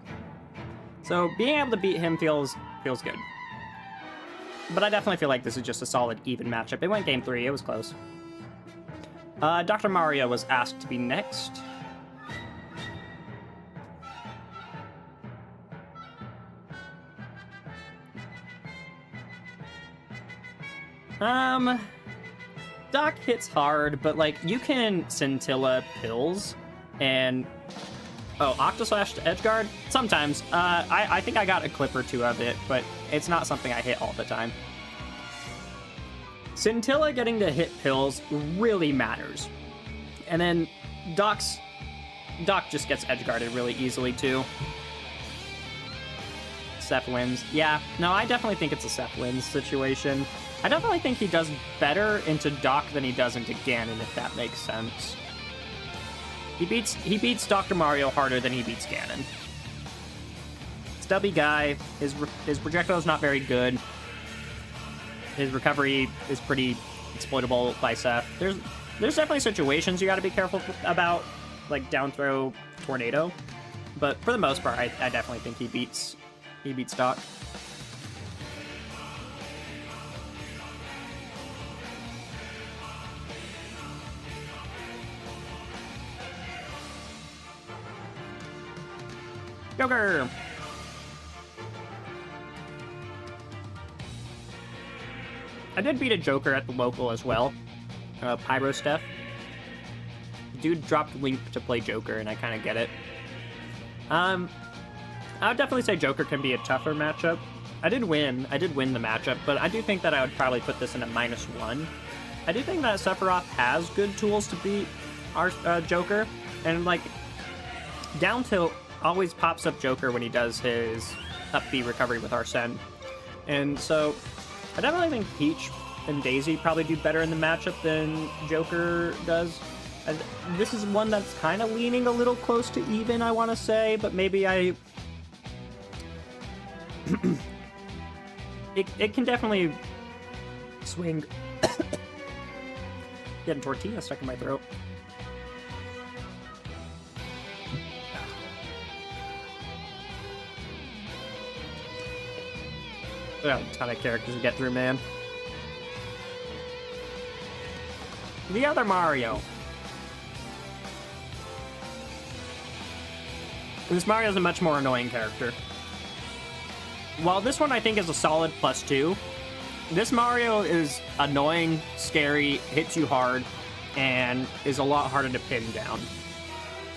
So, being able to beat him feels good. But I definitely feel like this is just a solid, even matchup. It went game 3. It was close. Dr. Mario was asked to be next. Doc hits hard, but, like, you can Scintilla pills and... Oh, Octoslash to Edgeguard? Sometimes. I think I got a clip or 2 of it, but it's not something I hit all the time. Scintilla getting to hit pills really matters. And then Doc just gets Edgeguarded really easily, too. Seth wins. Yeah, no, I definitely think it's a Seth wins situation. I definitely think he does better into Doc than he does into Ganon, if that makes sense. He beats Dr. Mario harder than he beats Ganon. Stubby guy, his projectile is not very good. His recovery is pretty exploitable by Seth. There's definitely situations you got to be careful about, like down throw tornado, but for the most part, I definitely think he beats Doc. Joker! I did beat a Joker at the local as well. Pyro Steph. Dude dropped Link to play Joker, and I kind of get it. I would definitely say Joker can be a tougher matchup. I did win the matchup, but I do think that I would probably put this in a -1. I do think that Sephiroth has good tools to beat our Joker, and like down tilt always pops up Joker when he does his up B recovery with Arsene. And so I definitely think Peach and Daisy probably do better in the matchup than Joker does. This is one that's kind of leaning a little close to even, I want to say, but maybe it can definitely swing. Getting tortilla stuck in my throat. We got a ton of characters to get through, man. The other Mario. This Mario's a much more annoying character. While this one I think is a solid +2, this Mario is annoying, scary, hits you hard, and is a lot harder to pin down.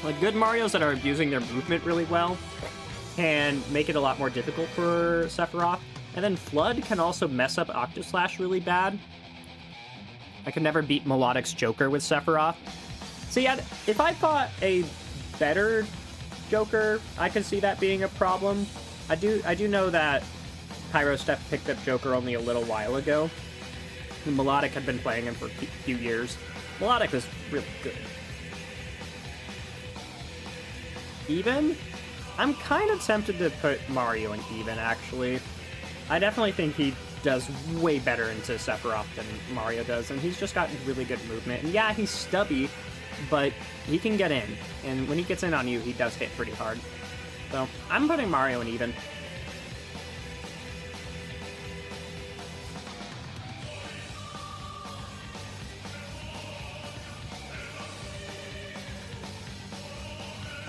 Like, good Marios that are using their movement really well can make it a lot more difficult for Sephiroth. And then Flood can also mess up Octoslash really bad. I could never beat Melodic's Joker with Sephiroth. So yeah, if I fought a better Joker, I could see that being a problem. I do know that Pyro Steph picked up Joker only a little while ago. And Melodic had been playing him for a few years. Melodic was really good. Even? I'm kind of tempted to put Mario in even, actually. I definitely think he does way better into Sephiroth than Mario does, and he's just got really good movement. And yeah, he's stubby, but he can get in. And when he gets in on you, he does hit pretty hard. So, I'm putting Mario in even.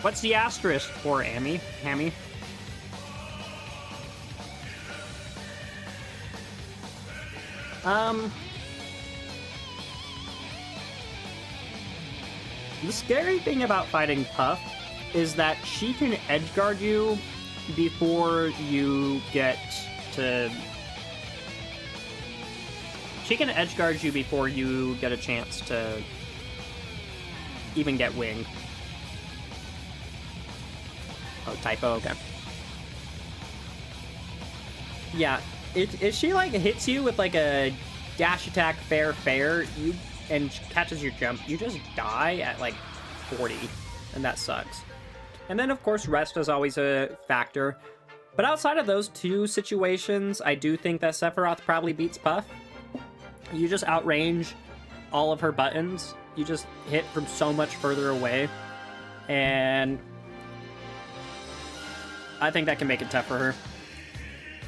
What's the asterisk for, Hammy? The scary thing about fighting Puff is that she can edgeguard you before you get to... She can edgeguard you before you get a chance to even get Wing. Oh, typo, okay. Yeah, if she, like, hits you with, like, a dash attack fair, and catches your jump, you just die at, like, 40, and that sucks. And then, of course, rest is always a factor. But outside of those two situations, I do think that Sephiroth probably beats Puff. You just outrange all of her buttons. You just hit from so much further away. And I think that can make it tough for her.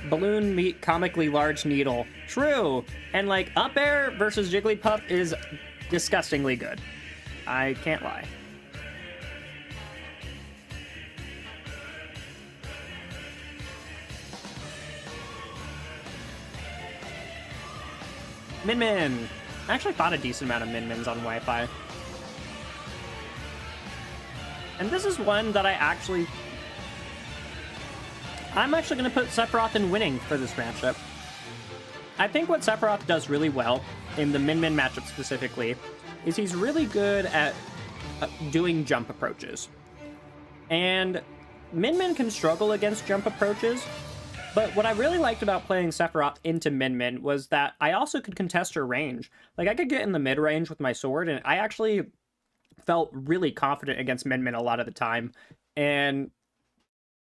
Balloon meet comically large needle. True! And, like, up air versus Jigglypuff is disgustingly good. I can't lie. Min-Min! I actually fought a decent amount of Min-Mins on Wi-Fi. And this is one that I'm actually going to put Sephiroth in winning for this matchup. I think what Sephiroth does really well, in the Min-Min matchup specifically, is he's really good at doing jump approaches. And Min-Min can struggle against jump approaches, But what I really liked about playing Sephiroth into Min Min was that I also could contest her range. Like, I could get in the mid range with my sword, and I actually felt really confident against Min Min a lot of the time. And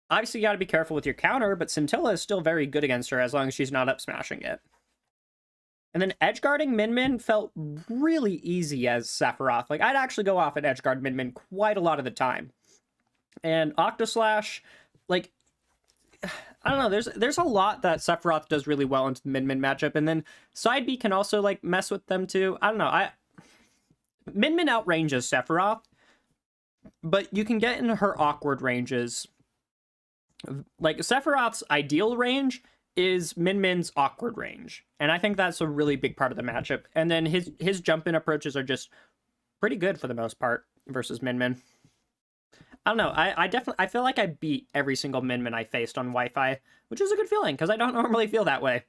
obviously, you got to be careful with your counter, but Scintilla is still very good against her as long as she's not up smashing it. And then edgeguarding Min Min felt really easy as Sephiroth. Like, I'd actually go off and edgeguard Min Min quite a lot of the time. And Octoslash, like, I don't know, there's a lot that Sephiroth does really well into the Min Min matchup, and then Side B can also, like, mess with them too. I don't know, Min Min outranges Sephiroth, but you can get into her awkward ranges. Like, Sephiroth's ideal range is Min Min's awkward range, and I think that's a really big part of the matchup. And then his jump-in approaches are just pretty good for the most part versus Min Min. I don't know, I feel like I beat every single Min Min I faced on Wi-Fi, which is a good feeling, because I don't normally feel that way.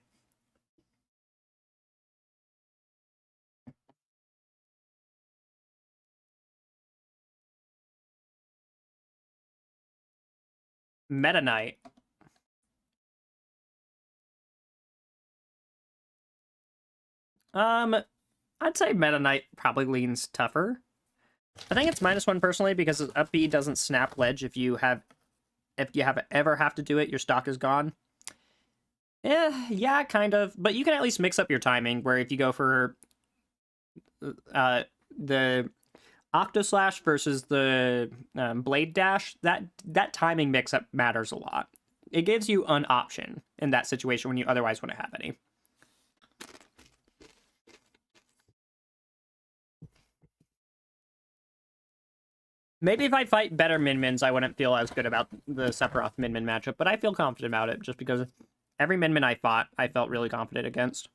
Meta Knight. I'd say Meta Knight probably leans tougher. I think it's -1 personally because up B doesn't snap ledge if you ever have to do it, your stock is gone. Yeah, kind of. But you can at least mix up your timing, where if you go for the Octoslash versus the Blade Dash, that timing mix-up matters a lot. It gives you an option in that situation when you otherwise wouldn't have any. Maybe if I fight better Min-Mins, I wouldn't feel as good about the Sephiroth Min-Min matchup, but I feel confident about it just because every Min-Min I fought, I felt really confident against.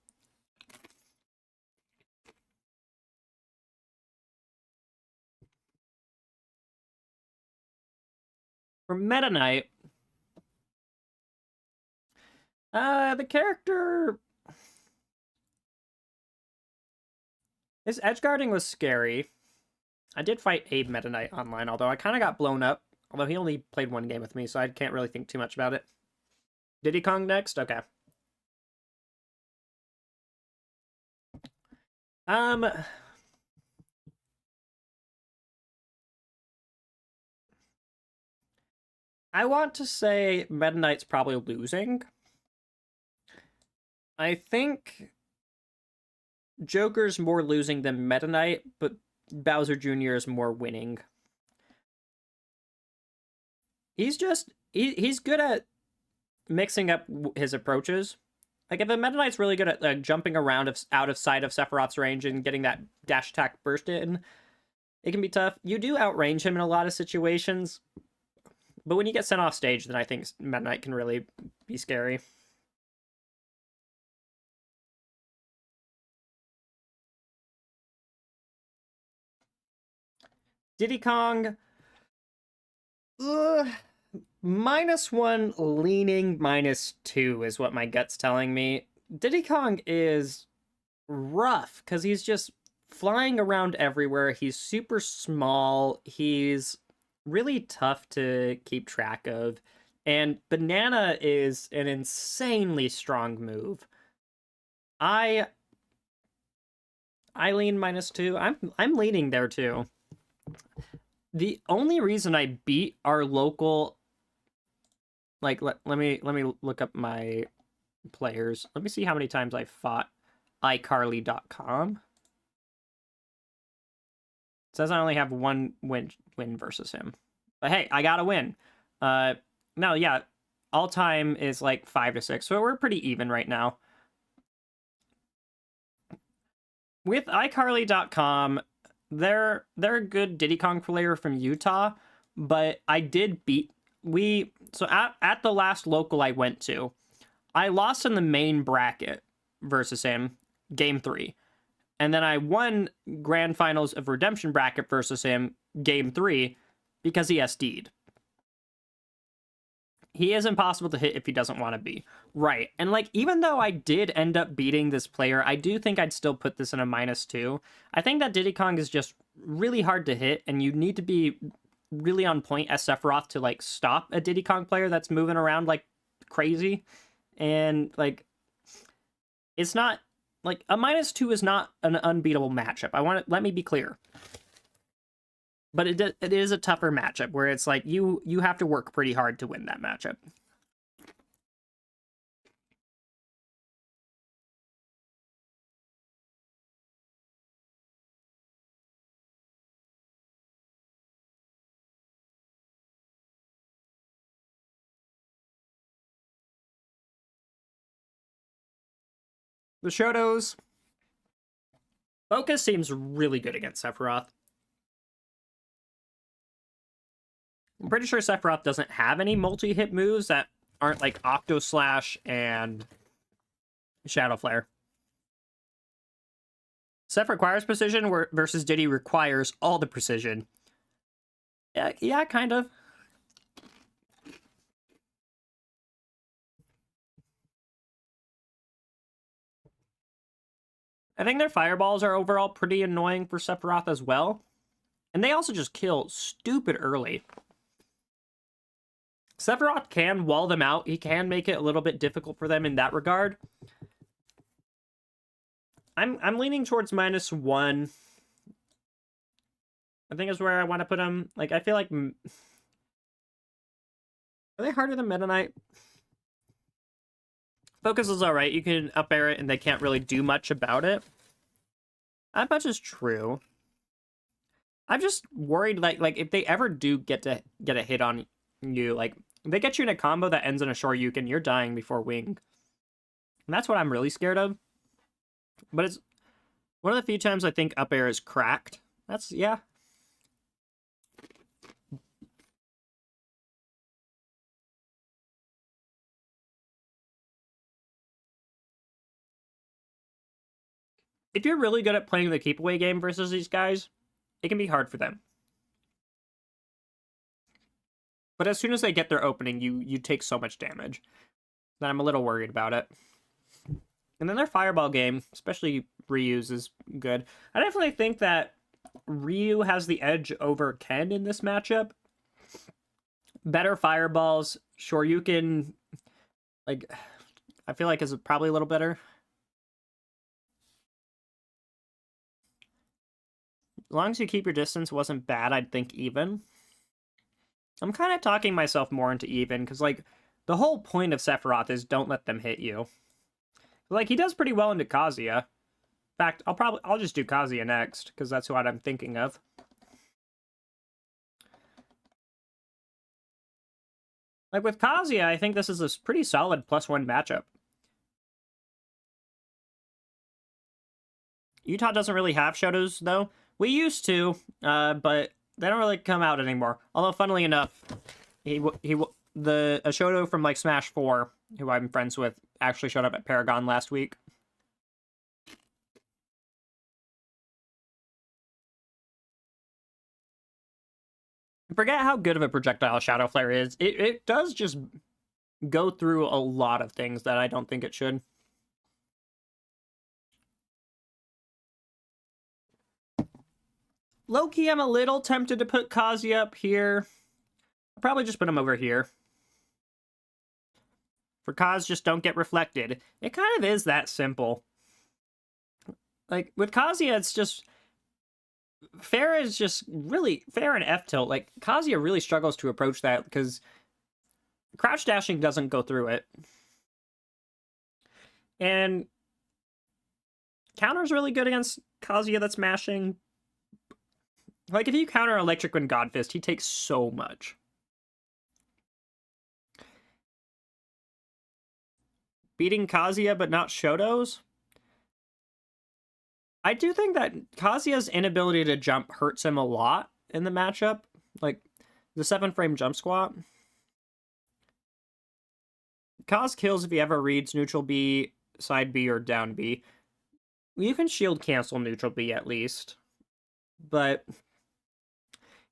For Meta Knight, the character... His edgeguarding was scary. I did fight Abe Meta Knight online, although I kind of got blown up. Although he only played one game with me, so I can't really think too much about it. Diddy Kong next? Okay. I want to say Meta Knight's probably losing. I think Joker's more losing than Meta Knight, but Bowser Jr. is more winning. He's good at mixing up his approaches. Like, if a Meta Knight's really good at jumping around out of sight of Sephiroth's range and getting that dash attack burst in, it can be tough. You do outrange him in a lot of situations, but when you get sent off stage, then I think Meta Knight can really be scary. Diddy Kong, -1 leaning -2 is what my gut's telling me. Diddy Kong is rough because he's just flying around everywhere. He's super small. He's really tough to keep track of. And Banana is an insanely strong move. I lean -2. I'm leaning there too. The only reason I beat our local, like, let me look up my players. Let me see how many times I fought iCarly.com. It says I only have one win versus him. But hey, I got a win. No, yeah, all time is like 5 to 6, so we're pretty even right now. With iCarly.com, they're a good Diddy Kong player from Utah, but I did beat... So at the last local I went to, I lost in the main bracket versus him, game 3. And then I won grand finals of redemption bracket versus him, game 3, because he SD'd. He is impossible to hit if he doesn't want to be. Right. And, like, even though I did end up beating this player, I do think I'd still put this in a -2. I think that Diddy Kong is just really hard to hit, and you need to be really on point as Sephiroth to, like, stop a Diddy Kong player that's moving around like crazy. And, like, it's not, like, a -2 is not an unbeatable matchup. Let me be clear. But it is a tougher matchup where it's like you have to work pretty hard to win that matchup. The Shotos. Focus seems really good against Sephiroth. I'm pretty sure Sephiroth doesn't have any multi-hit moves that aren't like Octo Slash and Shadow Flare. Seph requires precision versus Diddy requires all the precision. Yeah, kind of. I think their fireballs are overall pretty annoying for Sephiroth as well. And they also just kill stupid early. Sephiroth can wall them out. He can make it a little bit difficult for them in that regard. I'm leaning towards -1. I think is where I want to put him. Like, I feel like... Are they harder than Meta Knight? Focus is alright. You can up air it and they can't really do much about it. That much is true. I'm just worried, like if they ever do get a hit on you, like, they get you in a combo that ends in a Shoryuken, you're dying before Wing. And that's what I'm really scared of. But it's one of the few times I think up air is cracked. Yeah. If you're really good at playing the keep away game versus these guys, it can be hard for them. But as soon as they get their opening, you take so much damage that I'm a little worried about it. And then their fireball game, especially Ryu's, is good. I definitely think that Ryu has the edge over Ken in this matchup. Better fireballs. Shoryuken, like, I feel like is probably a little better. As long as you keep your distance wasn't bad, I'd think even. I'm kind of talking myself more into even, because, like, the whole point of Sephiroth is don't let them hit you. Like, he does pretty well into Kazuya. In fact, I'll just do Kazuya next, because that's what I'm thinking of. Like, with Kazuya, I think this is a pretty solid +1 matchup. Utah doesn't really have Shotos, though. We used to, but they don't really come out anymore. Although, funnily enough, a Shoto from, like, Smash 4, who I'm friends with, actually showed up at Paragon last week. I forget how good of a projectile Shadow Flare is. It does just go through a lot of things that I don't think it should. Low-key, I'm a little tempted to put Kazuya up here. I'll probably just put him over here. For Kaz, just don't get reflected. It kind of is that simple. Like, with Kazuya, it's just... Fair is just really... Fair and F-tilt. Like, Kazuya really struggles to approach that because crouch dashing doesn't go through it. And counter's really good against Kazuya that's mashing. Like, if you counter Electric Wind God Fist, he takes so much. Beating Kazuya but not Shotos? I do think that Kazuya's inability to jump hurts him a lot in the matchup. Like, the 7-frame jump squat. Kaz kills if he ever reads neutral B, side B, or down B. You can shield cancel neutral B at least. But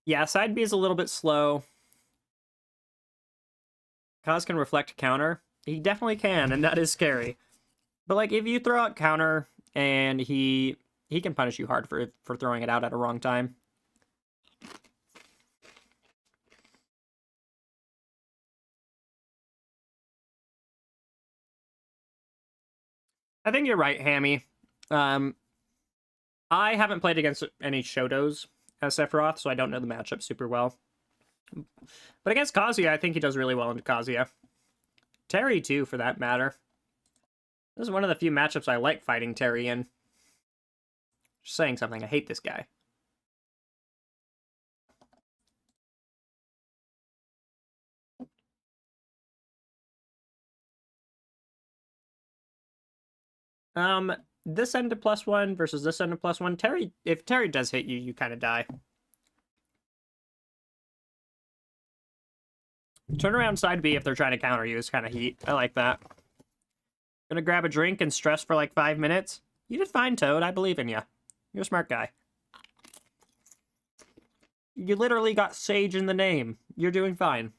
yeah, side B is a little bit slow. Kaz can reflect counter. He definitely can, and that is scary. But, like, if you throw out counter and he can punish you hard for throwing it out at a wrong time. I think you're right, Hammy. I haven't played against any Shotos as Sephiroth, so I don't know the matchup super well. But against Kazuya, I think he does really well into Kazuya. Terry, too, for that matter. This is one of the few matchups I like fighting Terry in. Just saying something, I hate this guy. This end to +1 versus this end to +1. Terry, if Terry does hit you, you kind of die. Turn around side B if they're trying to counter you is kind of heat. I like that. Gonna grab a drink and stress for like 5 minutes? You did fine, Toad. I believe in you. You're a smart guy. You literally got Sage in the name. You're doing fine.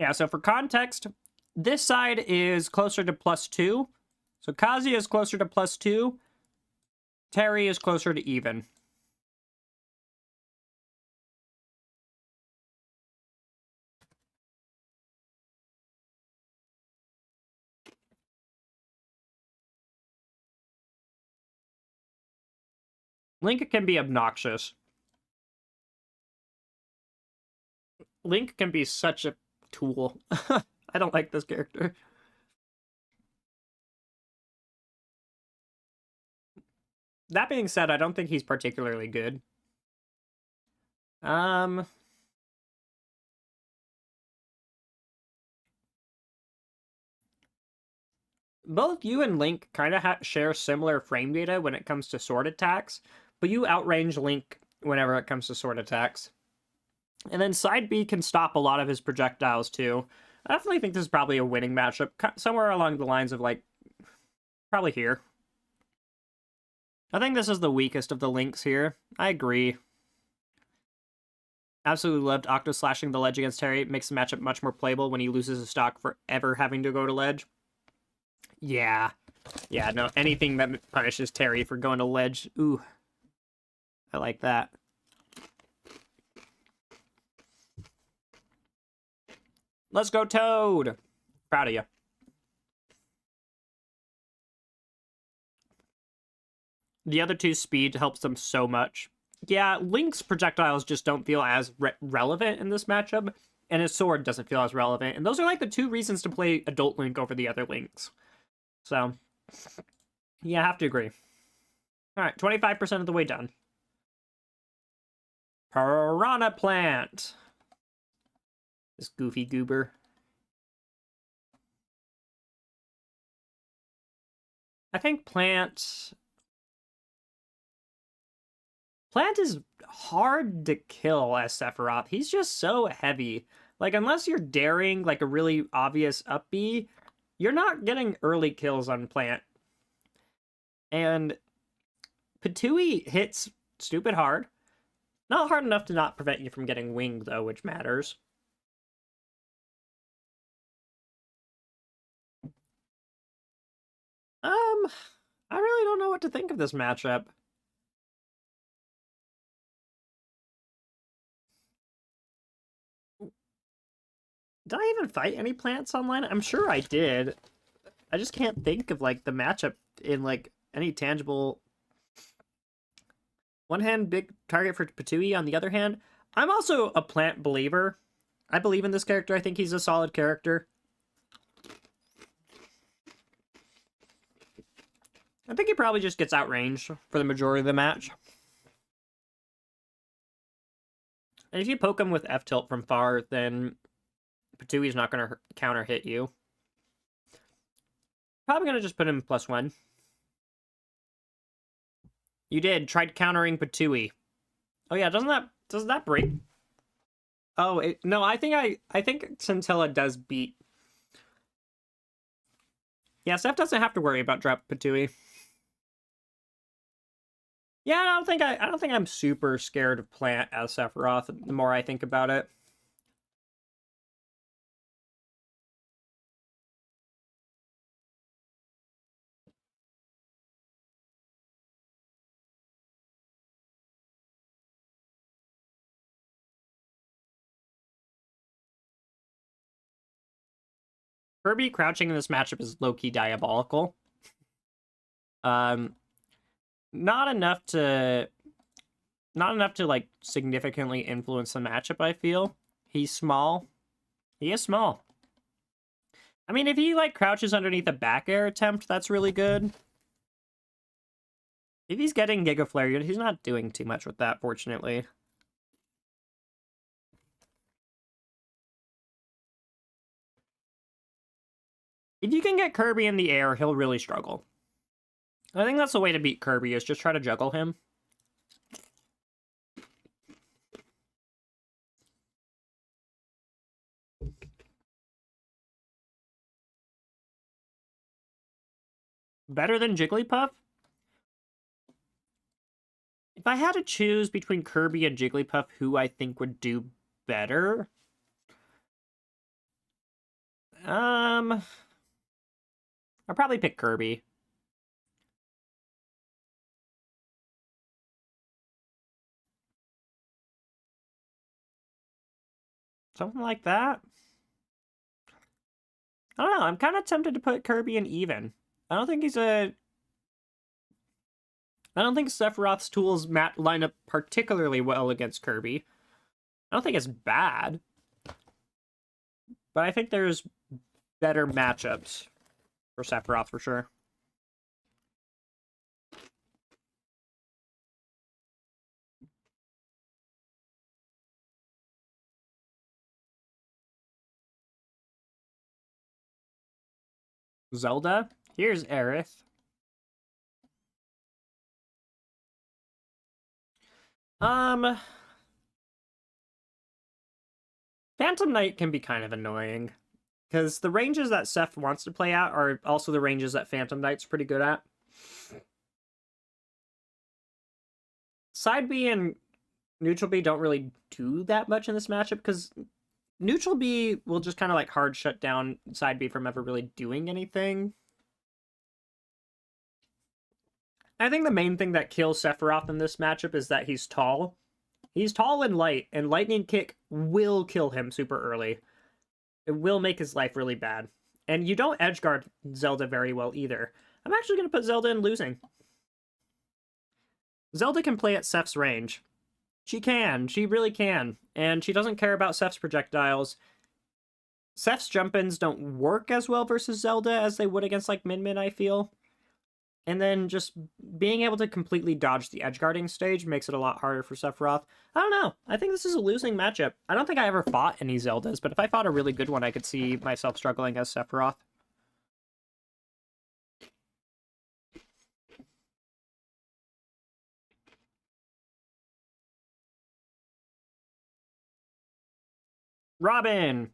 Yeah, so for context, this side is closer to +2. So Kazuya is closer to +2. Terry is closer to even. Link can be obnoxious. Link can be such a tool. I don't like this character. That being said, I don't think he's particularly good. Both you and Link kind of share similar frame data when it comes to sword attacks, but you outrange Link whenever it comes to sword attacks. And then side B can stop a lot of his projectiles too. I definitely think this is probably a winning matchup, somewhere along the lines of like, probably here. I think this is the weakest of the Links here. I agree. Absolutely loved Octo slashing the ledge against Terry. It makes the matchup much more playable when he loses his stock for ever having to go to ledge. Yeah. Yeah, no, anything that punishes Terry for going to ledge. Ooh. I like that. Let's go, Toad! Proud of you. The other two speed helps them so much. Yeah, Link's projectiles just don't feel as relevant in this matchup, and his sword doesn't feel as relevant. And those are like the two reasons to play Adult Link over the other Links. So, yeah, I have to agree. Alright, 25% of the way done. Piranha Plant! This goofy goober. I think Plant is hard to kill as Sephiroth. He's just so heavy. Like, unless you're daring, like, a really obvious up B, you're not getting early kills on Plant. And Patui hits stupid hard. Not hard enough to not prevent you from getting winged, though, which matters. I really don't know what to think of this matchup. Did I even fight any plants online? I'm sure I did. I just can't think of, like, the matchup in, like, any tangible... One hand, big target for Patui. On the other hand, I'm also a plant believer. I believe in this character. I think he's a solid character. I think he probably just gets outranged for the majority of the match. And if you poke him with F-tilt from far, then Patui's not going to counter hit you. Probably going to just put him +1. You did. Tried countering Patui. Oh yeah, doesn't that break? Oh, no, I think Scintilla does beat. Yeah, Seth doesn't have to worry about drop Patui. Yeah, I don't think I'm super scared of Plant as Sephiroth the more I think about it. Kirby crouching in this matchup is low-key diabolical. Not enough to like significantly influence the matchup, I feel. He's small. He is small. I mean, if he like crouches underneath a back air attempt, that's really good. If he's getting Giga Flare, he's not doing too much with that, fortunately. If you can get Kirby in the air, he'll really struggle. I think that's the way to beat Kirby, is just try to juggle him. Better than Jigglypuff? If I had to choose between Kirby and Jigglypuff, who I think would do better? I'd probably pick Kirby. Something like that. I don't know, I'm kind of tempted to put Kirby in even. I don't think Sephiroth's tools line up particularly well against Kirby. I don't think it's bad. But I think there's better matchups for Sephiroth for sure. Zelda? Here's Aerith. Phantom Knight can be kind of annoying, because the ranges that Seph wants to play at are also the ranges that Phantom Knight's pretty good at. Side B and Neutral B don't really do that much in this matchup, because Neutral B will just kind of like hard shut down Side B from ever really doing anything. I think the main thing that kills Sephiroth in this matchup is that he's tall. He's tall and light, and Lightning Kick will kill him super early. It will make his life really bad. And you don't edgeguard Zelda very well either. I'm actually going to put Zelda in losing. Zelda can play at Seph's range. She can. She really can. And she doesn't care about Seph's projectiles. Seph's jump-ins don't work as well versus Zelda as they would against, like, Min Min, I feel. And then just being able to completely dodge the edgeguarding stage makes it a lot harder for Sephiroth. I don't know. I think this is a losing matchup. I don't think I ever fought any Zeldas, but if I fought a really good one, I could see myself struggling as Sephiroth. Robin!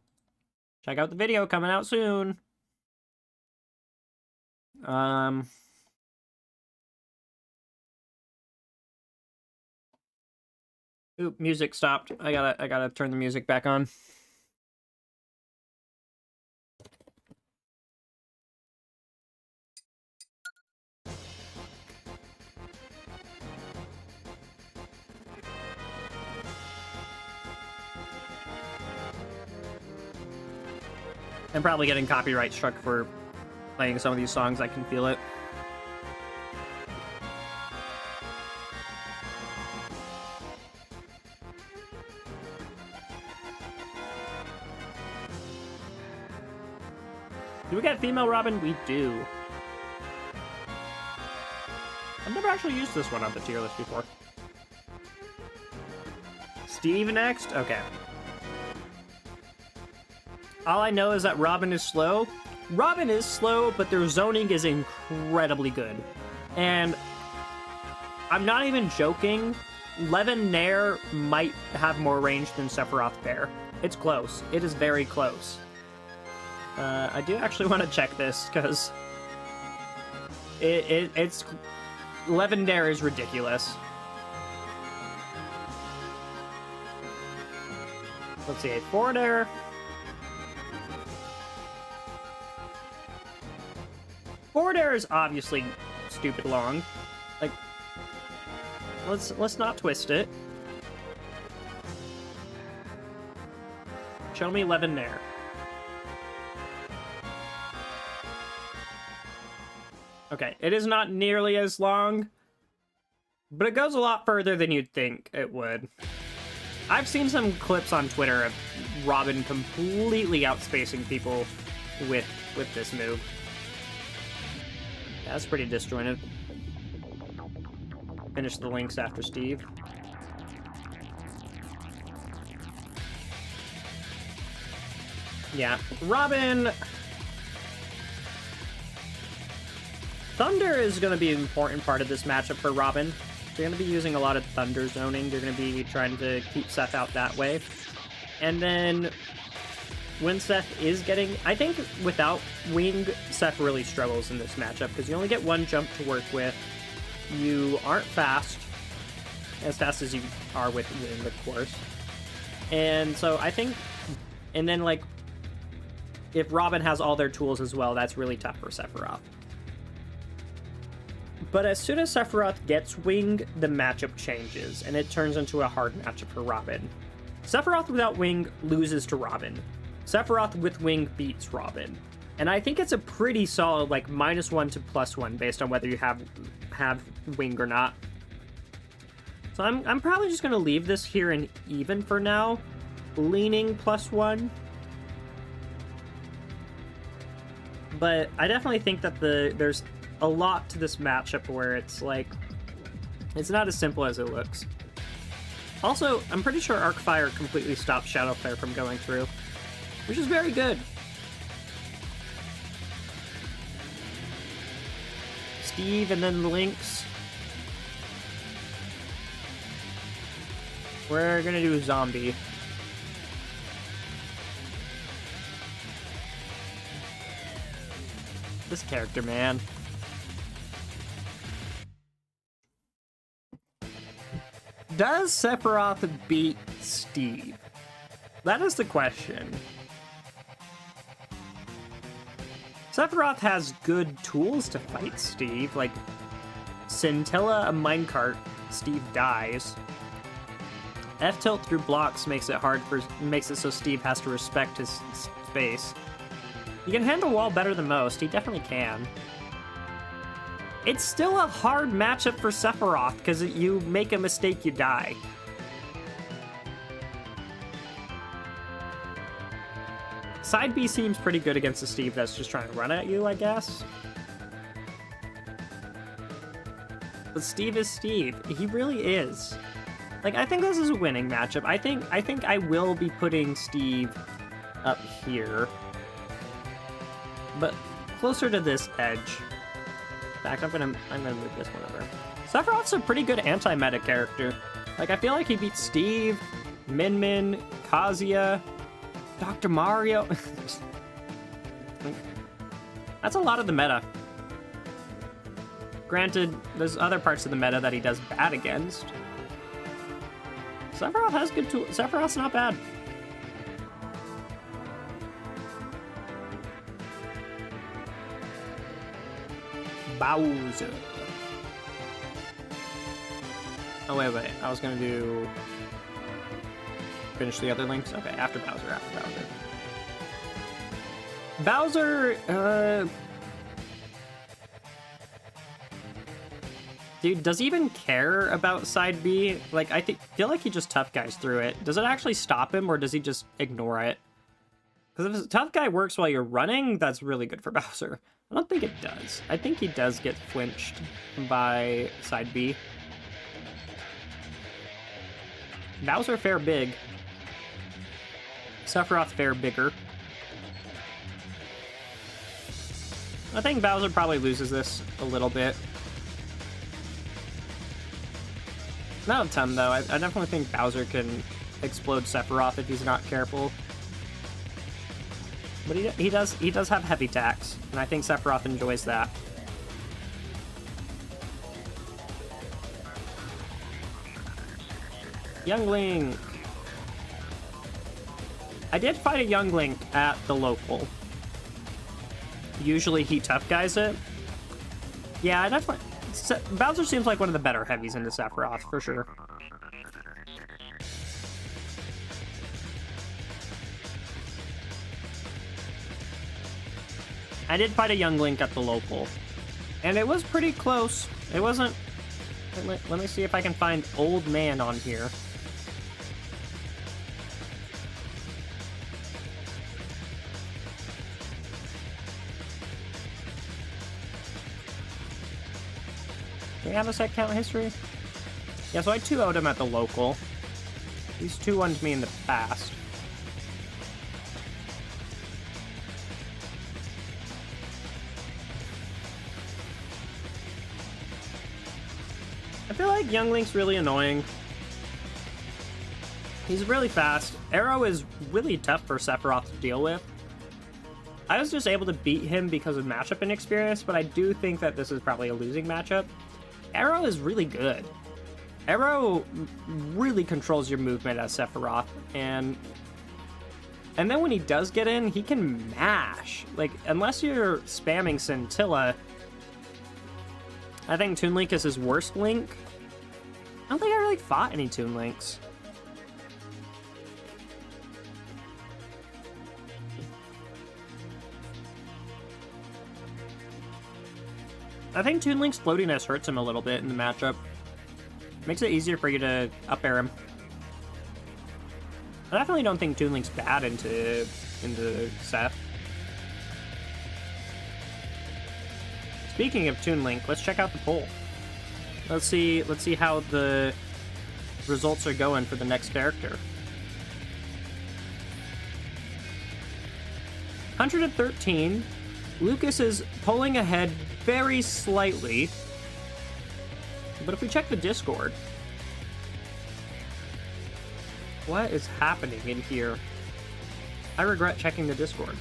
Check out the video coming out soon. Oop, music stopped. I gotta turn the music back on. I'm probably getting copyright struck for playing some of these songs. I can feel it. Do we get female Robin? We do. I've never actually used this one on the tier list before. Steve next? Okay. All I know is that Robin is slow. Robin is slow, but their zoning is incredibly good. And I'm not even joking. Levin Nair might have more range than Sephiroth Bear. It's close. It is very close. I do actually want to check this, because it's... Levin Nair is ridiculous. Let's see, forward air. Forward air is obviously stupid long. Like, let's not twist it. Show me Levin Nair. Okay, it is not nearly as long, but it goes a lot further than you'd think it would. I've seen some clips on Twitter of Robin completely outspacing people with this move. Yeah, that's pretty disjointed. Finish the links after Steve. Yeah, Robin... Thunder is going to be an important part of this matchup for Robin. You're going to be using a lot of Thunder zoning. You're going to be trying to keep Seth out that way. And then when Seth is getting... I think without Wing, Seth really struggles in this matchup because you only get one jump to work with. You aren't fast, as fast as you are with Wing, of course. And so I think... And then, like, if Robin has all their tools as well, that's really tough for Sephiroth. But as soon as Sephiroth gets Wing, the matchup changes, and it turns into a hard matchup for Robin. Sephiroth without Wing loses to Robin. Sephiroth with Wing beats Robin. And I think it's a pretty solid, like, -1 to +1, based on whether you have Wing or not. So I'm probably just going to leave this here in even for now, leaning +1. But I definitely think that there's a lot to this matchup where it's like, it's not as simple as it looks. Also, I'm pretty sure Arcfire completely stops Shadow Flare from going through, which is very good. Steve and then the Lynx. We're gonna do Zombie. This character, man. Does Sephiroth beat Steve? That is the question. Sephiroth has good tools to fight Steve, like Scintilla, a minecart, Steve dies. F-tilt through blocks makes it so Steve has to respect his space. He can handle wall better than most, he definitely can. It's still a hard matchup for Sephiroth, because you make a mistake, you die. Side B seems pretty good against a Steve that's just trying to run at you, I guess. But Steve is Steve. He really is. Like, I think this is a winning matchup. I think I will be putting Steve up here. But closer to this edge. In fact, I'm gonna move this one over. Sephiroth's a pretty good anti-meta character. Like, I feel like he beats Steve, Min Min, Kazuya, Dr. Mario. That's a lot of the meta. Granted, there's other parts of the meta that he does bad against. Sephiroth has good tools. Sephiroth's not bad. Bowser. Oh, wait. I was gonna do... Finish the other links? Okay, after Bowser. Bowser, dude, does he even care about side B? Like, feel like he just tough guys through it. Does it actually stop him, or does he just ignore it? Because if a tough guy works while you're running, that's really good for Bowser. I don't think it does. I think he does get flinched by side B. Bowser fair big. Sephiroth fair bigger. I think Bowser probably loses this a little bit. Not a ton, though. I definitely think Bowser can explode Sephiroth if he's not careful. But he does have heavy attacks, and I think Sephiroth enjoys that. Young Link. I did fight a Young Link at the local. Usually he tough guys it. Yeah, I definitely... Bowser seems like one of the better heavies into Sephiroth, for sure. I did fight a Young Link at the local. And it was pretty close. It wasn't... Let me see if I can find Old Man on here. Do we have a set count history? Yeah, so I 2-0'd him at the local. He's 2-1'd me in the past. I feel like Young Link's really annoying. He's really fast. Arrow is really tough for Sephiroth to deal with. I was just able to beat him because of matchup inexperience, but I do think that this is probably a losing matchup. Arrow is really good. Arrow really controls your movement as Sephiroth, and then when he does get in, he can mash. Like, unless you're spamming Scintilla, I think Toon Link is his worst link. I don't think I really fought any Toon Links. I think Toon Link's floatiness hurts him a little bit in the matchup. Makes it easier for you to up air him. I definitely don't think Toon Link's bad into Seth. Speaking of Toon Link, let's check out the poll. Let's see how the results are going for the next character. 113. Lucas is pulling ahead very slightly. But if we check the Discord, what is happening in here? I regret checking the Discord.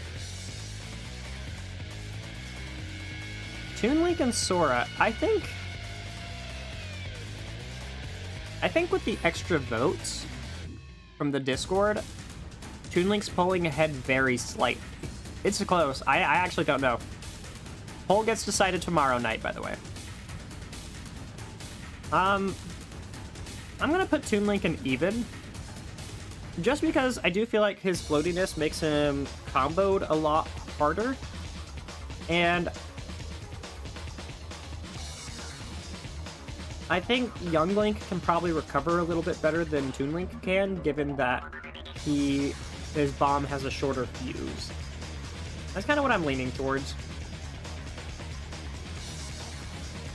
Toon Link and Sora, I think with the extra votes from the Discord, Toon Link's pulling ahead very slightly. It's close. I actually don't know. Poll gets decided tomorrow night, by the way. I'm gonna put Toon Link in even, just because I do feel like his floatiness makes him comboed a lot harder, and I think Young Link can probably recover a little bit better than Toon Link can, given that his bomb has a shorter fuse. That's kind of what I'm leaning towards.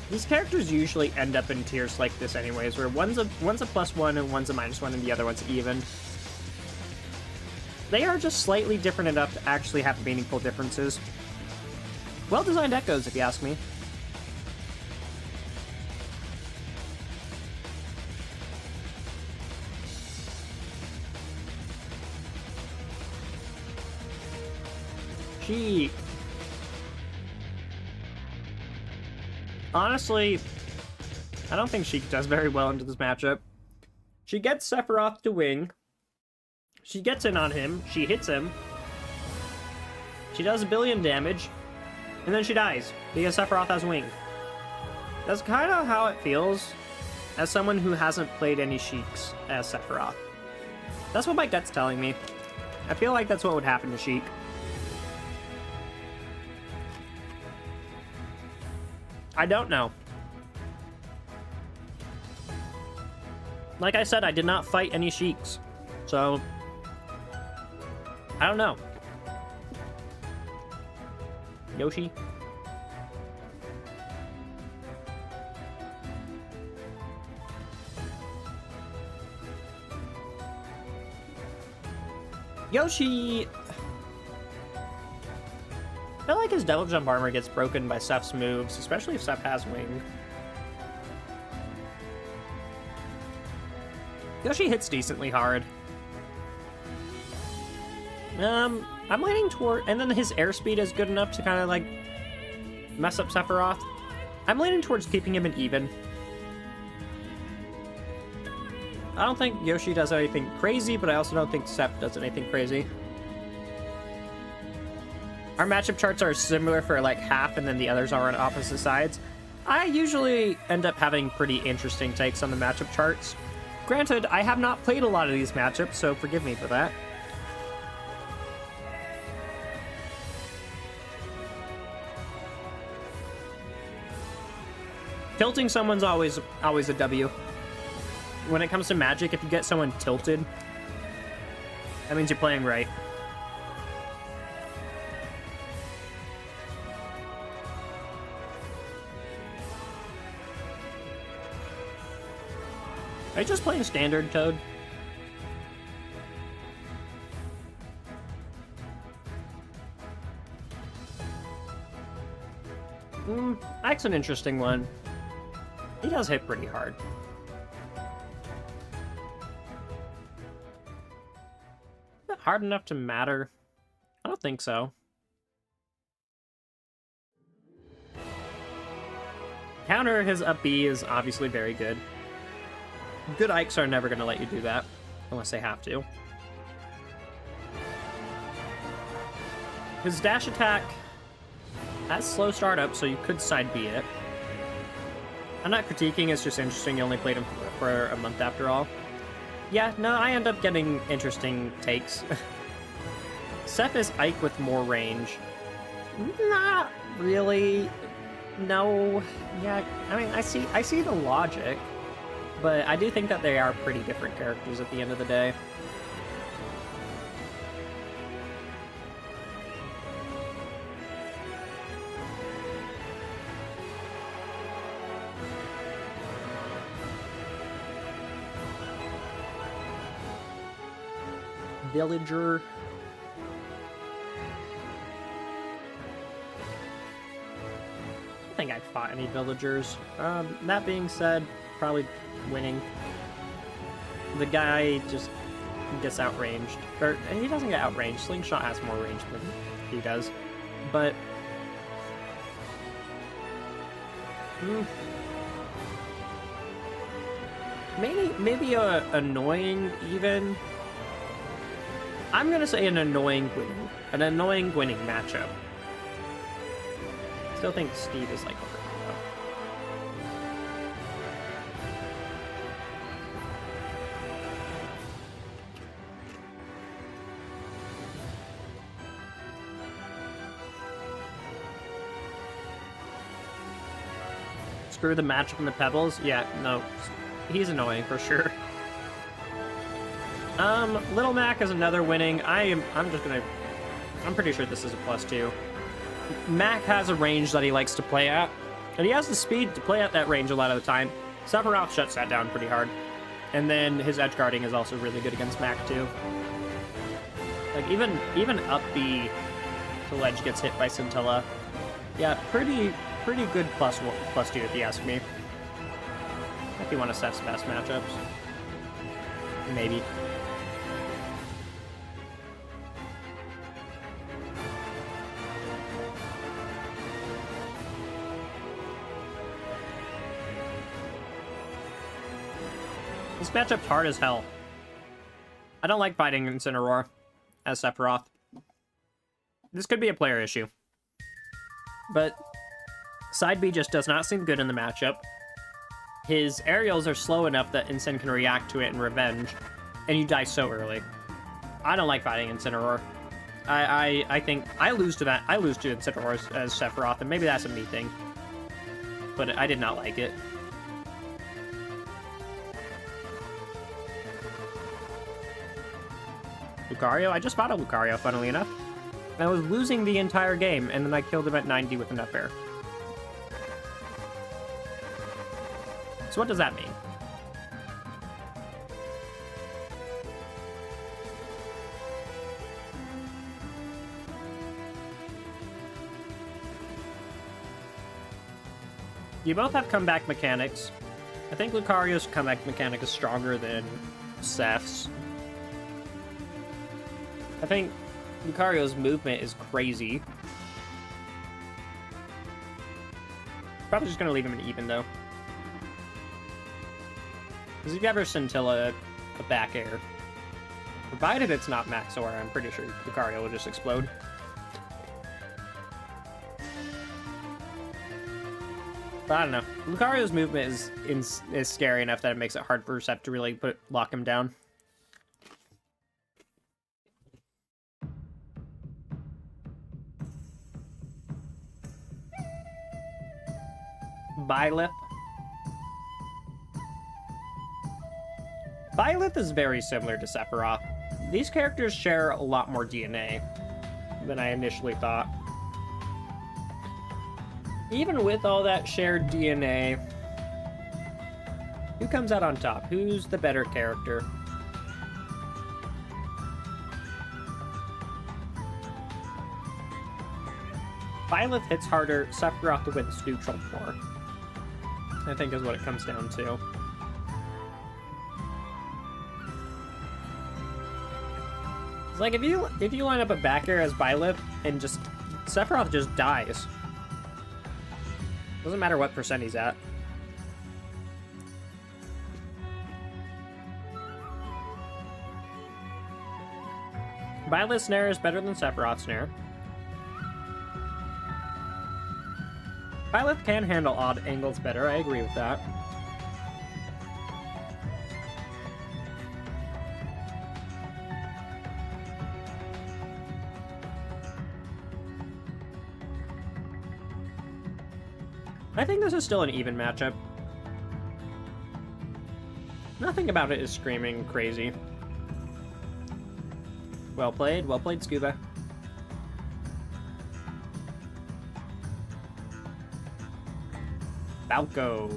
These characters usually end up in tiers like this anyways, where one's a +1 and one's a -1 and the other one's even. They are just slightly different enough to actually have meaningful differences. Well-designed echoes, if you ask me. Sheik. Honestly, I don't think Sheik does very well into this matchup. She gets Sephiroth to wing. She gets in on him. She hits him. She does 1 billion damage. And then she dies because Sephiroth has wing. That's kind of how it feels as someone who hasn't played any Sheiks as Sephiroth. That's what my gut's telling me. I feel like that's what would happen to Sheik. I don't know. Like I said, I did not fight any Sheiks, so I don't know. Yoshi? Yoshi! I feel like his double jump armor gets broken by Seph's moves, especially if Seph has wing. Yoshi hits decently hard. I'm leaning toward, and then his airspeed is good enough to kind of like mess up Sephiroth. I'm leaning towards keeping him in even. I don't think Yoshi does anything crazy, but I also don't think Seph does anything crazy. Our matchup charts are similar for like half, and then the others are on opposite sides. I usually end up having pretty interesting takes on the matchup charts. Granted, I have not played a lot of these matchups, so forgive me for that. Tilting someone's always a W. When it comes to Magic, if you get someone tilted, that means you're playing right. Are you just playing standard, Toad? That's an interesting one. He does hit pretty hard. Not hard enough to matter. I don't think so. Counter his up B is obviously very good. Good Ikes are never going to let you do that, unless they have to. His dash attack has slow startup, so you could side B it. I'm not critiquing, it's just interesting you only played him for a month after all. Yeah, no, I end up getting interesting takes. Seph is Ike with more range. Not really. No. Yeah, I mean, I see the logic. But I do think that they are pretty different characters at the end of the day. Villager. I don't think I fought any villagers. That being said, probably winning. The guy just gets outranged. Or, he doesn't get outranged. Slingshot has more range than he does. But... maybe a annoying, even. I'm gonna say an annoying winning matchup. Still think Steve is like over. Screw the matchup and the pebbles. Yeah, no, he's annoying for sure. Little Mac is another winning. I'm pretty sure this is a +2. Mac has a range that he likes to play at, and he has the speed to play at that range a lot of the time. Sephiroth shuts that down pretty hard. And then his edge guarding is also really good against Mac too. Like even up B to ledge gets hit by Scintilla. Yeah, pretty good +2 if you ask me. Might be one of Seth's best matchups. Maybe. This matchup's hard as hell. I don't like fighting Incineroar as Sephiroth. This could be a player issue. But side B just does not seem good in the matchup. His aerials are slow enough that Incin can react to it and revenge, and you die so early. I don't like fighting Incineroar. I think I lose to that. I lose to Incineroar as Sephiroth, and maybe that's a me thing. But I did not like it. Lucario? I just fought a Lucario, funnily enough. And I was losing the entire game, and then I killed him at 90 with an up air. So what does that mean? You both have comeback mechanics. I think Lucario's comeback mechanic is stronger than Seph's. I think Lucario's movement is crazy. Probably just gonna leave him an even, though. Because if you ever Scintilla a back air, provided it's not Max Aura, I'm pretty sure Lucario will just explode. But I don't know. Lucario's movement is scary enough that it makes it hard for Sep to really lock him down. Byleth. Byleth is very similar to Sephiroth. These characters share a lot more DNA than I initially thought. Even with all that shared DNA, who comes out on top? Who's the better character? Byleth hits harder, Sephiroth wins neutral more, I think is what it comes down to. It's like if you line up a back air as Byleth and just Sephiroth just dies. Doesn't matter what percent he's at. Byleth's snare is better than Sephiroth's snare. Byleth can handle odd angles better, I agree with that. I think this is still an even matchup. Nothing about it is screaming crazy. Well played, Scuba. Falco.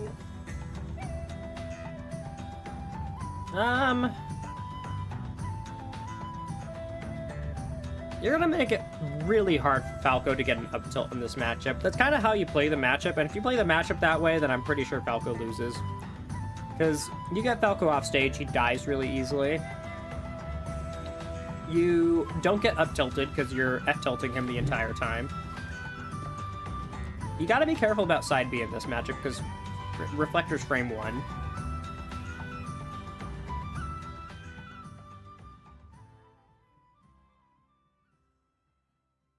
You're gonna make it really hard for Falco to get an up tilt in this matchup. That's kind of how you play the matchup, and if you play the matchup that way, then I'm pretty sure Falco loses. Because you get Falco off stage, he dies really easily. You don't get up tilted because you're F tilting him the entire time. You gotta be careful about side B in this matchup because Reflector's frame 1.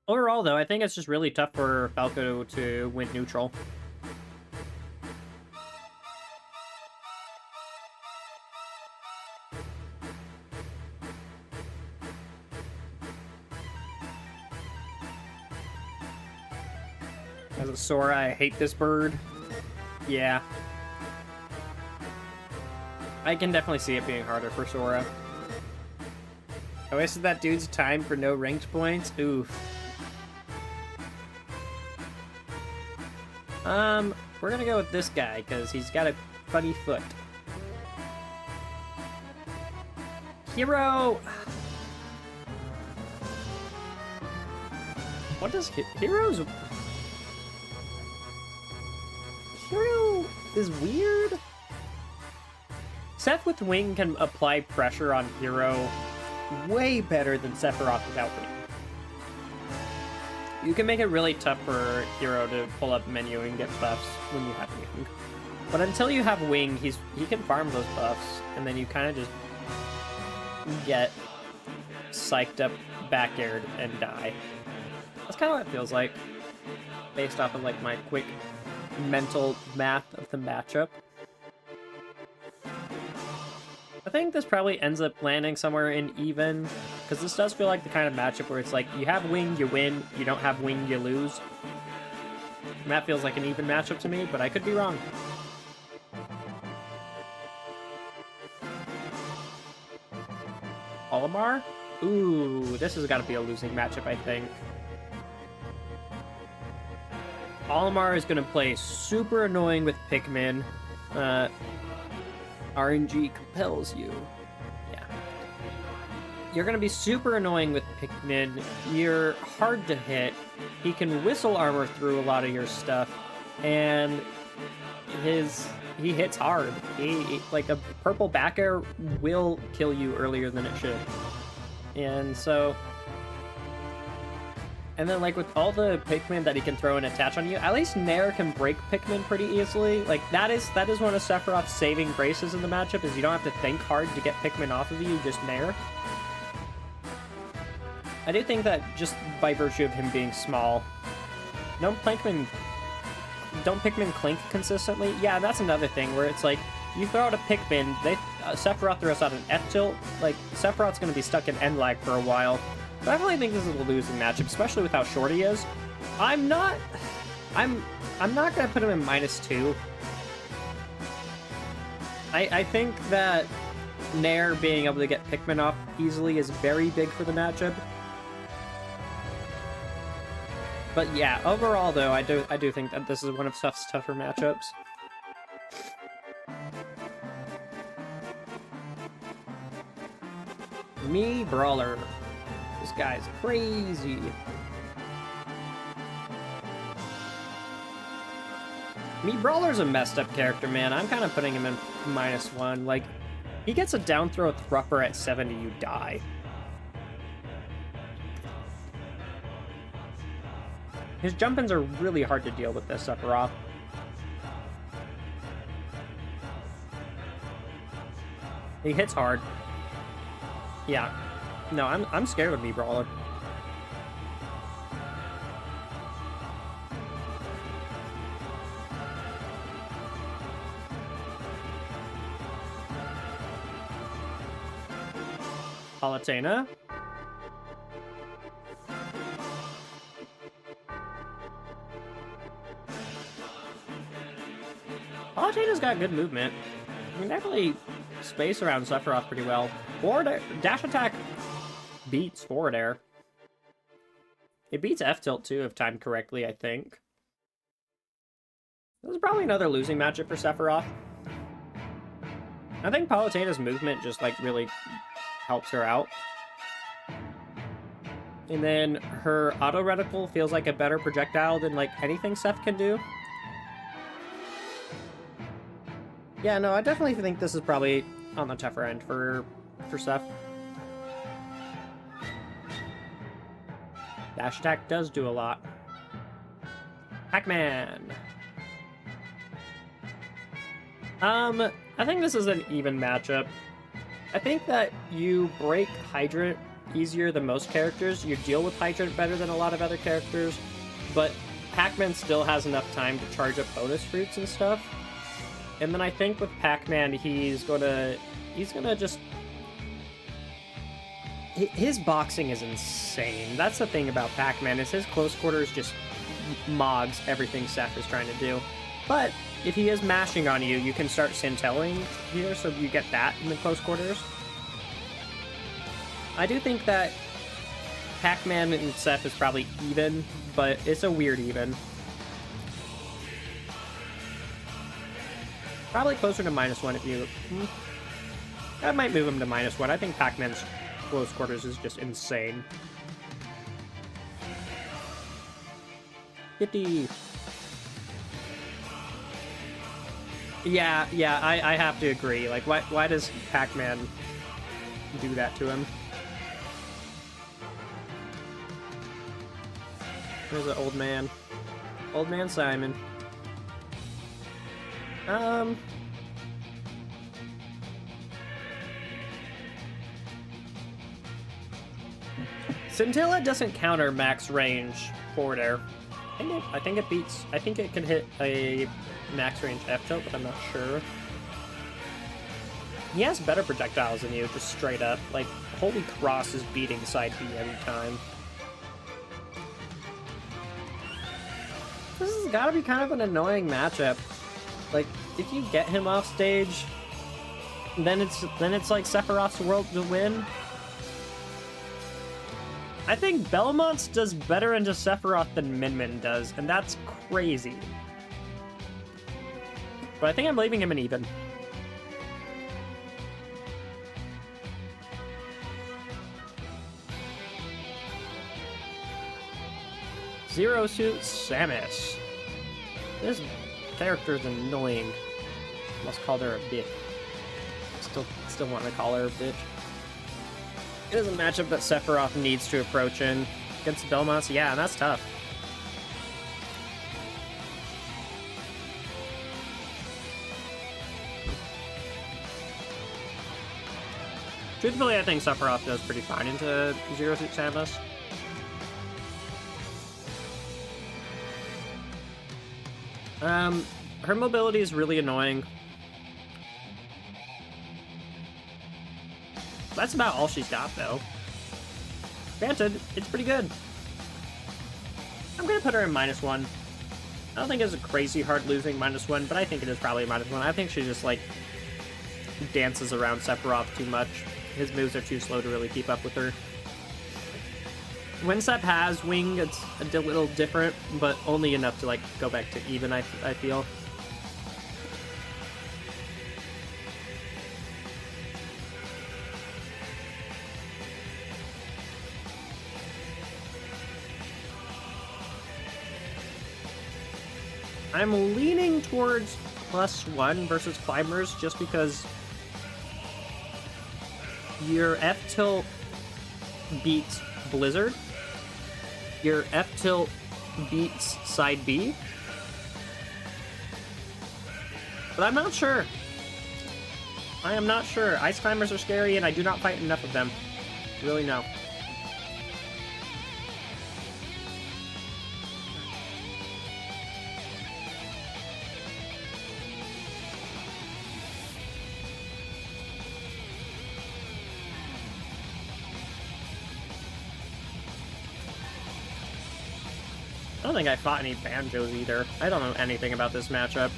Overall, though, I think it's just really tough for Falco to win neutral. As a Sora, I hate this bird. Yeah. I can definitely see it being harder for Sora. I wasted that dude's time for no ranked points. Oof. We're gonna go with this guy, because he's got a funny foot. Hero! What does Hero's... Hero is weird. Seth with Wing can apply pressure on Hero way better than Sephiroth without Wing. You can make it really tough for Hero to pull up menu and get buffs when you have Wing. But until you have Wing, he can farm those buffs, and then you kind of just get psyched up, back-aired, and die. That's kind of what it feels like, based off of like my quick mental math of the matchup. I think this probably ends up landing somewhere in even, because this does feel like the kind of matchup where it's like, you have Wing, you win, you don't have Wing, you lose. And that feels like an even matchup to me, but I could be wrong. Olimar? Ooh, this has got to be a losing matchup, I think. Olimar is going to play super annoying with Pikmin. RNG compels you. Yeah. You're going to be super annoying with Pikmin. You're hard to hit. He can whistle armor through a lot of your stuff. And he hits hard. He like a purple back air will kill you earlier than it should. And so... And then, like, with all the Pikmin that he can throw and attach on you, at least Nair can break Pikmin pretty easily. Like, that is one of Sephiroth's saving graces in the matchup, is you don't have to think hard to get Pikmin off of you, just Nair. I do think that just by virtue of him being small, don't Pikmin clink consistently? Yeah, that's another thing, where it's like, you throw out a Pikmin, Sephiroth throws out an F-tilt, like, Sephiroth's gonna be stuck in end lag for a while. But I really think this is a losing matchup, especially with how short he is. I'm not gonna put him in -2. I think that Nair being able to get Pikmin off easily is very big for the matchup. But yeah, overall though, I do think that this is one of Steph's tougher matchups. Me Brawler. This guy's crazy. Me Brawler's a messed up character, man. I'm kind of putting him in -1. Like, he gets a down throw Thrupper at 70, you die. His jump-ins are really hard to deal with this Sephiroth. He hits hard. Yeah. No, I'm scared of me Brawler. Palutena. Palutena's got good movement. You can definitely space around Sephiroth pretty well. Forward air, dash attack beats forward air. It beats F tilt too, if timed correctly, I think. This is probably another losing matchup for Sephiroth. I think Palutena's movement just like really helps her out. And then her auto reticle feels like a better projectile than like anything Seph can do. Yeah, no, I definitely think this is probably on the tougher end for Seph. Dash attack does do a lot. Pac-Man. I think this is an even matchup. I think that you break Hydrant easier than most characters. You deal with Hydrant better than a lot of other characters, but Pac-Man still has enough time to charge up bonus fruits and stuff. And then I think with Pac-Man, he's gonna just... His boxing is insane. That's the thing about Pac-Man, is his close quarters just mogs everything Seph is trying to do. But if he is mashing on you, you can start Sintelling here, so you get that in the close quarters. I do think that Pac-Man and Seph is probably even, but it's a weird even. Probably closer to -1 if you... I might move him to -1. I think Pac-Man's close quarters is just insane. 50. Yeah, I have to agree. Like, why does Pac-Man do that to him? There's an old man. Old man Simon. Scintilla doesn't counter max range forward air. I think it beats... I think it can hit a max range F tilt, but I'm not sure. He has better projectiles than you, just straight up. Like, Holy Cross is beating side B every time. This has gotta be kind of an annoying matchup. Like, if you get him off stage, then it's like Sephiroth's world to win. I think Belmont's does better into Sephiroth than Min Min does, and that's crazy. But I think I'm leaving him an even. Zero Suit Samus. This character's annoying. Must call her a bitch. Still want to call her a bitch. It is a matchup that Sephiroth needs to approach in. Against Belmont, yeah, and that's tough. Truthfully, I think Sephiroth does pretty fine into Zero Suit Samus. Her mobility is really annoying. That's about all she's got, though. Granted, it's pretty good. I'm gonna put her in -1. I don't think it's a crazy hard losing -1, but I think it is probably a -1. I think she's just, like, dances around Sephiroth too much. His moves are too slow to really keep up with her. When Sep has wing, it's a little different, but only enough to like go back to even, I feel. I'm leaning towards +1 versus climbers just because your F tilt beats Blizzard. Your F tilt beats side B. But I'm not sure. I am not sure. Ice climbers are scary and I do not fight enough of them. Really, no. I don't think I fought any Banjos either. I don't know anything about this matchup.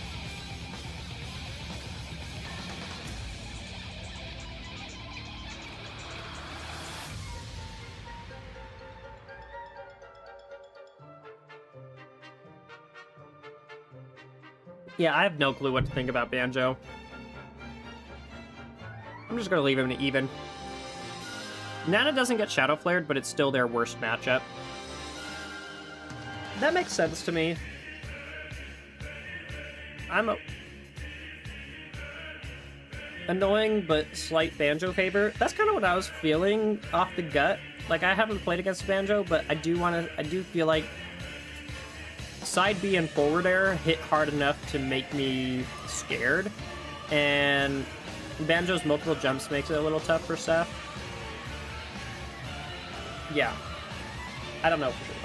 Yeah, I have no clue what to think about Banjo. I'm just gonna leave him to even. Nana doesn't get Shadow Flared, but it's still their worst matchup. That makes sense to me. I'm annoying, but slight Banjo favor. That's kind of what I was feeling off the gut. Like, I haven't played against Banjo, but I do feel like side B and forward air hit hard enough to make me scared. And Banjo's multiple jumps makes it a little tough for Seth. Yeah. I don't know for sure.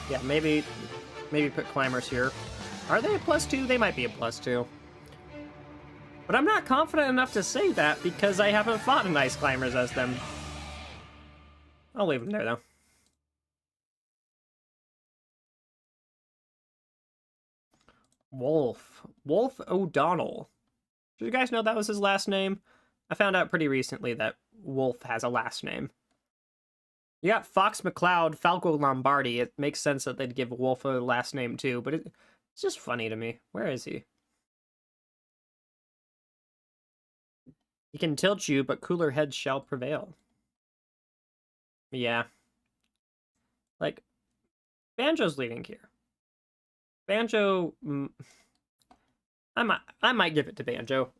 Yeah, maybe put climbers here. Are they a +2? They might be a +2. But I'm not confident enough to say that because I haven't fought in ice climbers as them. I'll leave them there, though. Wolf O'Donnell. Did you guys know that was his last name? I found out pretty recently that Wolf has a last name. You got Fox McCloud, Falco Lombardi. It makes sense that they'd give Wolf a last name too, but it's just funny to me. Where is he? He can tilt you, but cooler heads shall prevail. Yeah. Like, Banjo's leading here. Banjo... I might give it to Banjo.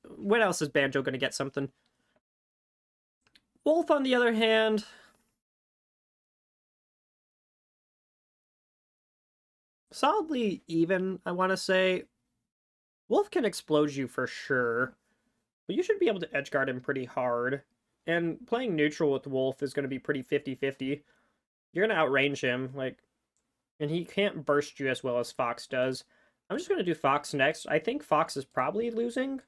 When else is Banjo gonna get something? Wolf, on the other hand... solidly even, I want to say. Wolf can explode you for sure, but you should be able to edgeguard him pretty hard. And playing neutral with Wolf is going to be pretty 50-50. You're going to outrange him, like, and he can't burst you as well as Fox does. I'm just going to do Fox next. I think Fox is probably losing.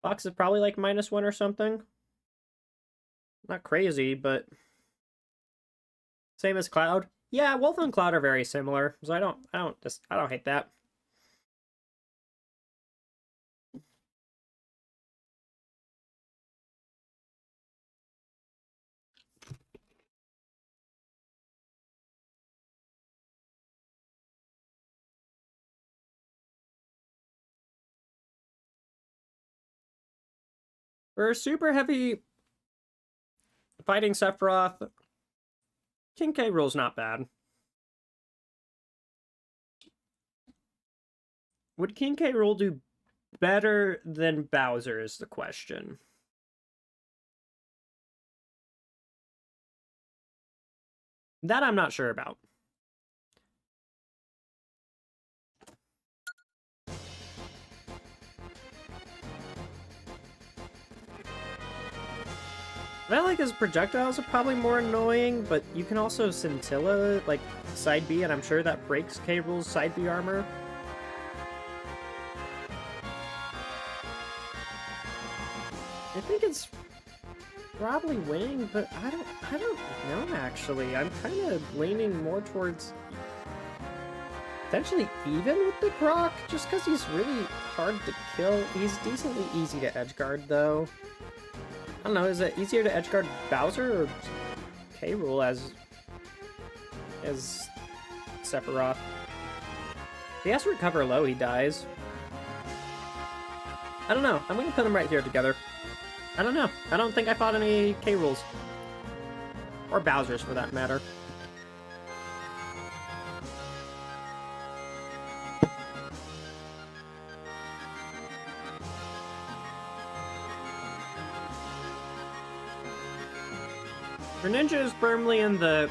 Fox is probably like -1 or something. Not crazy, but... same as Cloud. Yeah, Wolf and Cloud are very similar, so I don't hate that. For super heavy fighting Sephiroth, King K. Rool's not bad. Would King K. Rool do better than Bowser is the question. That I'm not sure about. I like his projectiles are probably more annoying, but you can also Scintilla, like, side B, and I'm sure that breaks K. Rool's side B armor. I think it's probably winning, but I don't know, actually. I'm kind of leaning more towards potentially even with the Croc, just because he's really hard to kill. He's decently easy to edgeguard, though. I don't know, is it easier to edgeguard Bowser or K. Rool as Sephiroth? If he has to recover low, he dies. I don't know. I'm gonna put them right here together. I don't know. I don't think I fought any K. Rools. Or Bowsers, for that matter. Greninja is firmly in the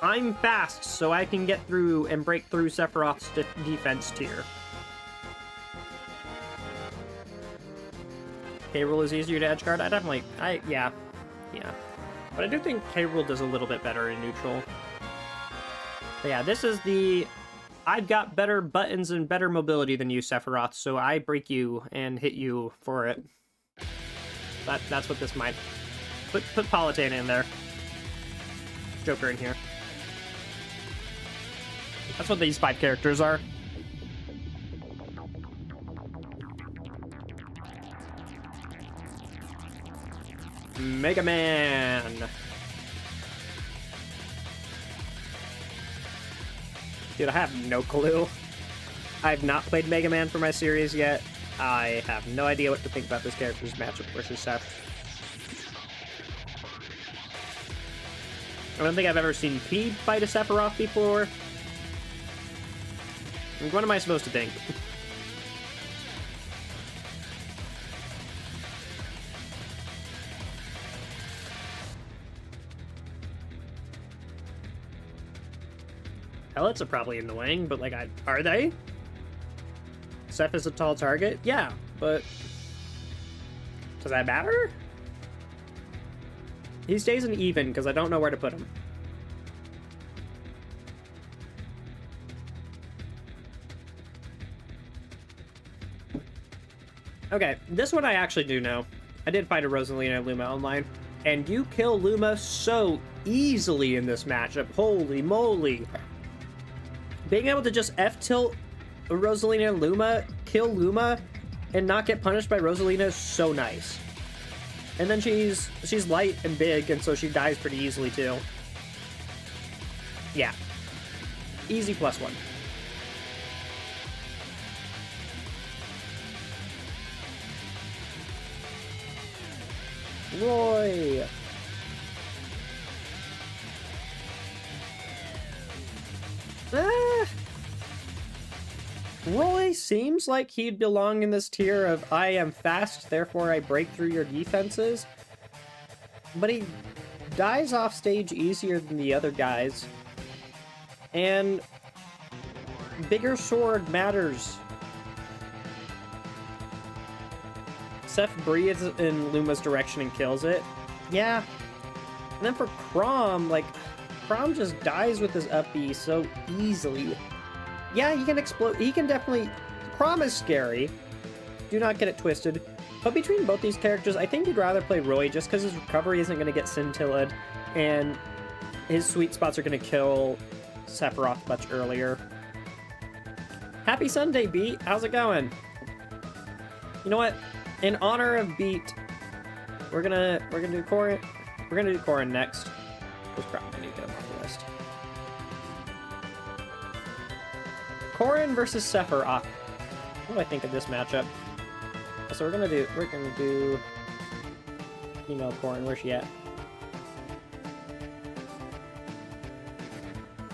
I'm fast, so I can get through and break through Sephiroth's defense tier. K. Rool is easier to edgeguard. Yeah. But I do think K. Rool does a little bit better in neutral. But yeah, this is the I've got better buttons and better mobility than you, Sephiroth, so I break you and hit you for it. That's what this might. Put Palutena in there. Joker in here. That's what these 5 characters are. Mega Man! Dude, I have no clue. I've not played Mega Man for my series yet. I have no idea what to think about this character's matchup versus Seth. I don't think I've ever seen Pete fight a Sephiroth before. What am I supposed to think? Pellets are probably annoying, but, like, are they? Seth is a tall target? Yeah, but does that matter? He stays an even, because I don't know where to put him. Okay, this one I actually do know. I did fight a Rosalina and Luma online, and you kill Luma so easily in this matchup. Holy moly. Being able to just F-tilt Rosalina and Luma, kill Luma, and not get punished by Rosalina is so nice. And then she's light and big, and so she dies pretty easily, too. Yeah. Easy +1. Roy! Roy seems like he'd belong in this tier of I am fast, therefore I break through your defenses. But he dies off stage easier than the other guys. And bigger sword matters. Seth breathes in Luma's direction and kills it. Yeah. And then for Chrom, like, Chrom just dies with his up B so easily. Yeah, he can explode. He can definitely. Chrom is scary. Do not get it twisted. But between both these characters, I think you'd rather play Roy just because his recovery isn't going to get scintilled, and his sweet spots are going to kill Sephiroth much earlier. Happy Sunday, Beat. How's it going? You know what? In honor of Beat, we're gonna do Corrin. We're gonna do Corrin next. Who's probably need to get him off the list. Corrin versus Sephiroth. What do I think of this matchup? So we're gonna do female Corrin. Where's she at?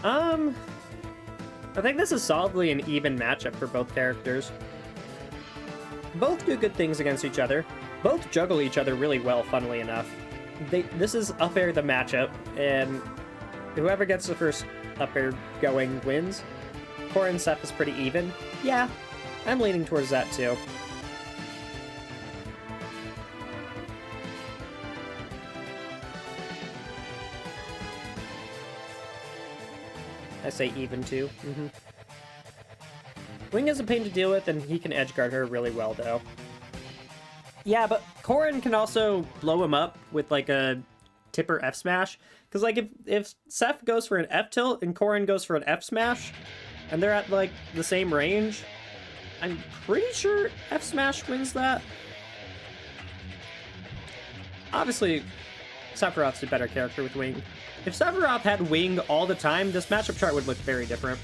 I think this is solidly an even matchup for both characters. Both do good things against each other. Both juggle each other really well, funnily enough. This is up air the matchup, and whoever gets the first up air going wins. Corrin Seth is pretty even. Yeah, I'm leaning towards that too. I say even too. Wing is a pain to deal with, and he can edgeguard her really well, though. Yeah, but Corrin can also blow him up with like a tipper F smash. Because like if Seph goes for an F tilt and Corrin goes for an F smash, and they're at like the same range, I'm pretty sure F smash wins that. Obviously, Sephiroth's a better character with Wing. If Sephiroth had Wing all the time, this matchup chart would look very different.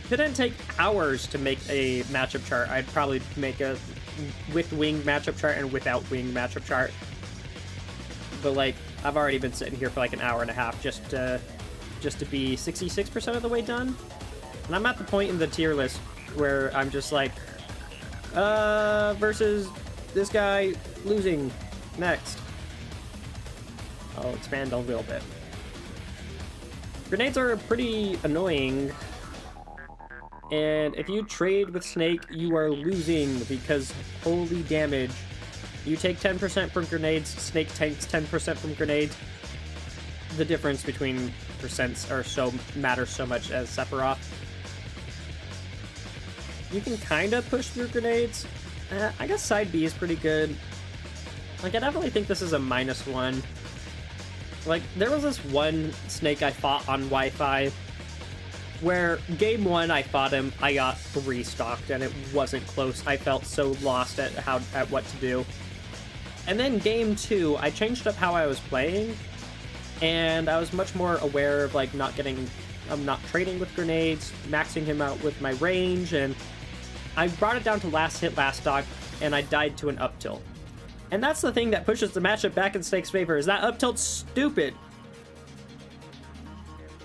If it didn't take hours to make a matchup chart, I'd probably make a with Wing matchup chart and without Wing matchup chart. But like, I've already been sitting here for like an hour and a half just to be 66% of the way done. And I'm at the point in the tier list where I'm just like, versus this guy losing next. I'll expand a little bit. Grenades are pretty annoying. And if you trade with Snake, you are losing because holy damage. You take 10% from grenades, Snake takes 10% from grenades. The difference between percents matters so much as Sephiroth. You can kind of push through grenades. I guess side B is pretty good. Like, I definitely think this is a -1. Like, there was this one Snake I fought on Wi-Fi where game 1 I fought him, I got restocked and it wasn't close. I felt so lost at what to do. And then game 2, I changed up how I was playing, and I was much more aware of like not trading with grenades, maxing him out with my range, and I brought it down to last hit, last stock, and I died to an up tilt. And that's the thing that pushes the matchup back in Snake's favor, is that up tilt's stupid.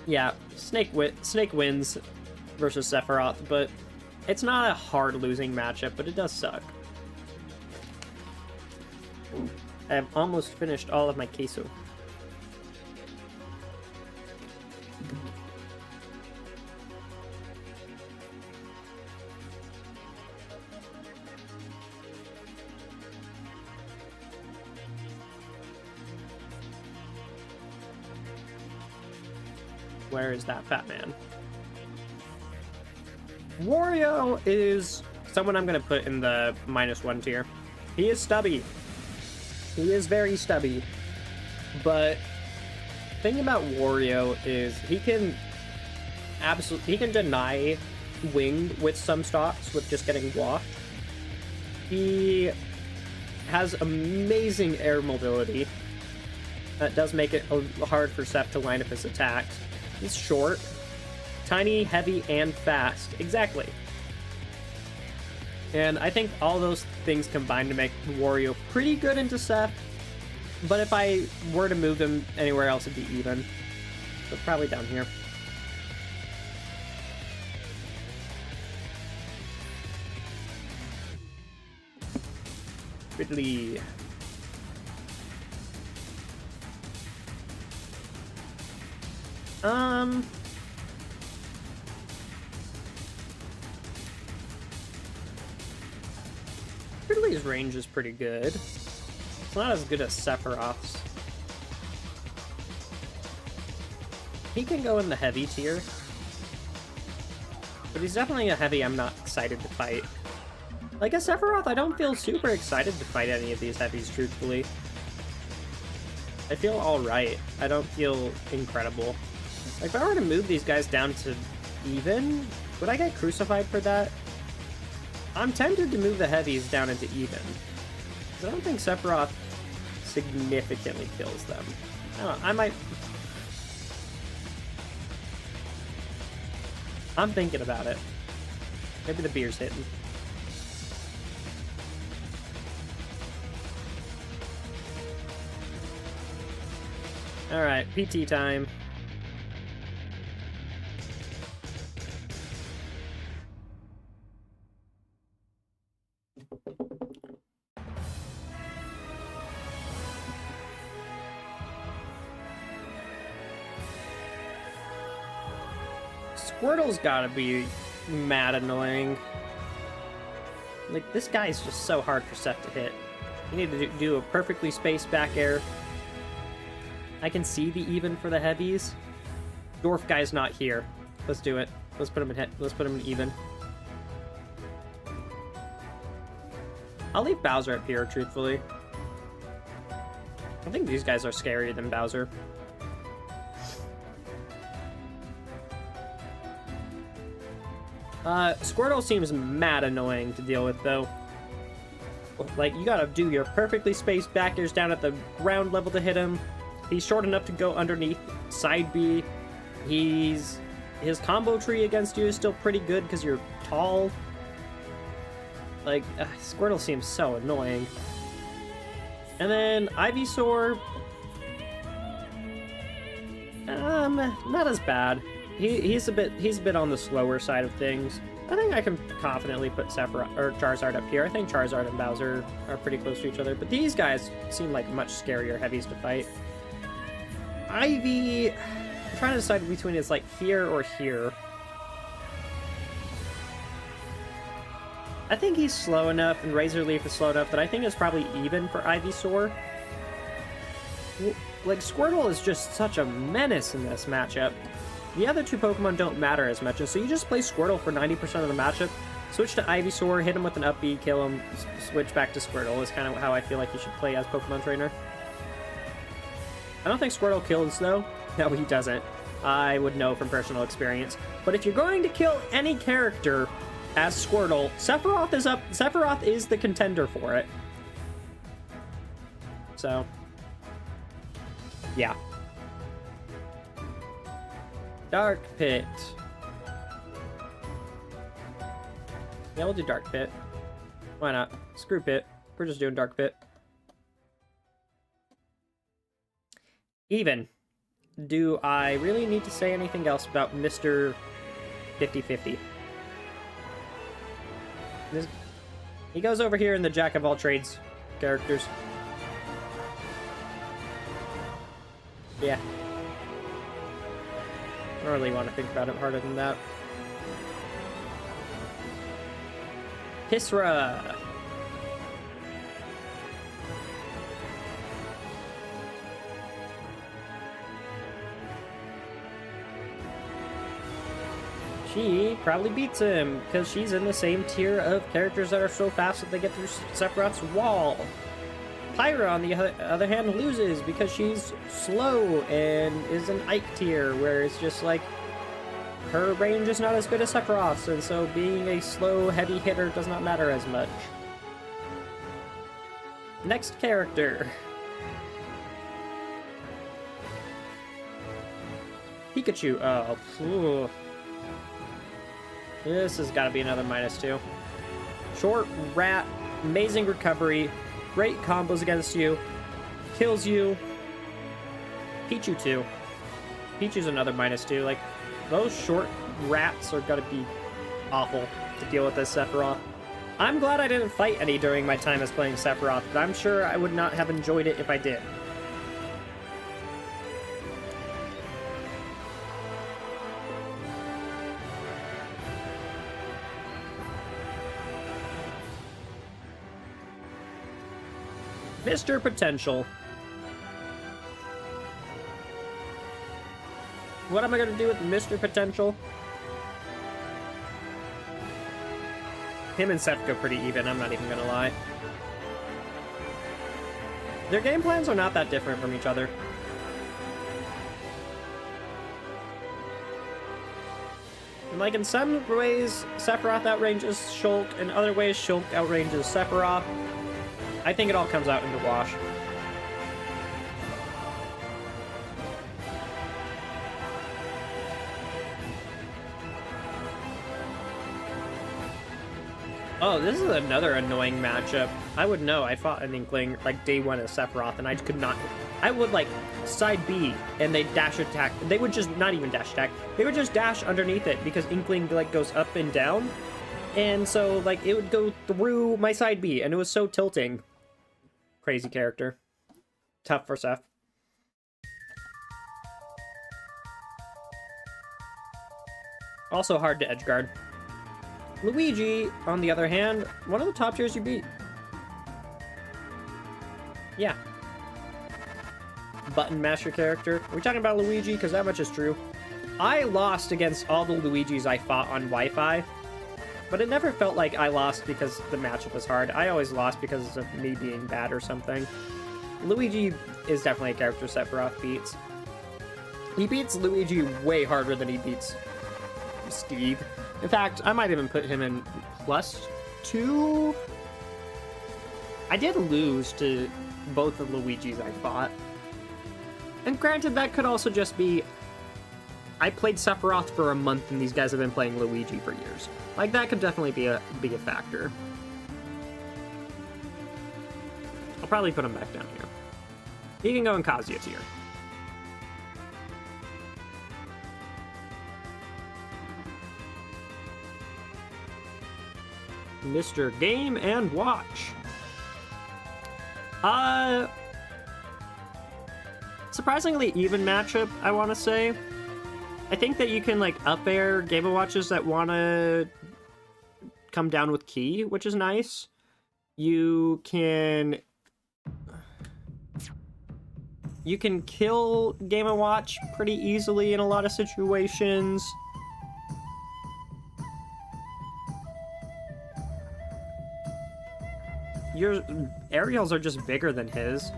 Yeah, Snake wins versus Sephiroth, but it's not a hard losing matchup, but it does suck. I've almost finished all of my queso. Where is that fat man? Wario is someone I'm going to put in the -1 tier. He is stubby. He is very stubby. But the thing about Wario is he can deny Wing with some stocks with just getting blocked. He has amazing air mobility. That does make it hard for Seph to line up his attacks. He's short, tiny, heavy, and fast. Exactly. And I think all those things combine to make Wario pretty good into Seph. But if I were to move him anywhere else, it'd be even. So probably down here. Ridley. Ridley's range is pretty good. It's not as good as Sephiroth's. He can go in the heavy tier. But he's definitely a heavy I'm not excited to fight. Like a Sephiroth, I don't feel super excited to fight any of these heavies, truthfully. I feel alright. I don't feel incredible. Like, if I were to move these guys down to even, would I get crucified for that? I'm tempted to move the heavies down into even. Because I don't think Sephiroth significantly kills them. I don't know, I might... I'm thinking about it. Maybe the beer's hitting. Alright, PT time. Squirtle's gotta be mad annoying. Like, this guy's just so hard for Seph to hit. You need to do a perfectly spaced back air. I can see the even for the heavies. Dwarf guy's not here. Let's do it. Let's put him in even. I'll leave Bowser up here, truthfully. I think these guys are scarier than Bowser. Squirtle seems mad annoying to deal with, though. Like, you gotta do your perfectly spaced back airs down at the ground level to hit him. He's short enough to go underneath side B. His combo tree against you is still pretty good because you're tall. Like, Squirtle seems so annoying. And then Ivysaur... not as bad. He's a bit on the slower side of things. I think I can confidently put Sephiroth or Charizard up here. I think Charizard and Bowser are pretty close to each other, but these guys seem like much scarier heavies to fight. Ivy, I'm trying to decide between it's like here or here. I think he's slow enough, and Razor Leaf is slow enough that I think it's probably even for Ivysaur. Like, Squirtle is just such a menace in this matchup. The other two Pokemon don't matter as much, and so you just play Squirtle for 90% of the matchup, switch to Ivysaur, hit him with an up B, kill him, switch back to Squirtle is kind of how I feel like you should play as Pokemon Trainer. I don't think Squirtle kills, though. No, he doesn't. I would know from personal experience. But if you're going to kill any character as Squirtle, Sephiroth is up. Sephiroth is the contender for it. So, yeah. Dark Pit. Yeah, we'll do Dark Pit. Why not? Screw Pit. We're just doing Dark Pit. Even. Do I really need to say anything else about Mr. 50/50? He goes over here in the Jack of all trades characters. Yeah. I don't really want to think about it harder than that. Hisra. She probably beats him, because she's in the same tier of characters that are so fast that they get through Sephiroth's wall. Pyra, on the other hand, loses because she's slow and is an Ike tier, where it's just like, her range is not as good as Sephiroth's, and so being a slow, heavy hitter does not matter as much. Next character. Pikachu. Oh, phew. This has got to be another -2. Short rat, amazing recovery, great combos against you, kills you. Pichu too. Pichu's another -2. Like, those short rats are gonna be awful to deal with as Sephiroth. I'm glad I didn't fight any during my time as playing Sephiroth, but I'm sure I would not have enjoyed it if I did. Mr. Potential. What am I going to do with Mr. Potential? Him and Seth go pretty even, I'm not even going to lie. Their game plans are not that different from each other. And like, in some ways, Sephiroth outranges Shulk, in other ways, Shulk outranges Sephiroth. I think it all comes out in the wash. Oh, this is another annoying matchup. I would know. I fought an Inkling like day one as Sephiroth, and I could not. I would like side B, and they dash attack. They would just not even dash attack. They would just dash underneath it because Inkling like goes up and down, and so like it would go through my side B, and it was so tilting. Crazy character. Tough for Seth. Also hard to edgeguard. Luigi, on the other hand, one of the top tiers you beat. Yeah. Button master character. Are we talking about Luigi? Because that much is true. I lost against all the Luigis I fought on Wi-Fi. But it never felt like I lost because the matchup was hard. I always lost because of me being bad or something. Luigi is definitely a character Sephiroth beats. He beats Luigi way harder than he beats Steve. In fact, I might even put him in +2. I did lose to both the Luigis I fought. And granted, that could also just be I played Sephiroth for a month and these guys have been playing Luigi for years. Like, that could definitely be a factor. I'll probably put him back down here. He can go in Kazuya tier. Mr. Game and Watch. Surprisingly even matchup, I want to say. I think that you can, like, up air Game & Watches that want to come down with Key, which is nice. You can kill Game & Watch pretty easily in a lot of situations. Your aerials are just bigger than his.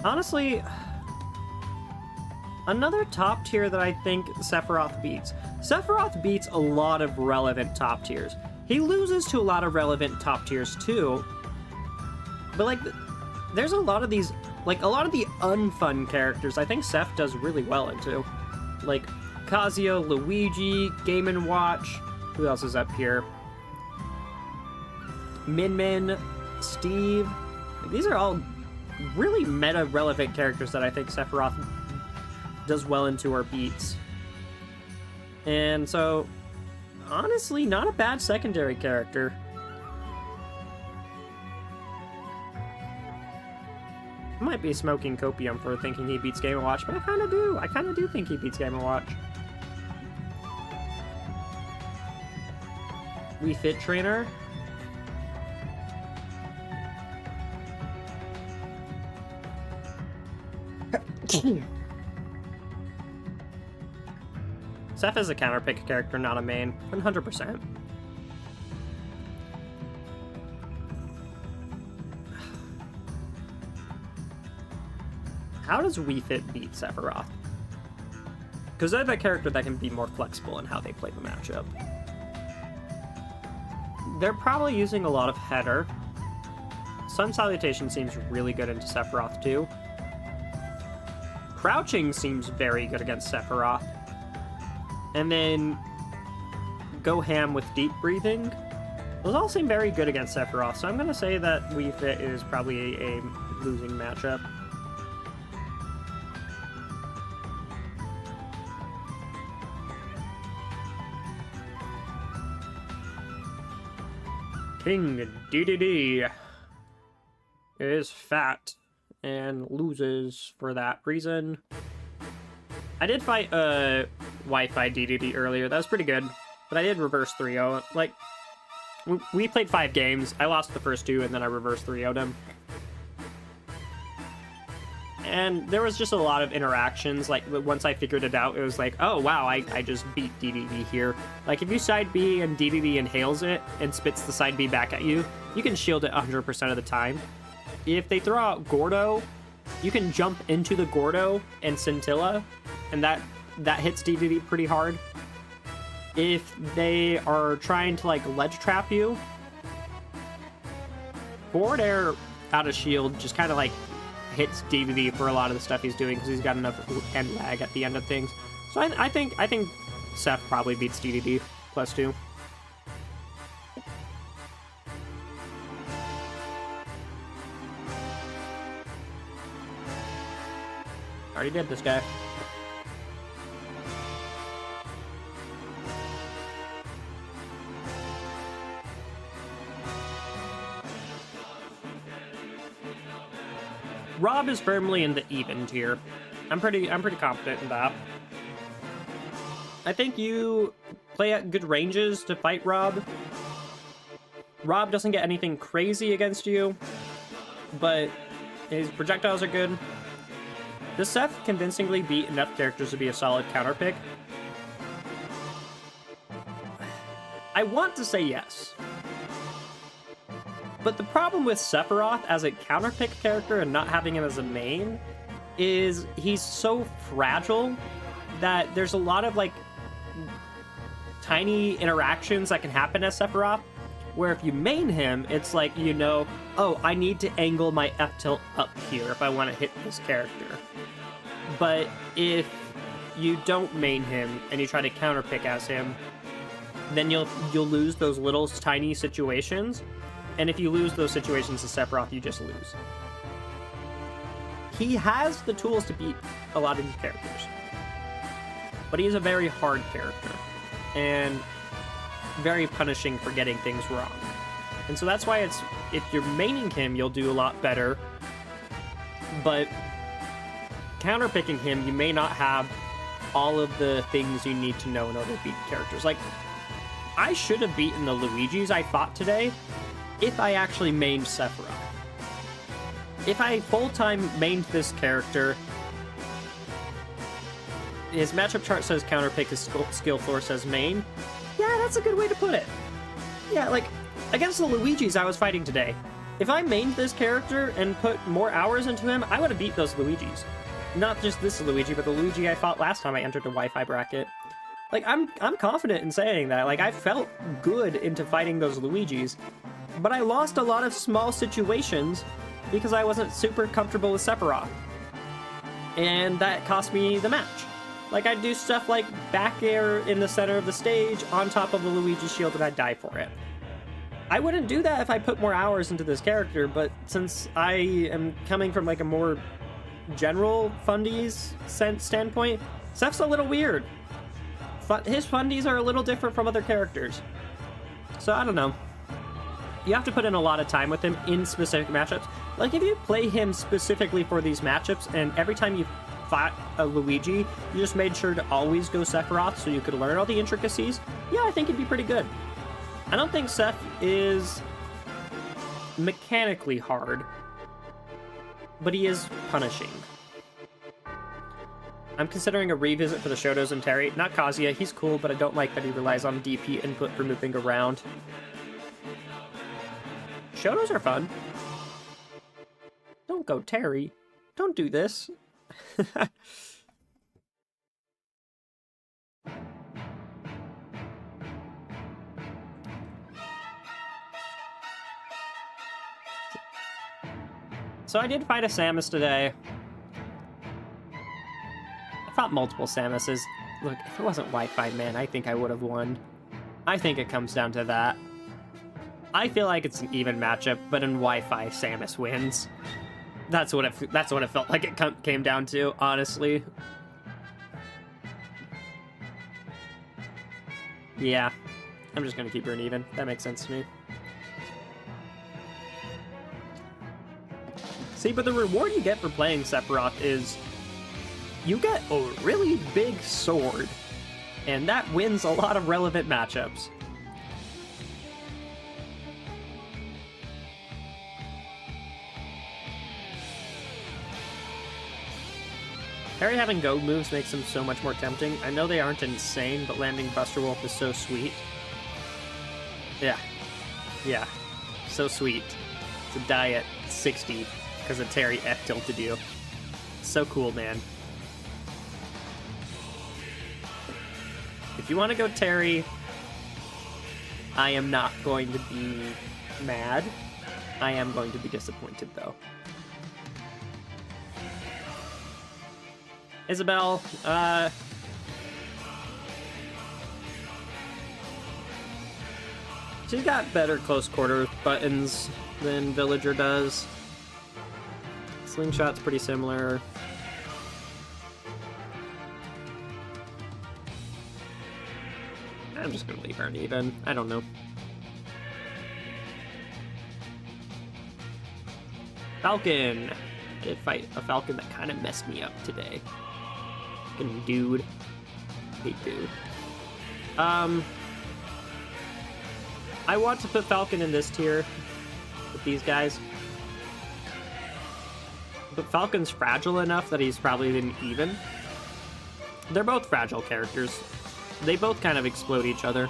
Honestly, another top tier that I think Sephiroth beats. Sephiroth beats a lot of relevant top tiers. He loses to a lot of relevant top tiers too. But like, there's a lot of these, like a lot of the unfun characters I think Seph does really well into. Like Kazuya, Luigi, Game & Watch. Who else is up here? Min Min, Steve. Like, these are all really meta-relevant characters that I think Sephiroth does well into or beats. And so, honestly, not a bad secondary character. I might be smoking copium for thinking he beats Game & Watch, but I kind of do. I kind of do think he beats Game & Watch. Wii Fit Trainer. Seph is a counterpick character, not a main. 100%. How does Wii Fit beat Sephiroth? Because they're the character that can be more flexible in how they play the matchup. They're probably using a lot of header. Sun Salutation seems really good into Sephiroth too. Crouching seems very good against Sephiroth. And then go ham with deep breathing. Those all seem very good against Sephiroth, so I'm going to say that Wii Fit is probably a losing matchup. King DDD is fat and loses for that reason. I did fight Wi-Fi DDD earlier. That was pretty good, but I did reverse 3-0. Like, we played 5 games. I lost the first 2, and then I reverse 3-0'd him. And there was just a lot of interactions. Like, once I figured it out, it was like, oh, wow, I just beat DDD here. Like, if you side B and DDD inhales it and spits the side B back at you, you can shield it 100% of the time. If they throw out Gordo, you can jump into the Gordo and Scintilla, and that hits DDD pretty hard. If they are trying to, like, ledge trap you, forward air out of shield just kind of, like, hits DDD for a lot of the stuff he's doing because he's got enough end lag at the end of things. So I think Seph probably beats DDD +2. Already did this guy. Rob is firmly in the even tier. I'm pretty confident in that. I think you play at good ranges to fight Rob. Rob doesn't get anything crazy against you, but his projectiles are good. Does Seph convincingly beat enough characters to be a solid counterpick? I want to say yes. But the problem with Sephiroth as a counterpick character and not having him as a main is he's so fragile that there's a lot of like tiny interactions that can happen as Sephiroth, where if you main him, it's like, you know, oh, I need to angle my F tilt up here if I want to hit this character. But if you don't main him and you try to counterpick as him, then you'll lose those little tiny situations. And if you lose those situations to Sephiroth, you just lose. He has the tools to beat a lot of these characters. But he is a very hard character. And very punishing for getting things wrong. And so that's why it's, if you're maining him, you'll do a lot better. But counterpicking him, you may not have all of the things you need to know in order to beat characters. Like, I should have beaten the Luigis I fought today if I actually mained Sephiroth. If I full-time mained this character, his matchup chart says counterpick, his skill floor says main. Yeah, that's a good way to put it. Yeah, like, against the Luigis I was fighting today, if I mained this character and put more hours into him, I would have beat those Luigis. Not just this Luigi, but the Luigi I fought last time I entered the Wi-Fi bracket. Like, I'm confident in saying that. Like, I felt good into fighting those Luigis, but I lost a lot of small situations because I wasn't super comfortable with Sephiroth. And that cost me the match. Like, I'd do stuff like back air in the center of the stage on top of the Luigi shield and I'd die for it. I wouldn't do that if I put more hours into this character, but since I am coming from like a more general fundies standpoint, Seph's a little weird. His fundies are a little different from other characters. So I don't know. You have to put in a lot of time with him in specific matchups. Like, if you play him specifically for these matchups and every time you fought a Luigi, you just made sure to always go Sephiroth so you could learn all the intricacies, yeah, I think it'd be pretty good. I don't think Seph is mechanically hard, but he is punishing. I'm considering a revisit for the Shotos and Terry. Not Kazuya, he's cool, but I don't like that he relies on DP input for moving around. Shotos are fun. Don't go Terry. Don't do this. So I did fight a Samus today. I fought multiple Samuses. Look, if it wasn't Wi-Fi, man, I think I would have won. I think it comes down to that. I feel like it's an even matchup, but in Wi-Fi, Samus wins. That's what it felt like it came down to, honestly. Yeah, I'm just gonna keep her an even. That makes sense to me. See, but the reward you get for playing Sephiroth is you get a really big sword, and that wins a lot of relevant matchups. Harry having go moves makes him so much more tempting. I know they aren't insane, but landing Buster Wolf is so sweet. Yeah. Yeah. So sweet. To die at 60 because of Terry F-tilted you. So cool, man. If you want to go Terry, I am not going to be mad. I am going to be disappointed, though. Isabel, she's got better close quarter buttons than Villager does. Slingshot's pretty similar. I'm just gonna leave her an even. I don't know. Falcon! I did fight a Falcon that kind of messed me up today. Fucking dude. Hey, dude. I want to put Falcon in this tier with these guys. But Falcon's fragile enough that he's probably an even. They're both fragile characters. They both kind of explode each other.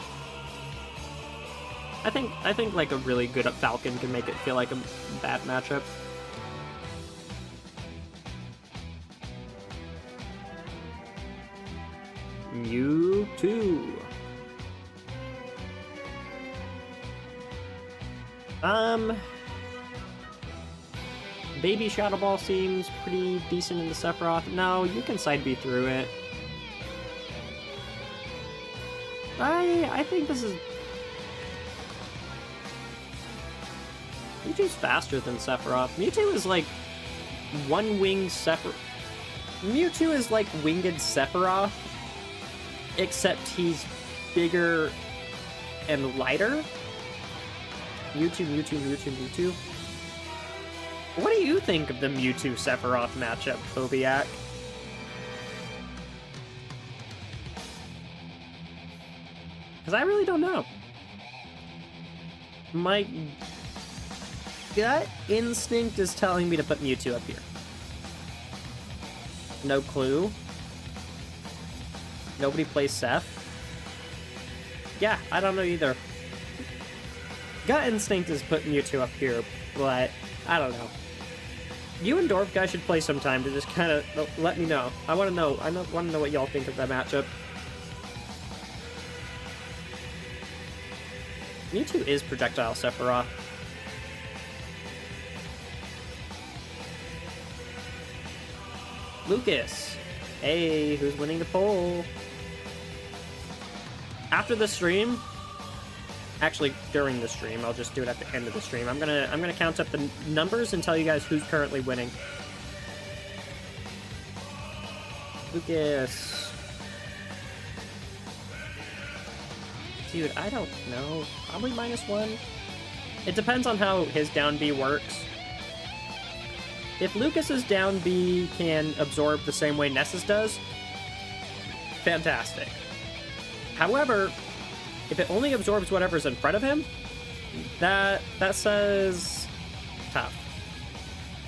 I think like a really good Falcon can make it feel like a bad matchup. Mewtwo. Baby Shadow Ball seems pretty decent in the Sephiroth. No, you can side B through it. I think this is... Mewtwo's faster than Sephiroth. Mewtwo is like one-wing Sephiroth. Mewtwo is like winged Sephiroth, except he's bigger and lighter. Mewtwo. What do you think of the Mewtwo-Sephiroth matchup, Kobiak? Because I really don't know. My gut instinct is telling me to put Mewtwo up here. No clue. Nobody plays Seph. Yeah, I don't know either. Gut instinct is put Mewtwo up here, but I don't know. You and Dwarf Guy should play sometime to just kind of let me know. I want to know. I want to know what y'all think of that matchup. Mewtwo is projectile Sephiroth. Lucas. Hey, who's winning the poll? After the stream, actually during the stream, I'll just do it at the end of the stream. I'm gonna count up the numbers and tell you guys who's currently winning. Lucas. Dude, I don't know. Probably -1. It depends on how his down B works. If Lucas's down B can absorb the same way Ness's does, fantastic. However, if it only absorbs whatever's in front of him, that says tough.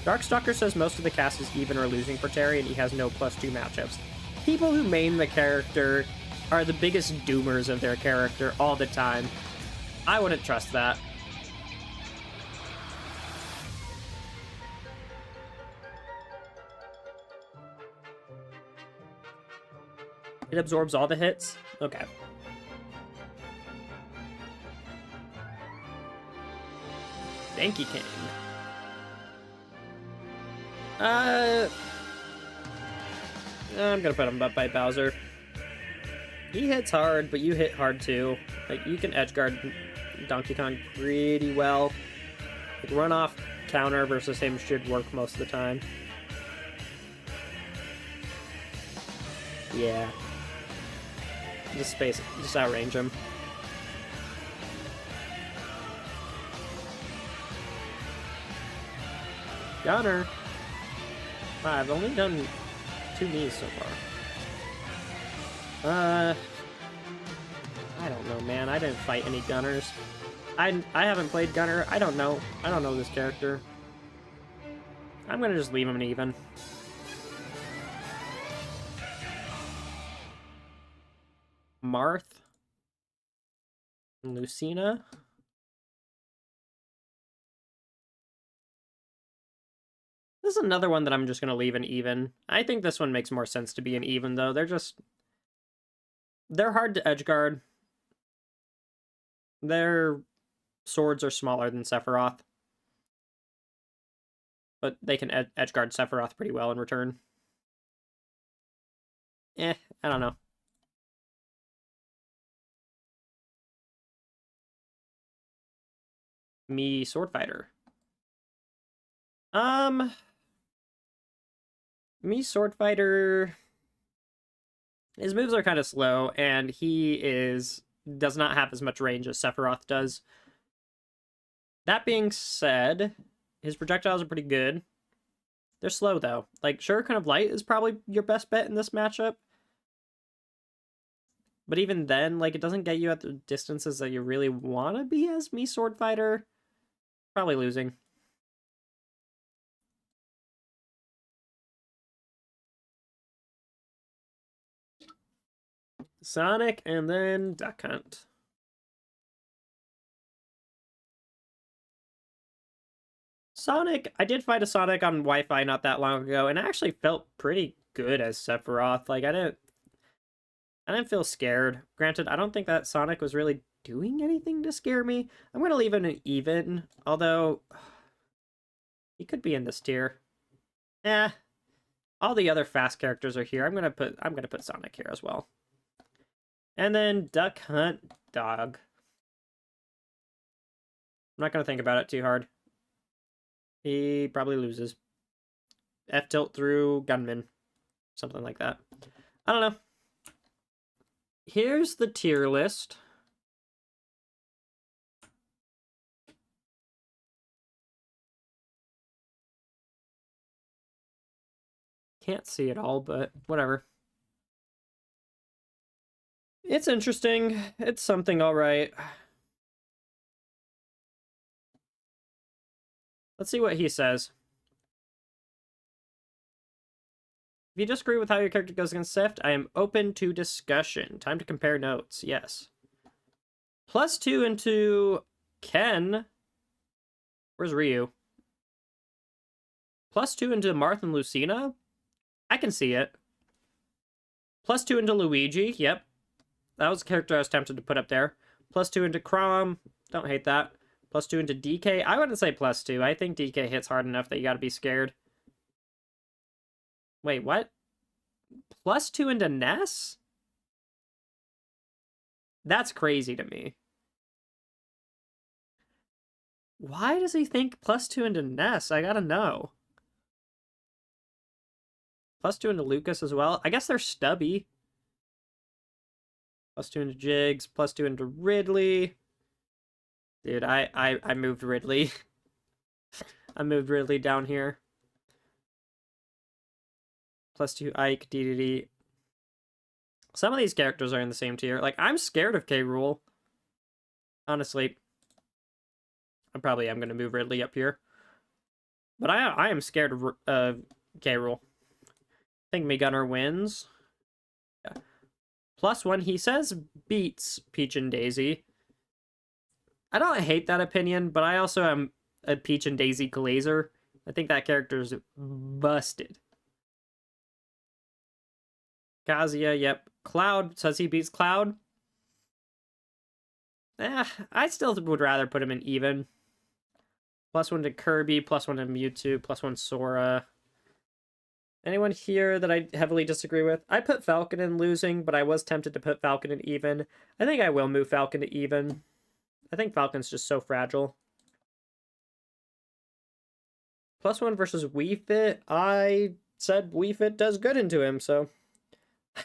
Darkstalker says most of the cast is even or losing for Terry, and he has no +2 matchups. People who main the character are the biggest doomers of their character all the time. I wouldn't trust that. It absorbs all the hits? Okay. Thank you, King. I'm gonna put him up by Bowser. He hits hard, but you hit hard too. Like, you can edgeguard Donkey Kong pretty well. Like, run off counter versus him should work most of the time. Yeah. Just outrange him. Gunner. Wow, I've only done 2 knees so far. I don't know, man. I didn't fight any Gunners. I haven't played Gunner. I don't know. I don't know this character. I'm gonna just leave him an even. Marth. Lucina. This is another one that I'm just going to leave an even. I think this one makes more sense to be an even, though. They're hard to edgeguard. Their swords are smaller than Sephiroth. But they can edgeguard Sephiroth pretty well in return. I don't know. Me sword fighter. Me sword fighter. His moves are kind of slow, and he does not have as much range as Sephiroth does. That being said, his projectiles are pretty good. They're slow though. Like, Shuriken of Light is probably your best bet in this matchup. But even then, like, it doesn't get you at the distances that you really want to be as me sword fighter. Probably losing. Sonic and then Duck Hunt. Sonic, I did fight a Sonic on Wi-Fi not that long ago, and I actually felt pretty good as Sephiroth. Like, I didn't feel scared. Granted, I don't think that Sonic was really doing anything to scare me. I'm gonna leave it an even, although he could be in this tier. Eh, all the other fast characters are here. I'm gonna put Sonic here as well. And then Duck Hunt Dog. I'm not gonna think about it too hard. He probably loses. F tilt through Gunman. Something like that. I don't know. Here's the tier list. Can't see it all, but whatever. It's interesting. It's something all right. Let's see what he says. If you disagree with how your character goes against Seth, I am open to discussion. Time to compare notes. Yes. +2 into Ken. Where's Ryu? +2 into Marth and Lucina? I can see it. +2 into Luigi. Yep. That was a character I was tempted to put up there. +2 into Chrom. Don't hate that. +2 into DK. I wouldn't say +2. I think DK hits hard enough that you gotta be scared. Wait, what? +2 into Ness? That's crazy to me. Why does he think +2 into Ness? I gotta know. +2 into Lucas as well. I guess they're stubby. +2 into Jigs. +2 into Ridley. Dude, I moved Ridley. I moved Ridley down here. +2 Ike, DDD. Some of these characters are in the same tier. Like, I'm scared of K. Rool. Honestly. I probably am going to move Ridley up here. But I am scared of K. Rool. I think Gunner wins. Yeah. +1, he says beats Peach and Daisy. I don't hate that opinion, but I also am a Peach and Daisy glazer. I think that character's busted. Kazuya, yep. Cloud says he beats Cloud. I still would rather put him in even. +1 to Kirby, +1 to Mewtwo, +1 Sora. Anyone here that I heavily disagree with? I put Falcon in losing, but I was tempted to put Falcon in even. I think I will move Falcon to even. I think Falcon's just so fragile. +1 versus Wii Fit. I said Wii Fit does good into him, so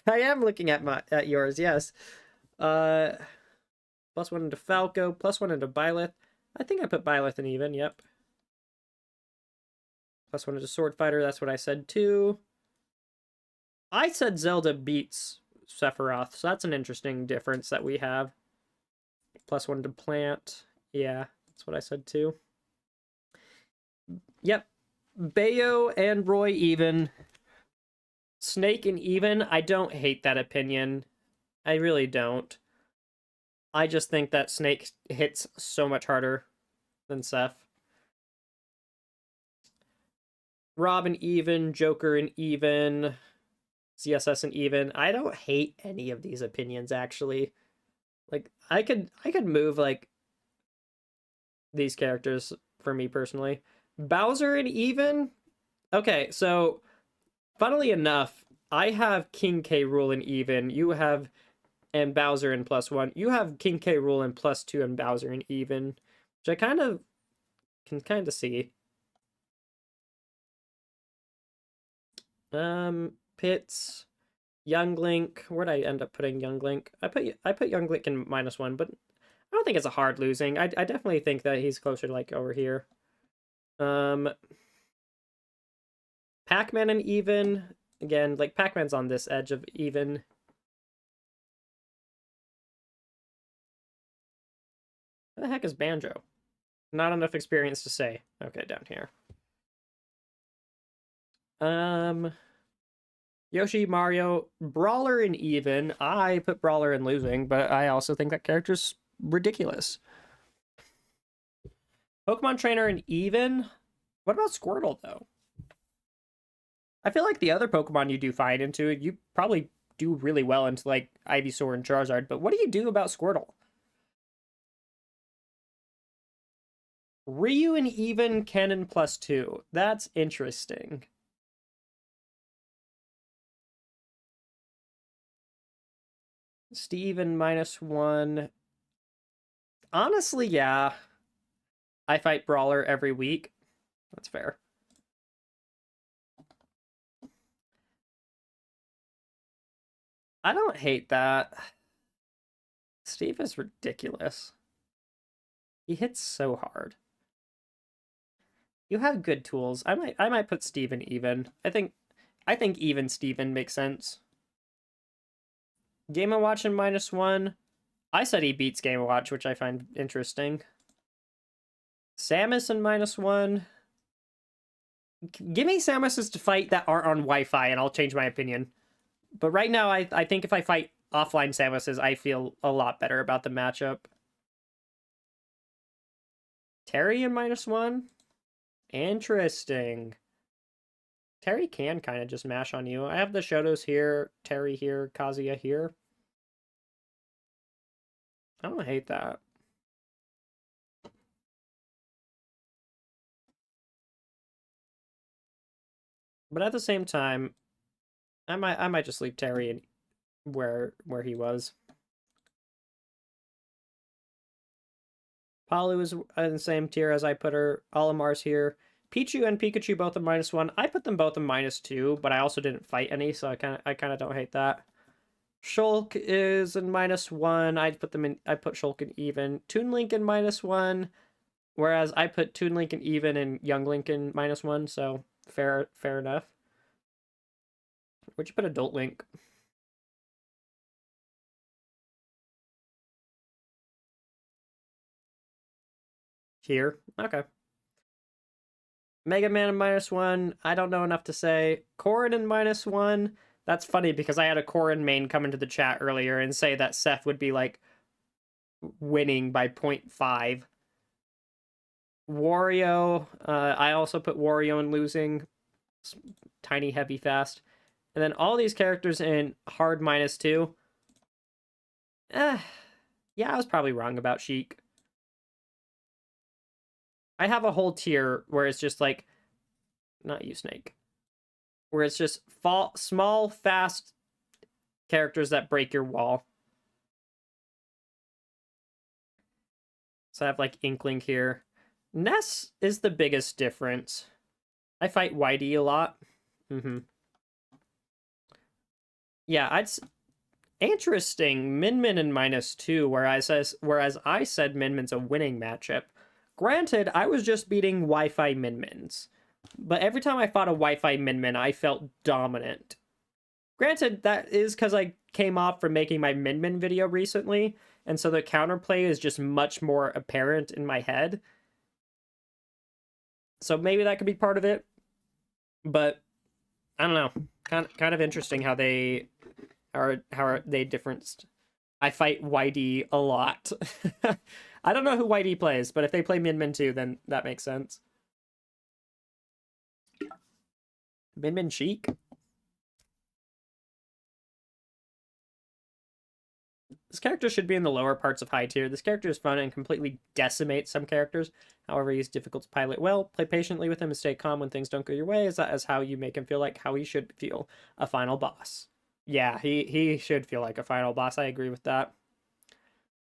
I am looking at yours, yes. +1 into Falco, +1 into Byleth. I think I put Byleth in even, yep. +1 into Sword Fighter, that's what I said too. I said Zelda beats Sephiroth, so that's an interesting difference that we have. +1 to Plant, yeah, that's what I said too. Yep, Bayo and Roy even. Snake and even, I don't hate that opinion. I really don't. I just think that Snake hits so much harder than Seth. Rob and even, Joker and even, CSS and even. I don't hate any of these opinions, actually. Like, I could move, like, these characters for me personally. Bowser and even? Okay, so, funnily enough, I have King K. Rool in even. You have and Bowser in +1. You have King K. Rool in +2 and Bowser in even, which I can kind of see. Pits, Young Link. Where'd I end up putting Young Link? I put Young Link in -1, but I don't think it's a hard losing. I definitely think that he's closer to, like, over here. Pac-Man and even. Again, like, Pac-Man's on this edge of even. Where the heck is Banjo? Not enough experience to say. Okay, down here. Yoshi, Mario, Brawler in even. I put Brawler in losing, but I also think that character's ridiculous. Pokemon Trainer in even. What about Squirtle, though? I feel like the other Pokemon you do fine into, you probably do really well into, like, Ivysaur and Charizard, but what do you do about Squirtle? Ryu and even Cannon +2. That's interesting. Steven -1. Honestly, yeah. I fight Brawler every week. That's fair. I don't hate that. Steve is ridiculous. He hits so hard. You have good tools. I might put Steven even. I think even Steven makes sense. Game & Watch in -1. I said he beats Game & Watch, which I find interesting. Samus in -1. Give me Samuses to fight that aren't on Wi-Fi, and I'll change my opinion. But right now, I think if I fight offline Samuses, I feel a lot better about the matchup. Terry in -1? Interesting. Terry can kind of just mash on you. I have the Shotos here, Terry here, Kazuya here. I don't hate that. But at the same time, I might just leave Terry in where he was. Palu is in the same tier as I put her. Olimar's here. Pichu and Pikachu both in -1. I put them both in -2, but I also didn't fight any, so I kind of don't hate that. Shulk is in -1. I put Shulk in even. Toon Link in -1, whereas I put Toon Link in even and Young Link in -1. So fair enough. Where'd you put Adult Link? Here. Okay. Mega Man in -1. I don't know enough to say. Corrin in -1. That's funny because I had a Corrin main come into the chat earlier and say that Seth would be like winning by 0.5. Wario. I also put Wario in losing. Tiny, heavy, fast. And then all these characters in hard -2. Yeah, I was probably wrong about Sheik. I have a whole tier where it's just like, not you, Snake, where it's just small, fast characters that break your wall. So I have like Inkling here. Ness is the biggest difference. I fight Whitey a lot. Yeah, interesting. Min Min in -2, whereas I said Min Min's a winning matchup. Granted, I was just beating Wi-Fi Min Mins, but every time I fought a Wi-Fi Min Min, I felt dominant. Granted, that is because I came off from making my Min Min video recently, and so the counterplay is just much more apparent in my head. So maybe that could be part of it, but I don't know. Kind of interesting how they are different. I fight Whitey a lot. I don't know who Whitey plays, but if they play Min Min too, then that makes sense. Min Min Sheik? This character should be in the lower parts of high tier. This character is fun and completely decimates some characters. However, he's difficult to pilot well. Play patiently with him and stay calm when things don't go your way, as that is how you make him feel like how he should feel. A final boss. Yeah, he should feel like a final boss. I agree with that.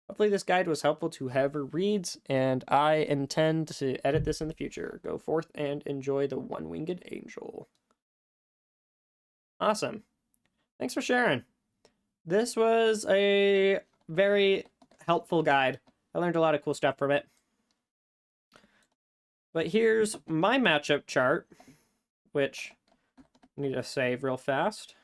Hopefully this guide was helpful to whoever reads, and I intend to edit this in the future. Go forth and enjoy the one-winged angel. Awesome. Thanks for sharing. This was a very helpful guide. I learned a lot of cool stuff from it. But here's my matchup chart, which I need to save real fast.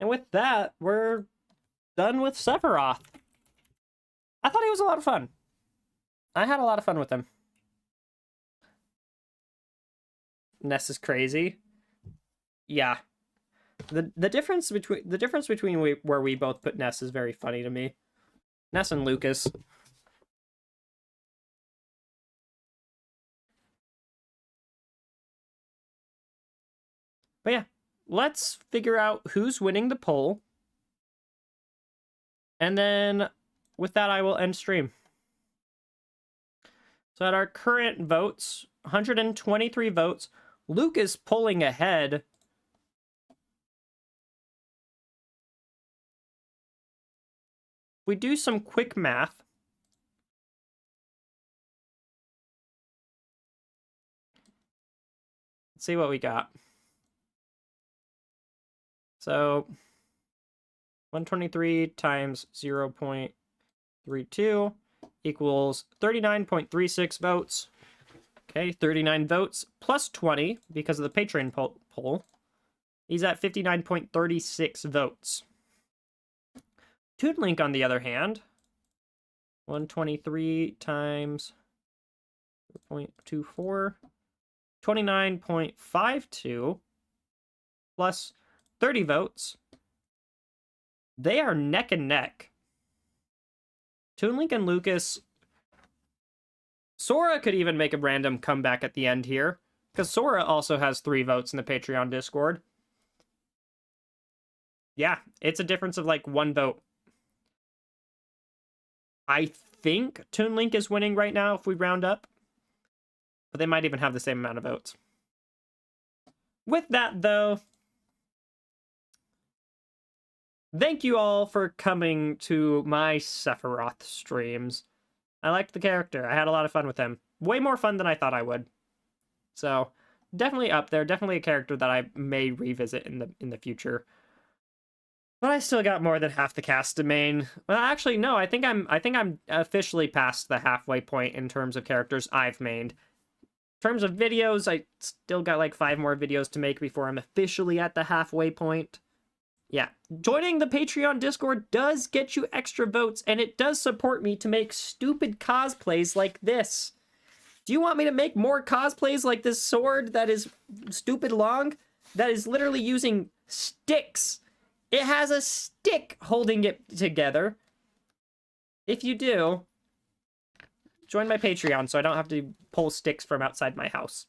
And with that, we're done with Sephiroth. I thought he was a lot of fun. I had a lot of fun with him. Ness is crazy. Yeah. The difference between where we both put Ness is very funny to me. Ness and Lucas. But yeah, let's figure out who's winning the poll. And then with that, I will end stream. So at our current votes, 123 votes, Luke is pulling ahead. We do some quick math. Let's see what we got. So 123 times 0.32 equals 39.36 votes. Okay, 39 votes plus 20 because of the Patreon poll. He's at 59.36 votes. Toon Link, on the other hand, 123 times 0.24, 29.52 plus 30 votes. They are neck and neck. Toon Link and Lucas. Sora could even make a random comeback at the end here, because Sora also has 3 votes in the Patreon Discord. Yeah, it's a difference of like 1 vote. I think Toon Link is winning right now if we round up, but they might even have the same amount of votes. With that, though, thank you all for coming to my Sephiroth streams. I liked the character. I had a lot of fun with him. Way more fun than I thought I would. So, definitely up there. Definitely a character that I may revisit in the future. But I still got more than half the cast to main. Well, actually, no. I think I'm officially past the halfway point in terms of characters I've mained. In terms of videos, I still got like 5 more videos to make before I'm officially at the halfway point. Yeah, joining the Patreon Discord does get you extra votes, and it does support me to make stupid cosplays like this. Do you want me to make more cosplays like this sword that is stupid long? That is literally using sticks. It has a stick holding it together. If you do, join my Patreon so I don't have to pull sticks from outside my house.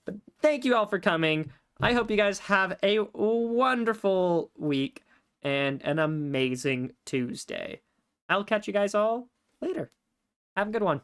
But thank you all for coming. I hope you guys have a wonderful week and an amazing Tuesday. I'll catch you guys all later. Have a good one.